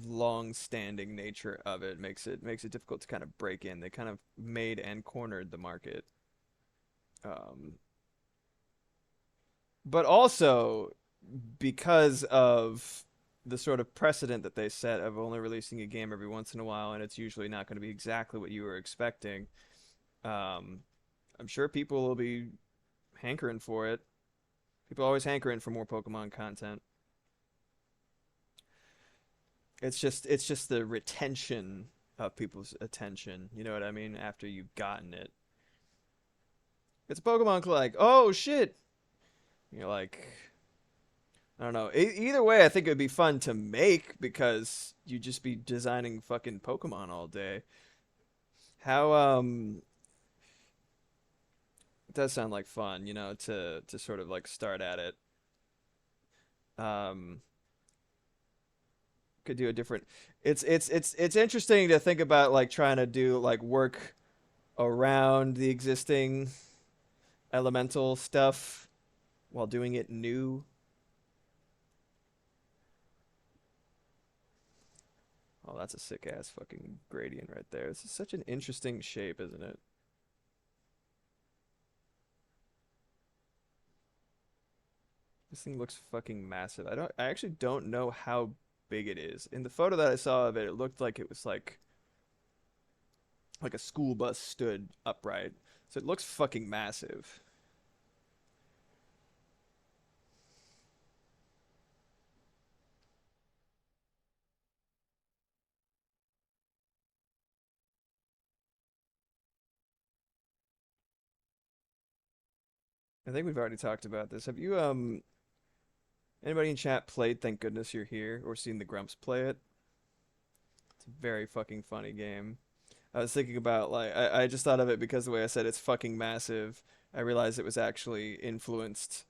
long-standing nature of it makes it difficult to kind of break in. They kind of made and cornered the market. Um, but also because of the sort of precedent that they set of only releasing a game every once in a while, and it's usually not going to be exactly what you were expecting. Um, I'm sure people will be hankering for it. People are always hankering for more Pokemon content. It's just the retention of people's attention. You know what I mean? After you've gotten it, it's a Pokemon like, oh shit. You're like, I don't know. Either way, I think it would be fun to make because you'd just be designing fucking Pokemon all day. How it does sound like fun, to sort of like start at it. Um, could do a different. It's interesting to think about like trying to do like work around the existing elemental stuff while doing it new. Oh, that's a sick ass fucking gradient right there. This is such an interesting shape, isn't it? This thing looks fucking massive. I actually don't know how big it is. In the photo that I saw of it, it looked like it was like a school bus stood upright. So it looks fucking massive. I think we've already talked about this. Have you anybody in chat played Thank Goodness You're Here or seen the Grumps play it? It's a very fucking funny game. I was thinking about like I just thought of it because the way I said it's fucking massive. I realized it was actually influenced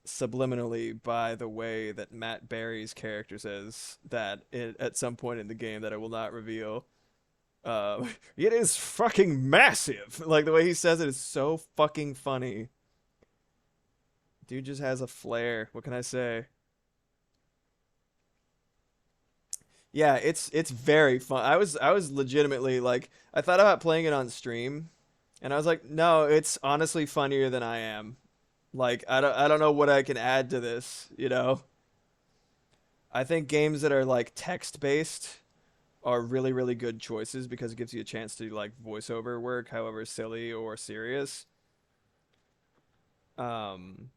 subliminally by the way that Matt Berry's character says that at some point in the game that I will not reveal. It is fucking massive. Like the way he says it is so fucking funny. Dude just has a flair. What can I say? Yeah, it's very fun. I was legitimately like I thought about playing it on stream, and I was like, no, it's honestly funnier than I am. Like I don't know what I can add to this. I think games that are like text based are really really good choices because it gives you a chance to do like voiceover work, however silly or serious. Um,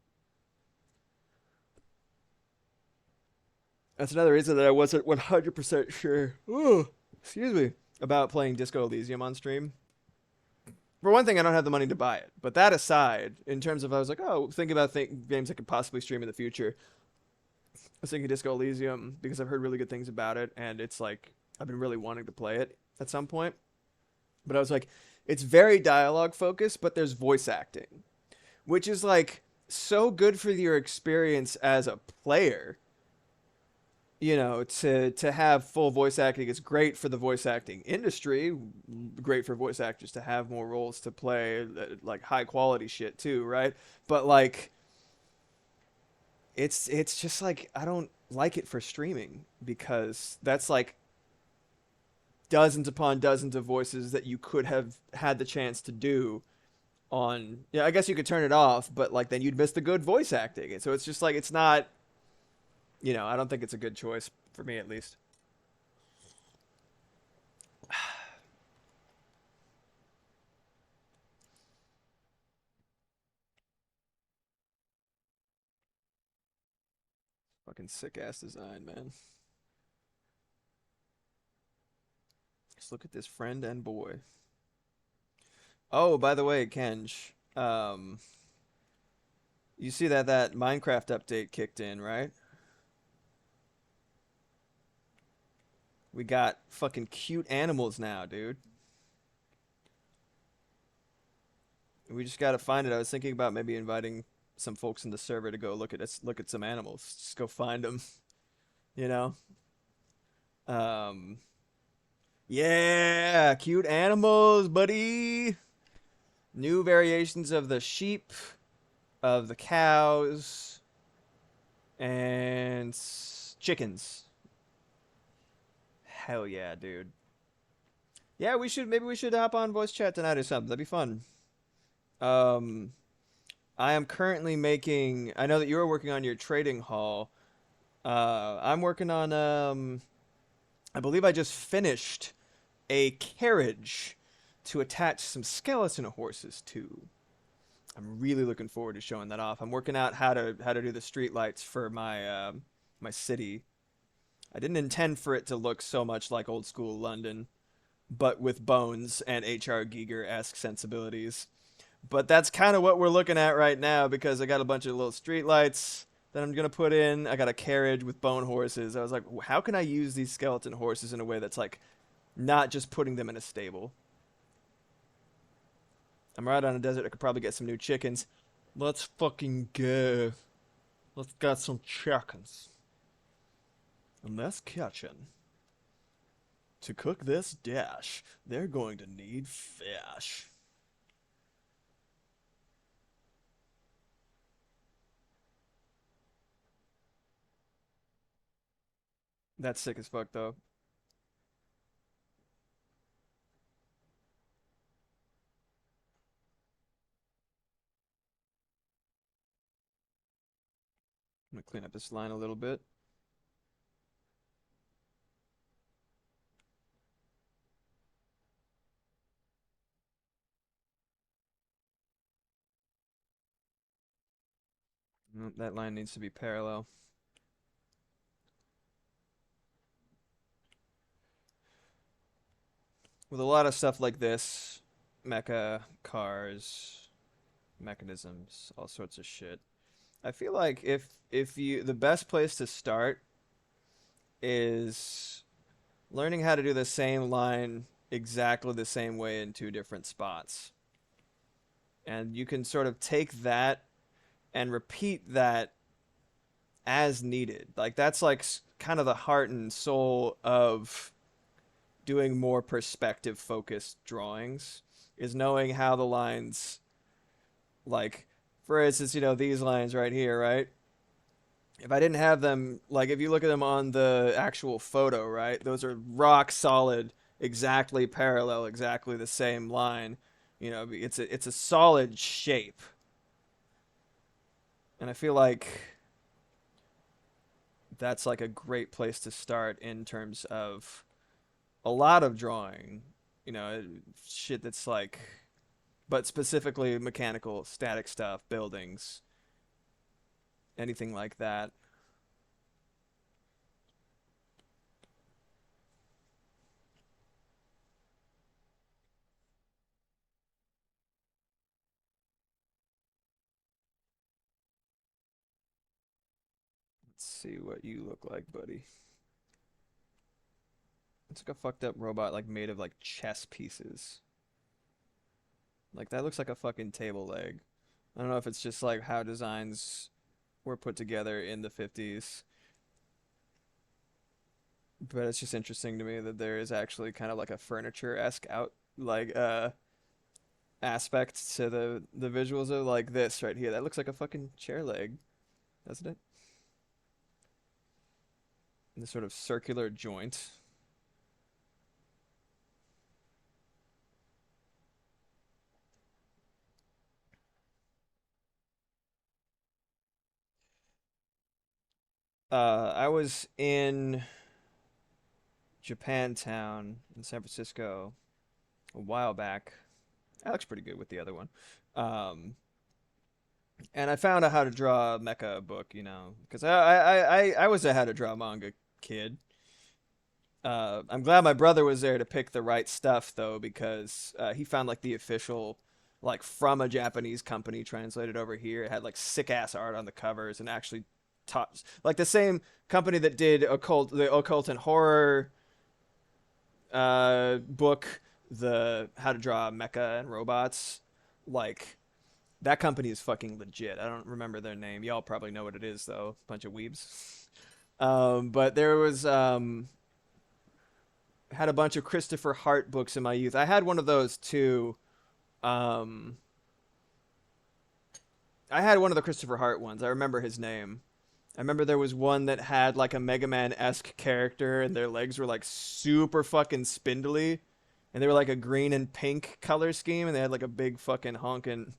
that's another reason that I wasn't 100% sure. Ooh, excuse me, about playing Disco Elysium on stream. For one thing, I don't have the money to buy it. But that aside, in terms of I was like, oh, think about games I could possibly stream in the future. I was thinking Disco Elysium because I've heard really good things about it, and it's like I've been really wanting to play it at some point. But I was like, it's very dialogue focused, but there's voice acting, which is like so good for your experience as a player. To have full voice acting is great for the voice acting industry, great for voice actors to have more roles to play, like high quality shit too, right? But like it's just like I don't like it for streaming because that's like dozens upon dozens of voices that you could have had the chance to do on. Yeah, I guess you could turn it off, but like then you'd miss the good voice acting. And so it's just like it's not, I don't think it's a good choice for me at least. Fucking sick ass design, man. Just look at this friend and boy. Oh, by the way, Kenj, you see that Minecraft update kicked in, right? We got fucking cute animals now, dude. We just gotta find it. I was thinking about maybe inviting some folks in the server to go look at some animals. Just go find them, you know. Um, yeah, cute animals, buddy. New variations of the sheep, of the cows. and chickens. Hell yeah, dude. Yeah, we should maybe we should hop on voice chat tonight or something. That'd be fun. Um, I am currently making. I know that you were working on your trading hall. I'm working on. I believe I just finished a carriage to attach some skeleton horses to. I'm really looking forward to showing that off. I'm working out how to do the street lights for my city. I didn't intend for it to look so much like old school London, but with bones and H.R. Giger-esque sensibilities. But that's kind of what we're looking at right now because I got a bunch of little street lights that I'm gonna put in. I got a carriage with bone horses. I was like, how can I use these skeleton horses in a way that's like not just putting them in a stable? I'm right on a desert. I could probably get some new chickens. Let's fucking go. Let's get some chickens. In this kitchen, to cook this dish, they're going to need fish. That's sick as fuck, though. I'm gonna clean up this line a little bit. That line needs to be parallel. With a lot of stuff like this, mecha, cars, mechanisms, all sorts of shit. I feel like if you the best place to start is learning how to do the same line exactly the same way in two different spots. And you can sort of take that and repeat that as needed. Like that's like kind of the heart and soul of doing more perspective focused drawings is knowing how the lines like for instance, these lines right here, right? If I didn't have them, like if you look at them on the actual photo, right? Those are rock solid, exactly parallel, exactly the same line. It's a solid shape. And I feel like that's like a great place to start in terms of a lot of drawing, shit that's like, but specifically mechanical, static stuff, buildings, anything like that. Let's see what you look like, buddy. It's like a fucked up robot, like made of like chess pieces. Like that looks like a fucking table leg. I don't know if it's just like how designs were put together in the 50s, but it's just interesting to me that there is actually kind of like a furniture-esque out like aspect to the visuals of like this right here. That looks like a fucking chair leg, doesn't it? And the sort of circular joint. I was in Japantown in San Francisco a while back. That looks pretty good with the other one. Um, and I found out how to draw a mecha book, because I was a how to draw manga kid. I'm glad my brother was there to pick the right stuff though, because he found like the official, like from a Japanese company translated over here. It had like sick ass art on the covers and actually taught like the same company that did the occult and horror book, the how to draw mecha and robots. Like that company is fucking legit. I don't remember their name. Y'all probably know what it is though. Bunch of weebs. But there was had a bunch of Christopher Hart books in my youth. I had one of those too. Um, I had one of the Christopher Hart ones. I remember his name. I remember there was one that had like a Mega Man-esque character, and their legs were like super fucking spindly, and they were like a green and pink color scheme, and they had like a big fucking honking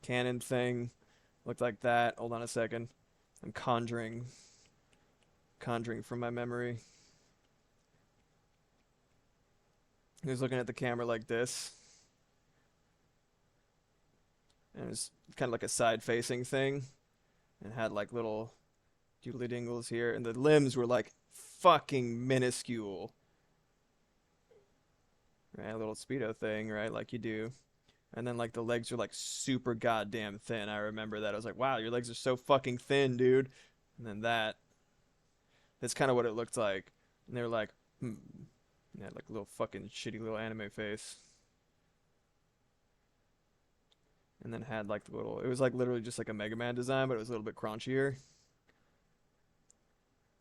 cannon thing. Looked like that. Hold on a second. I'm conjuring from my memory. He was looking at the camera like this, and it was kind of like a side-facing thing, and had like little doodly dingles here, and the limbs were like fucking minuscule. Right, a little speedo thing, right, like you do. And then like the legs are like super goddamn thin. I remember that. I was like, wow, your legs are so fucking thin, dude. And then that's kind of what it looked like. And they were like, hmm. And they had like a little fucking shitty little anime face. And then had like the little, it was like literally just like a Mega Man design, but it was a little bit crunchier.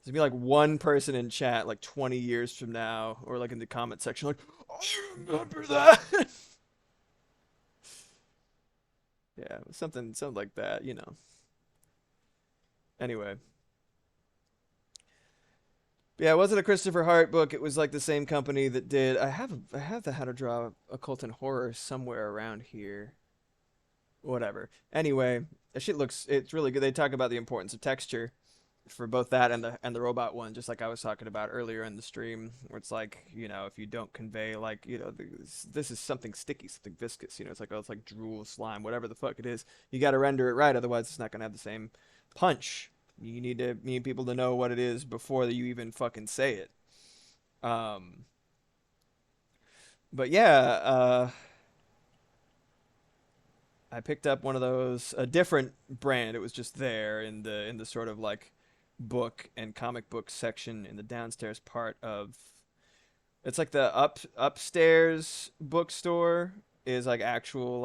There's gonna be like one person in chat like 20 years from now, or like in the comment section, like, I remember that. Yeah, something like that, you know. Anyway, yeah, it wasn't a Christopher Hart book. It was like the same company that did. I have the How to Draw Occult and Horror somewhere around here. Whatever. Anyway, that shit looks, it's really good. They talk about the importance of texture for both that and the robot one, just like I was talking about earlier in the stream, where it's like, you know, if you don't convey like, you know, this is something sticky, something viscous, you know, it's like, oh, it's like drool, slime, whatever the fuck it is. You got to render it right, otherwise it's not gonna have the same punch. You need people to know what it is before you even fucking say it. Um, but yeah, I picked up one of those, a different brand. It was just there in the sort of like book and comic book section in the downstairs part of. It's like the upstairs bookstore is like actual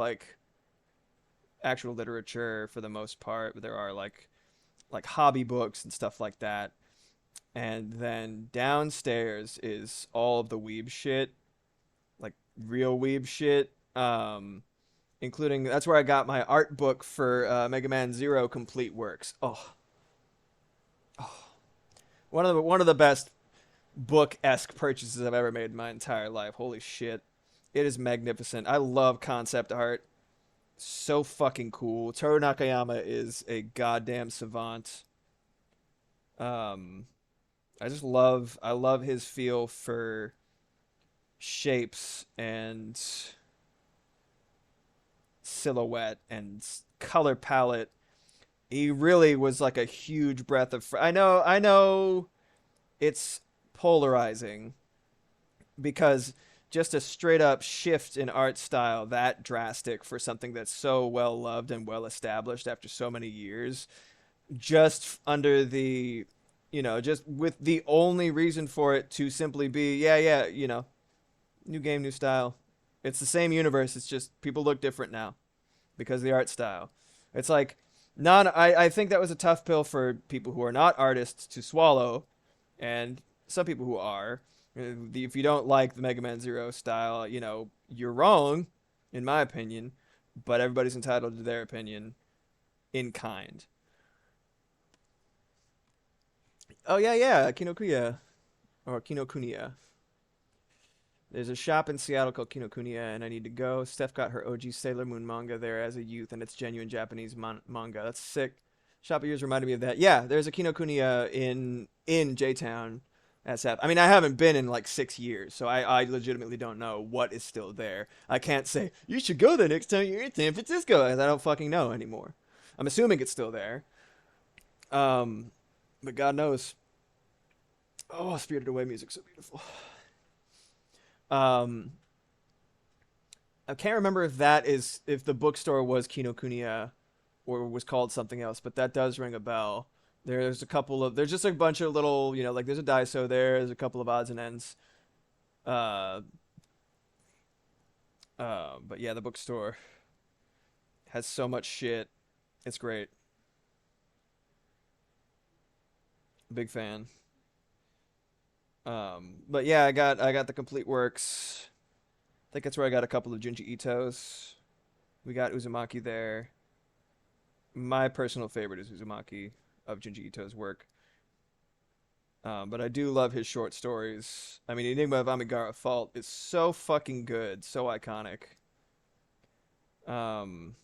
literature for the most part, but there are like hobby books and stuff like that. And then downstairs is all of the weeb shit, like real weeb shit. Including that's where I got my art book for Mega Man Zero Complete Works. Oh, one of the best book esque purchases I've ever made in my entire life. Holy shit, it is magnificent. I love concept art. So fucking cool. Toru Nakayama is a goddamn savant. Um, I love his feel for shapes and silhouette and color palette. He really was like a huge breath of I know it's polarizing because just a straight up shift in art style that drastic for something that's so well loved and well established after so many years, just under the, you know, just with the only reason for it to simply be, yeah, you know, new game, new style. It's the same universe, it's just people look different now because of the art style. It's like I think that was a tough pill for people who are not artists to swallow, and some people who are. If you don't like the Mega Man Zero style, you know, you're wrong, in my opinion, but everybody's entitled to their opinion in kind. Oh, yeah, Kinokuniya. Or Kinokuniya. There's a shop in Seattle called Kinokuniya, and I need to go. Steph got her OG Sailor Moon manga there as a youth, and it's genuine Japanese manga. That's sick. Shop of yours reminded me of that. Yeah, there's a Kinokuniya in J-Town. SF. I mean, I haven't been in like 6 years, so I legitimately don't know what is still there. I can't say, you should go there next time you're in San Francisco, as I don't fucking know anymore. I'm assuming it's still there. Um, but God knows. Oh, Spirited Away music, so beautiful. Um, I can't remember if the bookstore was Kinokuniya or was called something else, but that does ring a bell. There's just a bunch of little, you know, like there's a Daiso there, there's a couple of odds and ends. Uh, but yeah, the bookstore has so much shit. It's great. Big fan. But yeah, I got the complete works. I think that's where I got a couple of Junji Ito's. We got Uzumaki there. My personal favorite is Uzumaki. of Junji Ito's work. But I do love his short stories. I mean, Enigma of Amigara Fault is so fucking good, so iconic. Um,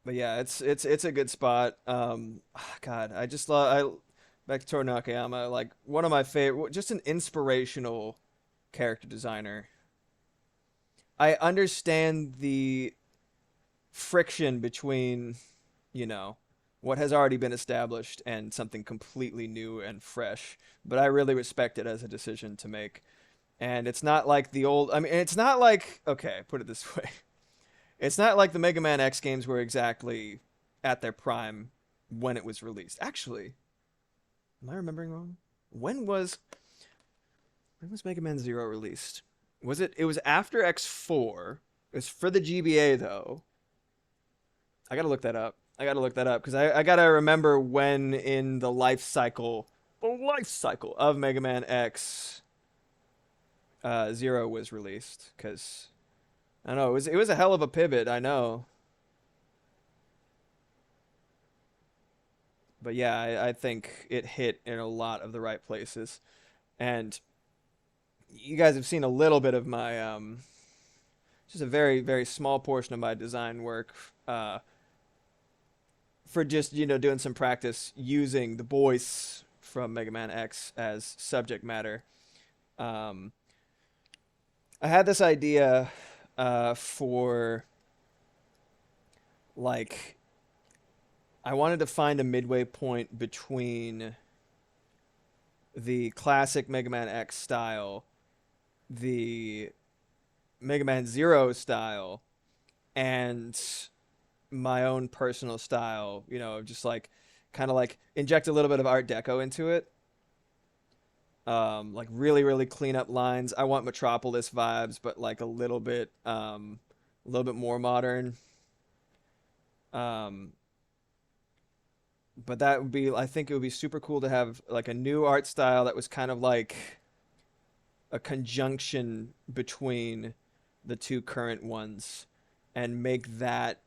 but yeah, it's a good spot. God, I just love I back to Toru Nakayama, like one of my favorite, just an inspirational character designer. I understand the friction between, you know, what has already been established and something completely new and fresh, but I really respect it as a decision to make. And it's not like the old, I mean, it's not like, okay, put it this way. It's not like the Mega Man X games were exactly at their prime when it was released. Actually, am I remembering wrong? When was when was Mega Man Zero released? Was it? It was after X4. It was for the GBA though. I gotta look that up. I gotta look that up because I gotta remember when in the life cycle of Mega Man X Zero was released. Because I don't know, it was a hell of a pivot. I know, but yeah, I think it hit in a lot of the right places. And you guys have seen a little bit of my just a very very small portion of my design work uh, for just doing some practice using the voice from Mega Man X as subject matter. Um, I had this idea for like I wanted to find a midway point between the classic Mega Man X style, the Mega Man Zero style, and my own personal style, just like kind of like inject a little bit of Art Deco into it. Like really, really clean up lines. I want Metropolis vibes, but like a little bit more modern. Um, but that would be, I think it would be super cool to have like a new art style that was kind of like a conjunction between the two current ones and make that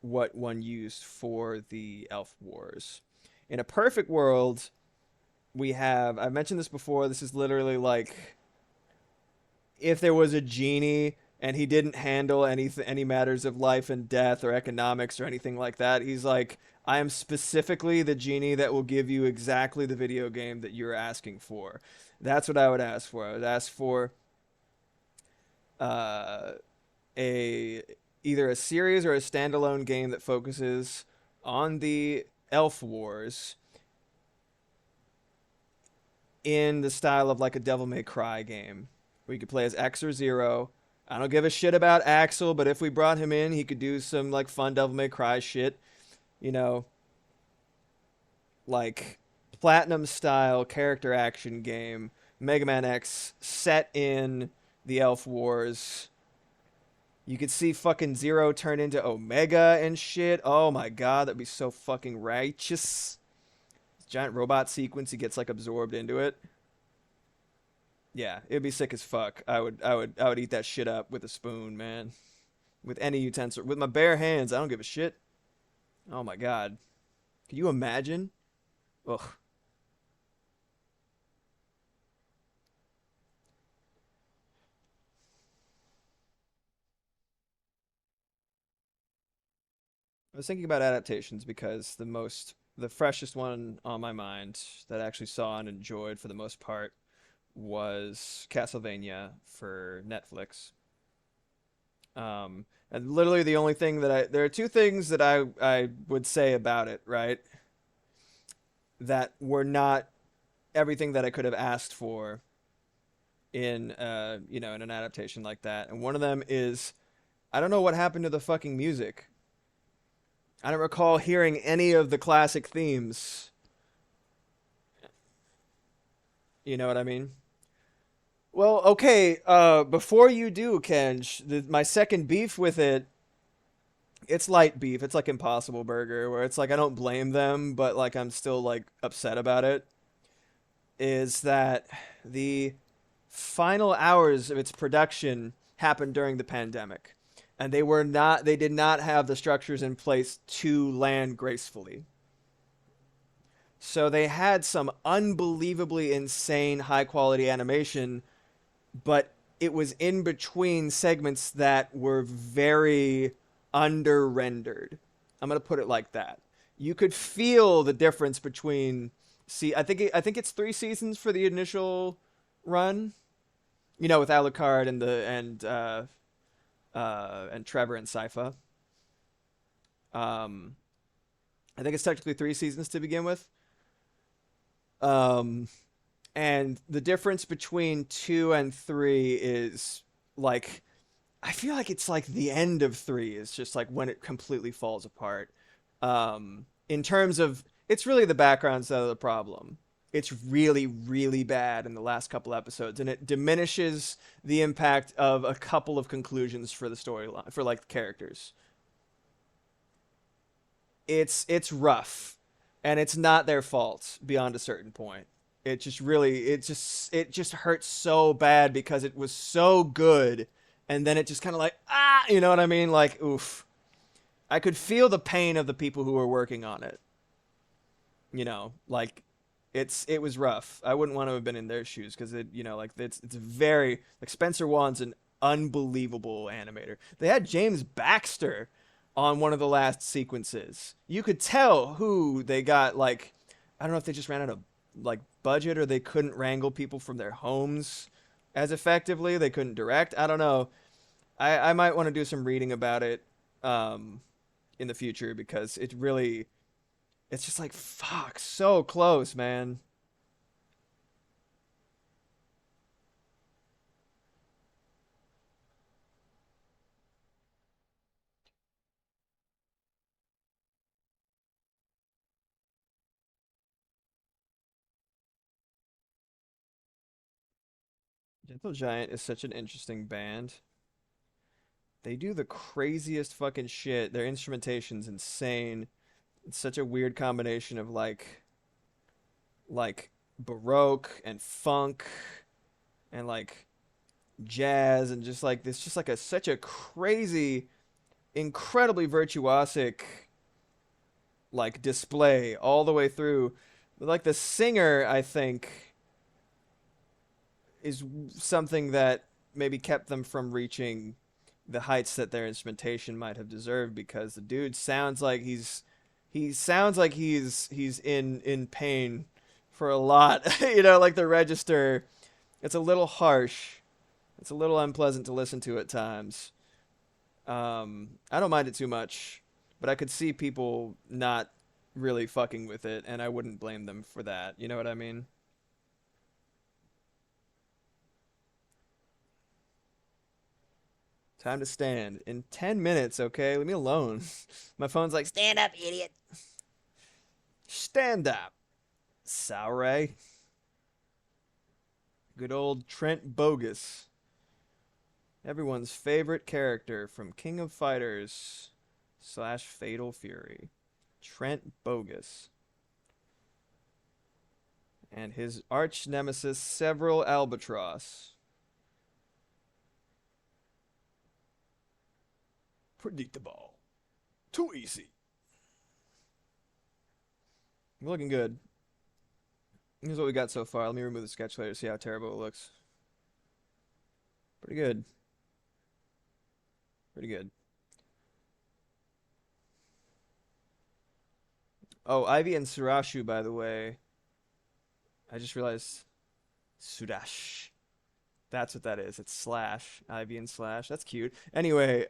what one used for the Elf Wars. In a perfect world, I've mentioned this before, this is literally like if there was a genie and he didn't handle any matters of life and death or economics or anything like that. He's like, I am specifically the genie that will give you exactly the video game that you're asking for. That's what I would ask for. I would ask for uh, a either a series or a standalone game that focuses on the Elf Wars in the style of like a Devil May Cry game where you could play as X or Zero. I don't give a shit about Axel, but if we brought him in, he could do some like fun Devil May Cry shit, you know, like platinum style character action game, Mega Man X set in the Elf Wars. You could see fucking Zero turn into Omega and shit. Oh my god, that'd be so fucking righteous. Giant robot sequence, he gets like absorbed into it. Yeah, it'd be sick as fuck. I would eat that shit up with a spoon, man. With any utensil, with my bare hands. I don't give a shit. Oh my god, can you imagine? Ugh. I was thinking about adaptations because the freshest one on my mind that I actually saw and enjoyed for the most part was Castlevania for Netflix. And literally the only thing there are two things that I would say about it, right? That were not everything that I could have asked for in in an adaptation like that. And one of them is I don't know what happened to the fucking music. I don't recall hearing any of the classic themes. You know what I mean? Well, okay. Before you do, Kenj, my second beef with it, it's light beef. It's like Impossible Burger, where it's like I don't blame them, but like I'm still like upset about it. Is that the final hours of its production happened during the pandemic, and they did not have the structures in place to land gracefully. So they had some unbelievably insane high quality animation, but it was in between segments that were very under rendered. I'm gonna put it like that. You could feel the difference between. See, I think it's 3 seasons for the initial run. You know, with Alucard and Trevor and Sypha. Um, I think it's technically 3 seasons to begin with. Um, and the difference between 2 and 3 is like I feel like it's like the end of 3 is just like when it completely falls apart. In terms of it's really the backgrounds that are the problem. It's really, really bad in the last couple episodes, and it diminishes the impact of a couple of conclusions for the storyline for like the characters. It's rough, and it's not their fault beyond a certain point. It just hurts so bad because it was so good, and then it just kind of like you know what I mean? Like oof. I could feel the pain of the people who were working on it. You know, like it was rough. I wouldn't want to have been in their shoes because it you know like it's very like Spencer Wan's an unbelievable animator. They had James Baxter on one of the last sequences. You could tell who they got. Like I don't know if they just ran out of like budget or they couldn't wrangle people from their homes as effectively. They couldn't direct. I don't know. I might want to do some reading about it um, in the future because it really it's just like fuck, so close, man. Gentle Giant is such an interesting band. They do the craziest fucking shit. Their instrumentation's insane. It's such a weird combination of like baroque and funk and like jazz and just like this just like a such a crazy incredibly virtuosic like display all the way through. But, like the singer, I think is something that maybe kept them from reaching the heights that their instrumentation might have deserved because the dude sounds like he sounds like he's in pain for a lot. You know, like the register, it's a little harsh. It's a little unpleasant to listen to at times. I don't mind it too much, but I could see people not really fucking with it, and I wouldn't blame them for that. You know what I mean? Time to stand in 10 minutes. Okay, leave me alone. My phone's like, stand up, idiot. Stand up, Sauray. Good old Trent Bogus, everyone's favorite character from King of Fighters slash Fatal Fury. Trent Bogus. And his arch nemesis, Several Albatross. Predictable. Too easy. We're looking good. Here's what we got so far. Let me remove the sketch layer to see how terrible it looks. Pretty good. Pretty good. Oh, Ivy and Surashu, by the way. I just realized Sudash. That's what that is. It's slash. Ivy and slash. That's cute. Anyway,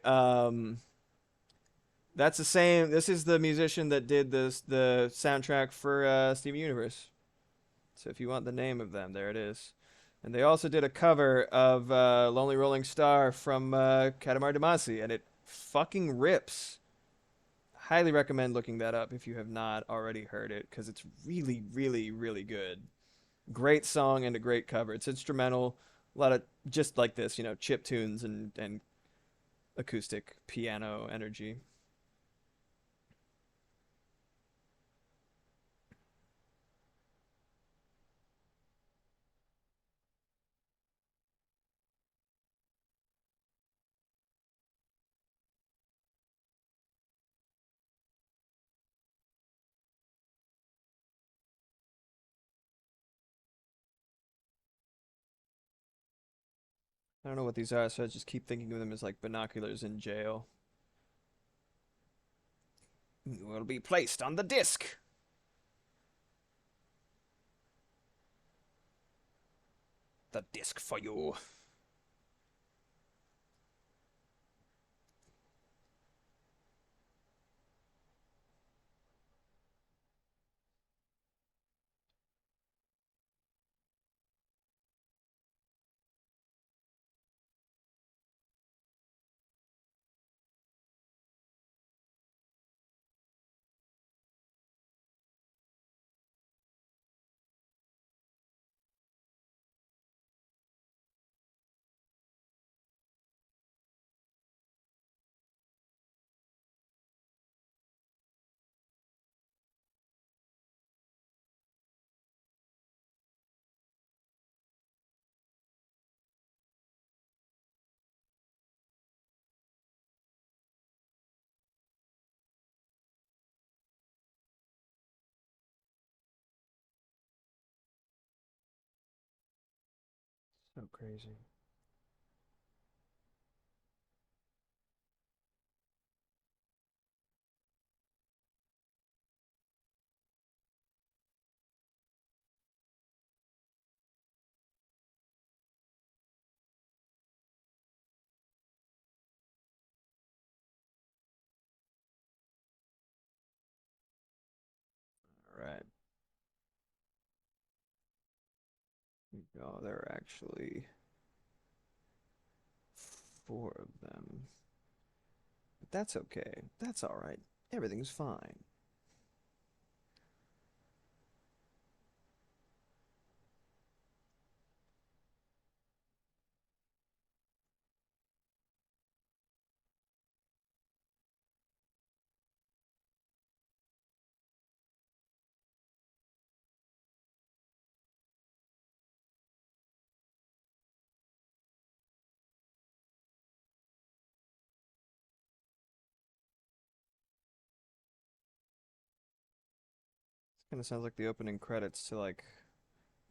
that's the same. This is the musician that did the soundtrack for Steven Universe. So if you want the name of them, there it is. And they also did a cover of Lonely Rolling Star from Katamari Damacy, and it fucking rips. Highly recommend looking that up if you have not already heard it, because it's really, really, really good. Great song and a great cover. It's instrumental, a lot of just like this, you know, chip tunes and acoustic piano energy. I don't know what these are, so I just keep thinking of them as like binoculars in jail. Will be placed on the disc. The disc for you. So crazy. All right. Oh, there are actually four of them. But that's okay. That's all right. Everything's fine. This kind of sounds like the opening credits to like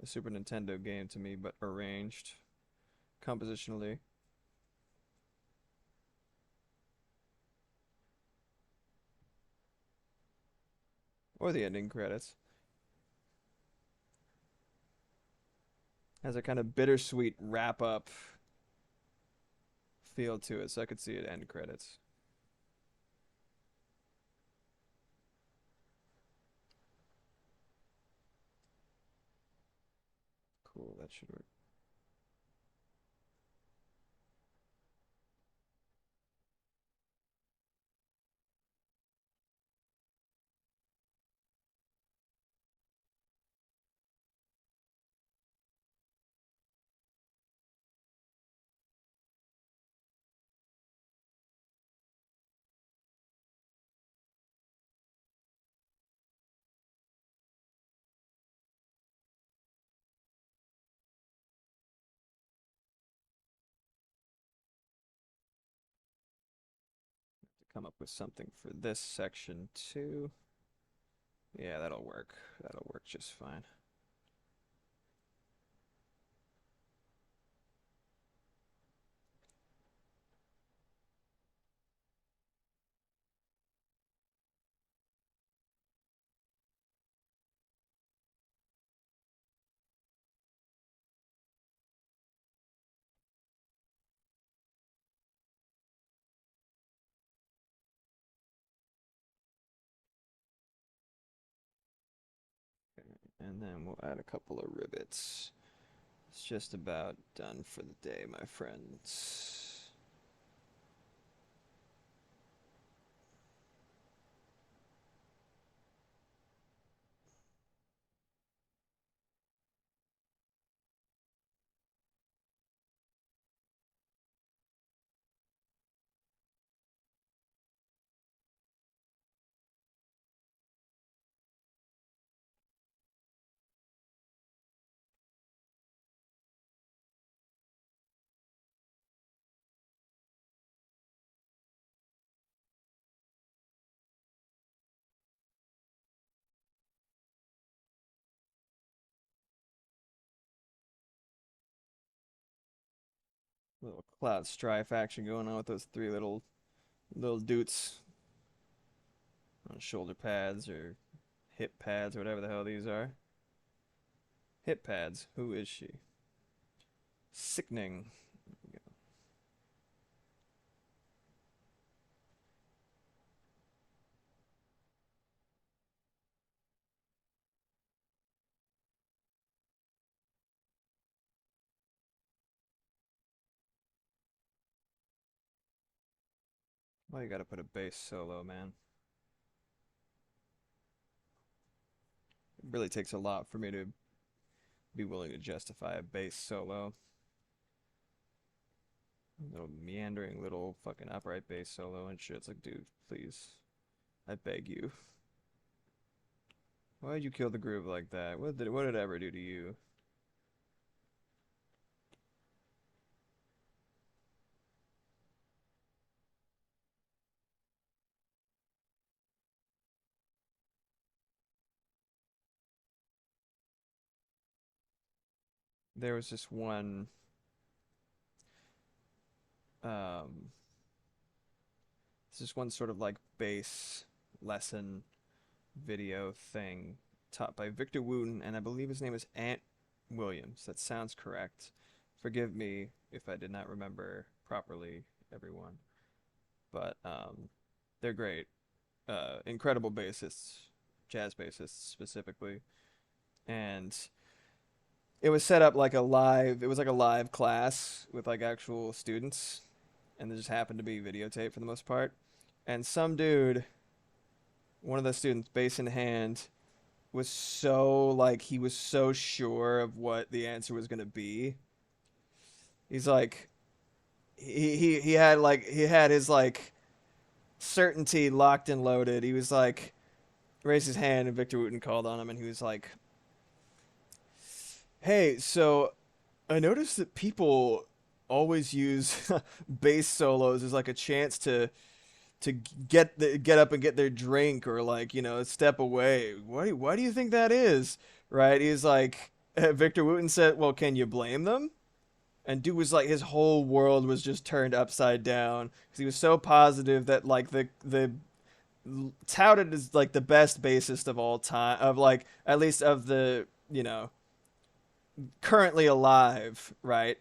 a Super Nintendo game to me, but arranged compositionally. Or the ending credits. Has a kind of bittersweet wrap up feel to it, so I could see it end credits. Cool, that should work. To come up with something for this section too. Yeah, that'll work. That'll work just fine. Okay. And then we'll add a couple of rivets. It's just about done for the day, my friends. Cloud Strife action going on with those three little doots on shoulder pads or hip pads or whatever the hell these are. Hip pads. Who is she? Sickening. Why you gotta put a bass solo, man? It really takes a lot for me to be willing to justify a bass solo. Little meandering little fucking upright bass solo and shit. It's like, dude, please. I beg you. Why'd you kill the groove like that? What did it ever do to you? There was this one um it's just one sort of like bass lesson video thing taught by Victor Wooten, and I believe his name is Ant Williams. That sounds correct. Forgive me if I did not remember properly, everyone. But they're great. Incredible bassists, jazz bassists specifically. And it was like a live class with like actual students, and there just happened to be videotape for the most part. And some dude, one of the students, bass in hand, was so like he was so sure of what the answer was gonna be. He's like he had his like certainty locked and loaded. He was like raised his hand and Victor Wooten called on him and he was like, "Hey, so I noticed that people always use bass solos as like a chance to get up and get their drink or like step away. Why do you think that is?" Right? He's like Victor Wooten said, "Well, can you blame them?" And dude was like his whole world was just turned upside down because he was so positive that like the touted as like the best bassist of all time, of like at least of the currently alive, right?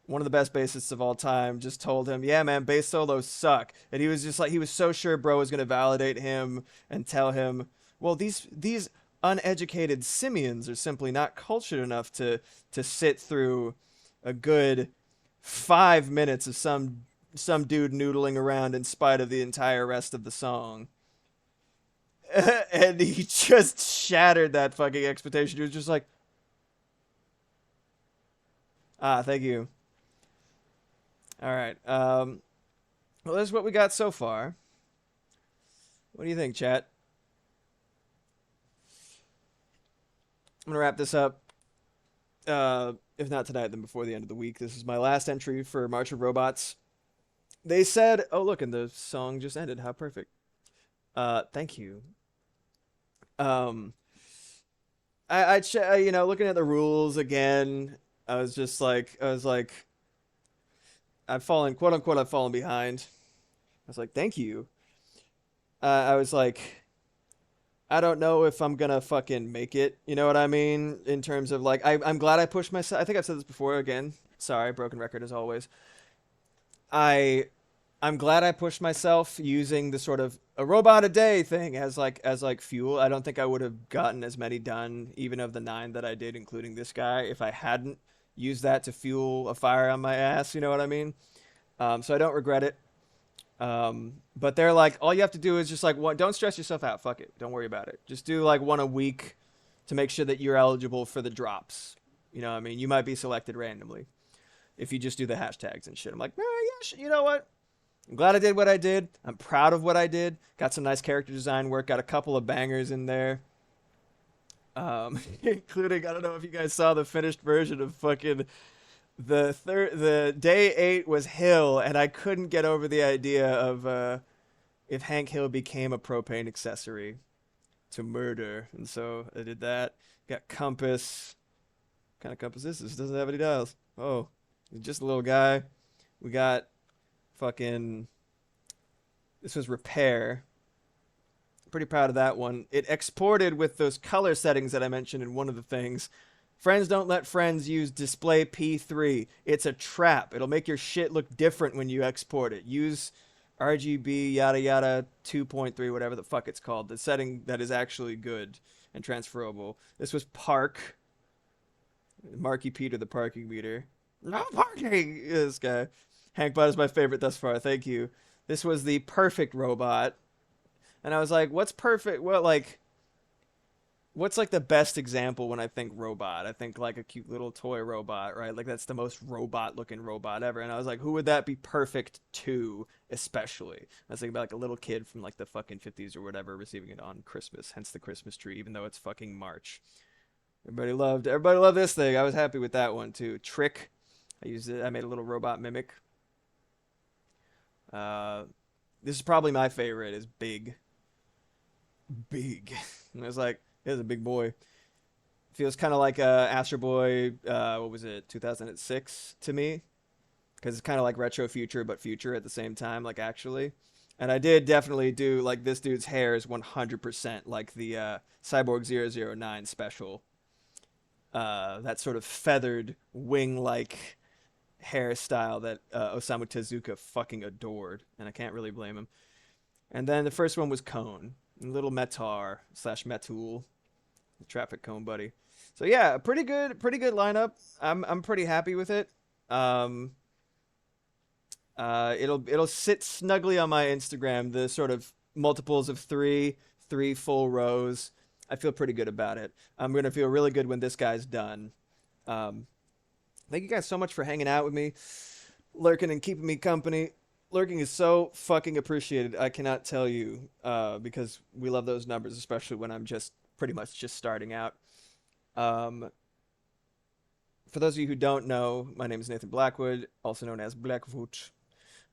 One of the best bassists of all time just told him, "Yeah, man, bass solos suck." And he was just like, he was so sure bro was gonna validate him and tell him, "Well, these uneducated simians are simply not cultured enough to sit through a good 5 minutes of some dude noodling around in spite of the entire rest of the song." And he just shattered that fucking expectation. He was just like, "Ah, thank you. All right. Well, that's what we got so far. What do you think, chat? I'm gonna wrap this up. If not tonight, then before the end of the week. This is my last entry for March of Robots. They said, "Oh, look, and the song just ended. How perfect." Thank you. Um, looking at the rules again, I was like, I've fallen, quote unquote, I've fallen behind. I was like, thank you. I was like, I don't know if I'm gonna fucking make it. You know what I mean? In terms of like, I'm glad I pushed myself. I think I've said this before. Again, sorry, broken record as always. I I'm glad I pushed myself using the sort of a robot a day thing as like fuel. I don't think I would have gotten as many done, even of the 9 that I did, including this guy, if I hadn't used that to fuel a fire on my ass. You know what I mean? So I don't regret it. But they're like, all you have to do is just like one. Don't stress yourself out. Fuck it. Don't worry about it. Just do like one a week to make sure that you're eligible for the drops. You know what I mean? You might be selected randomly if you just do the hashtags and shit. I'm like, yeah, you know what? I'm glad I did what I did. I'm proud of what I did. Got some nice character design work. Got a couple of bangers in there. Including, I don't know if you guys saw the finished version of fucking the day 8 was Hill, and I couldn't get over the idea of if Hank Hill became a propane accessory to murder, and so I did that. Got compass. What kind of compass is this? It doesn't have any dials. Oh, just a little guy. We got fucking. This was Repair. Pretty proud of that one. It exported with those color settings that I mentioned in one of the things. Friends don't let friends use display P3. It's a trap. It'll make your shit look different when you export it. Use RGB yada yada 2.3, whatever the fuck it's called. The setting that is actually good and transferable. This was Park. Marky Peter, the parking meter. No parking! This guy. Hank Bot is my favorite thus far. Thank you. This was the perfect robot. And I was like, what's perfect? Well, like, what's like the best example when I think robot? I think like a cute little toy robot, right? Like that's the most robot looking robot ever. And I was like, who would that be perfect to, especially? I was thinking about like a little kid from like the fucking 50s or whatever receiving it on Christmas, hence the Christmas tree, even though it's fucking March. Everybody loved this thing. I was happy with that one too. Trick. I used it. I made a little robot mimic. Uh, this is probably my favorite. Is Big. Big. And I was like, "It's a big boy." Feels kind of like Astro Boy. What was it? 2006 to me, because it's kind of like retro future, but future at the same time. Like actually, and I did definitely do like this dude's hair is 100% like the Cyborg 009 special. That sort of feathered wing-like hairstyle that Osamu Tezuka fucking adored, and I can't really blame him. And then the first one was Cone, little Metar slash Metul, the traffic cone buddy. So yeah, pretty good lineup. I'm pretty happy with it. Um, it'll sit snugly on my Instagram. The sort of multiples of three full rows. I feel pretty good about it. I'm gonna feel really good when this guy's done. Um, Thank you guys so much for hanging out with me, lurking and keeping me company. Lurking is so fucking appreciated. I cannot tell you, because we love those numbers, especially when I'm just pretty much just starting out. Um, for those of you who don't know, my name is Nathan Blackwood, also known as Blackfoot.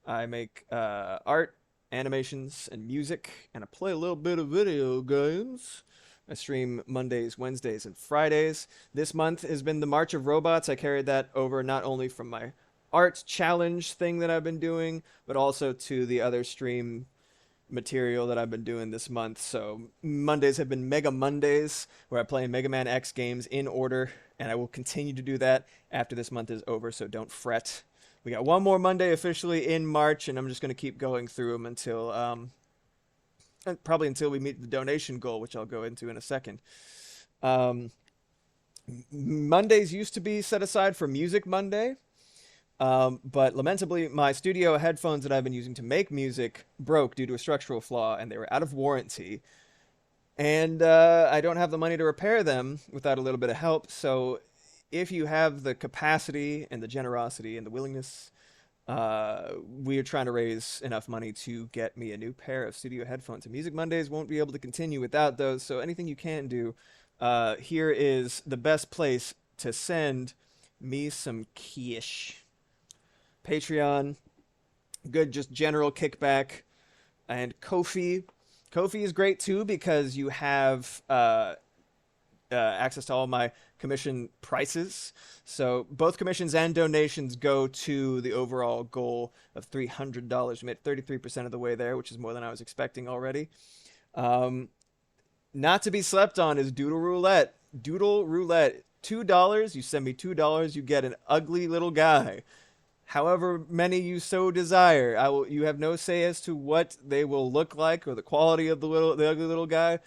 I make art, animations, and music, and I play a little bit of video games. I stream Mondays, Wednesdays, and Fridays. This month has been the March of Robots. I carried that over not only from my art challenge thing that I've been doing, but also to the other stream material that I've been doing this month. So Mondays have been Mega Mondays, where I play Mega Man X games in order, and I will continue to do that after this month is over, so don't fret. We got one more Monday officially in March, and I'm just going to keep going through them until probably until we meet the donation goal, which I'll go into in a second. Um, Mondays used to be set aside for Music Monday, but lamentably, my studio headphones that I've been using to make music broke due to a structural flaw, and they were out of warranty. And I don't have the money to repair them without a little bit of help. So, if you have the capacity and the generosity and the willingness, we are trying to raise enough money to get me a new pair of studio headphones. And Music Mondays won't be able to continue without those. So, anything you can do, here is the best place to send me some quiche. Patreon, good just general kickback, and Kofi. Kofi is great too because you have access to all my commission prices. So both commissions and donations go to the overall goal of $300. We made 33% of the way there, which is more than I was expecting already. Not to be slept on is Doodle Roulette. Doodle Roulette, $2. You send me $2, you get an ugly little guy. However many you so desire. You have no say as to what they will look like or the quality of the ugly little guy.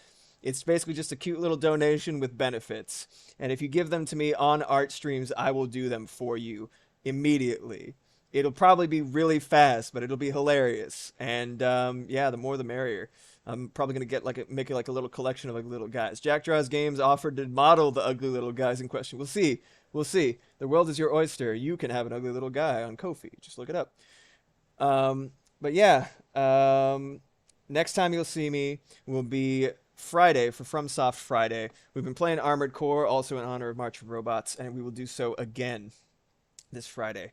It's basically just a cute little donation with benefits. And if you give them to me on art streams, I will do them for you immediately. It'll probably be really fast, but it'll be hilarious. And yeah, the more the merrier. I'm probably gonna make like a little collection of ugly little guys. Jack Draws Games offered to model the ugly little guys in question. We'll see. We'll see. The world is your oyster. You can have an ugly little guy on Ko-fi. Just look it up. But yeah, next time you'll see me will be Friday for FromSoft Friday. We've been playing Armored Core, also in honor of March of Robots, and we will do so again this Friday.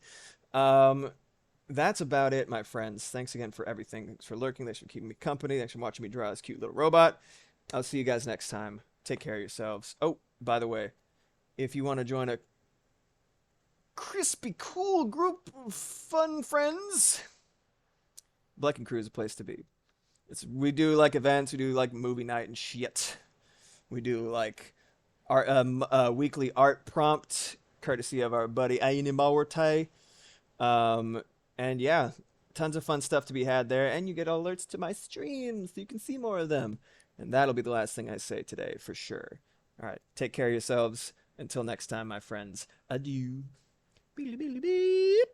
That's about it, my friends. Thanks again for everything. Thanks for lurking. Thanks for keeping me company. Thanks for watching me draw this cute little robot. I'll see you guys next time. Take care of yourselves. Oh, by the way, if you want to join a crispy, cool group of fun friends. Black and Crew is a place to be. We do like events, we do like movie night and shit. We do like art, weekly art prompt, courtesy of our buddy Aine Mawortai. Um, and yeah, tons of fun stuff to be had there, and you get alerts to my streams so you can see more of them. And that'll be the last thing I say today for sure. All right, take care of yourselves. Until next time, my friends. Adieu. Beep, beep, beep.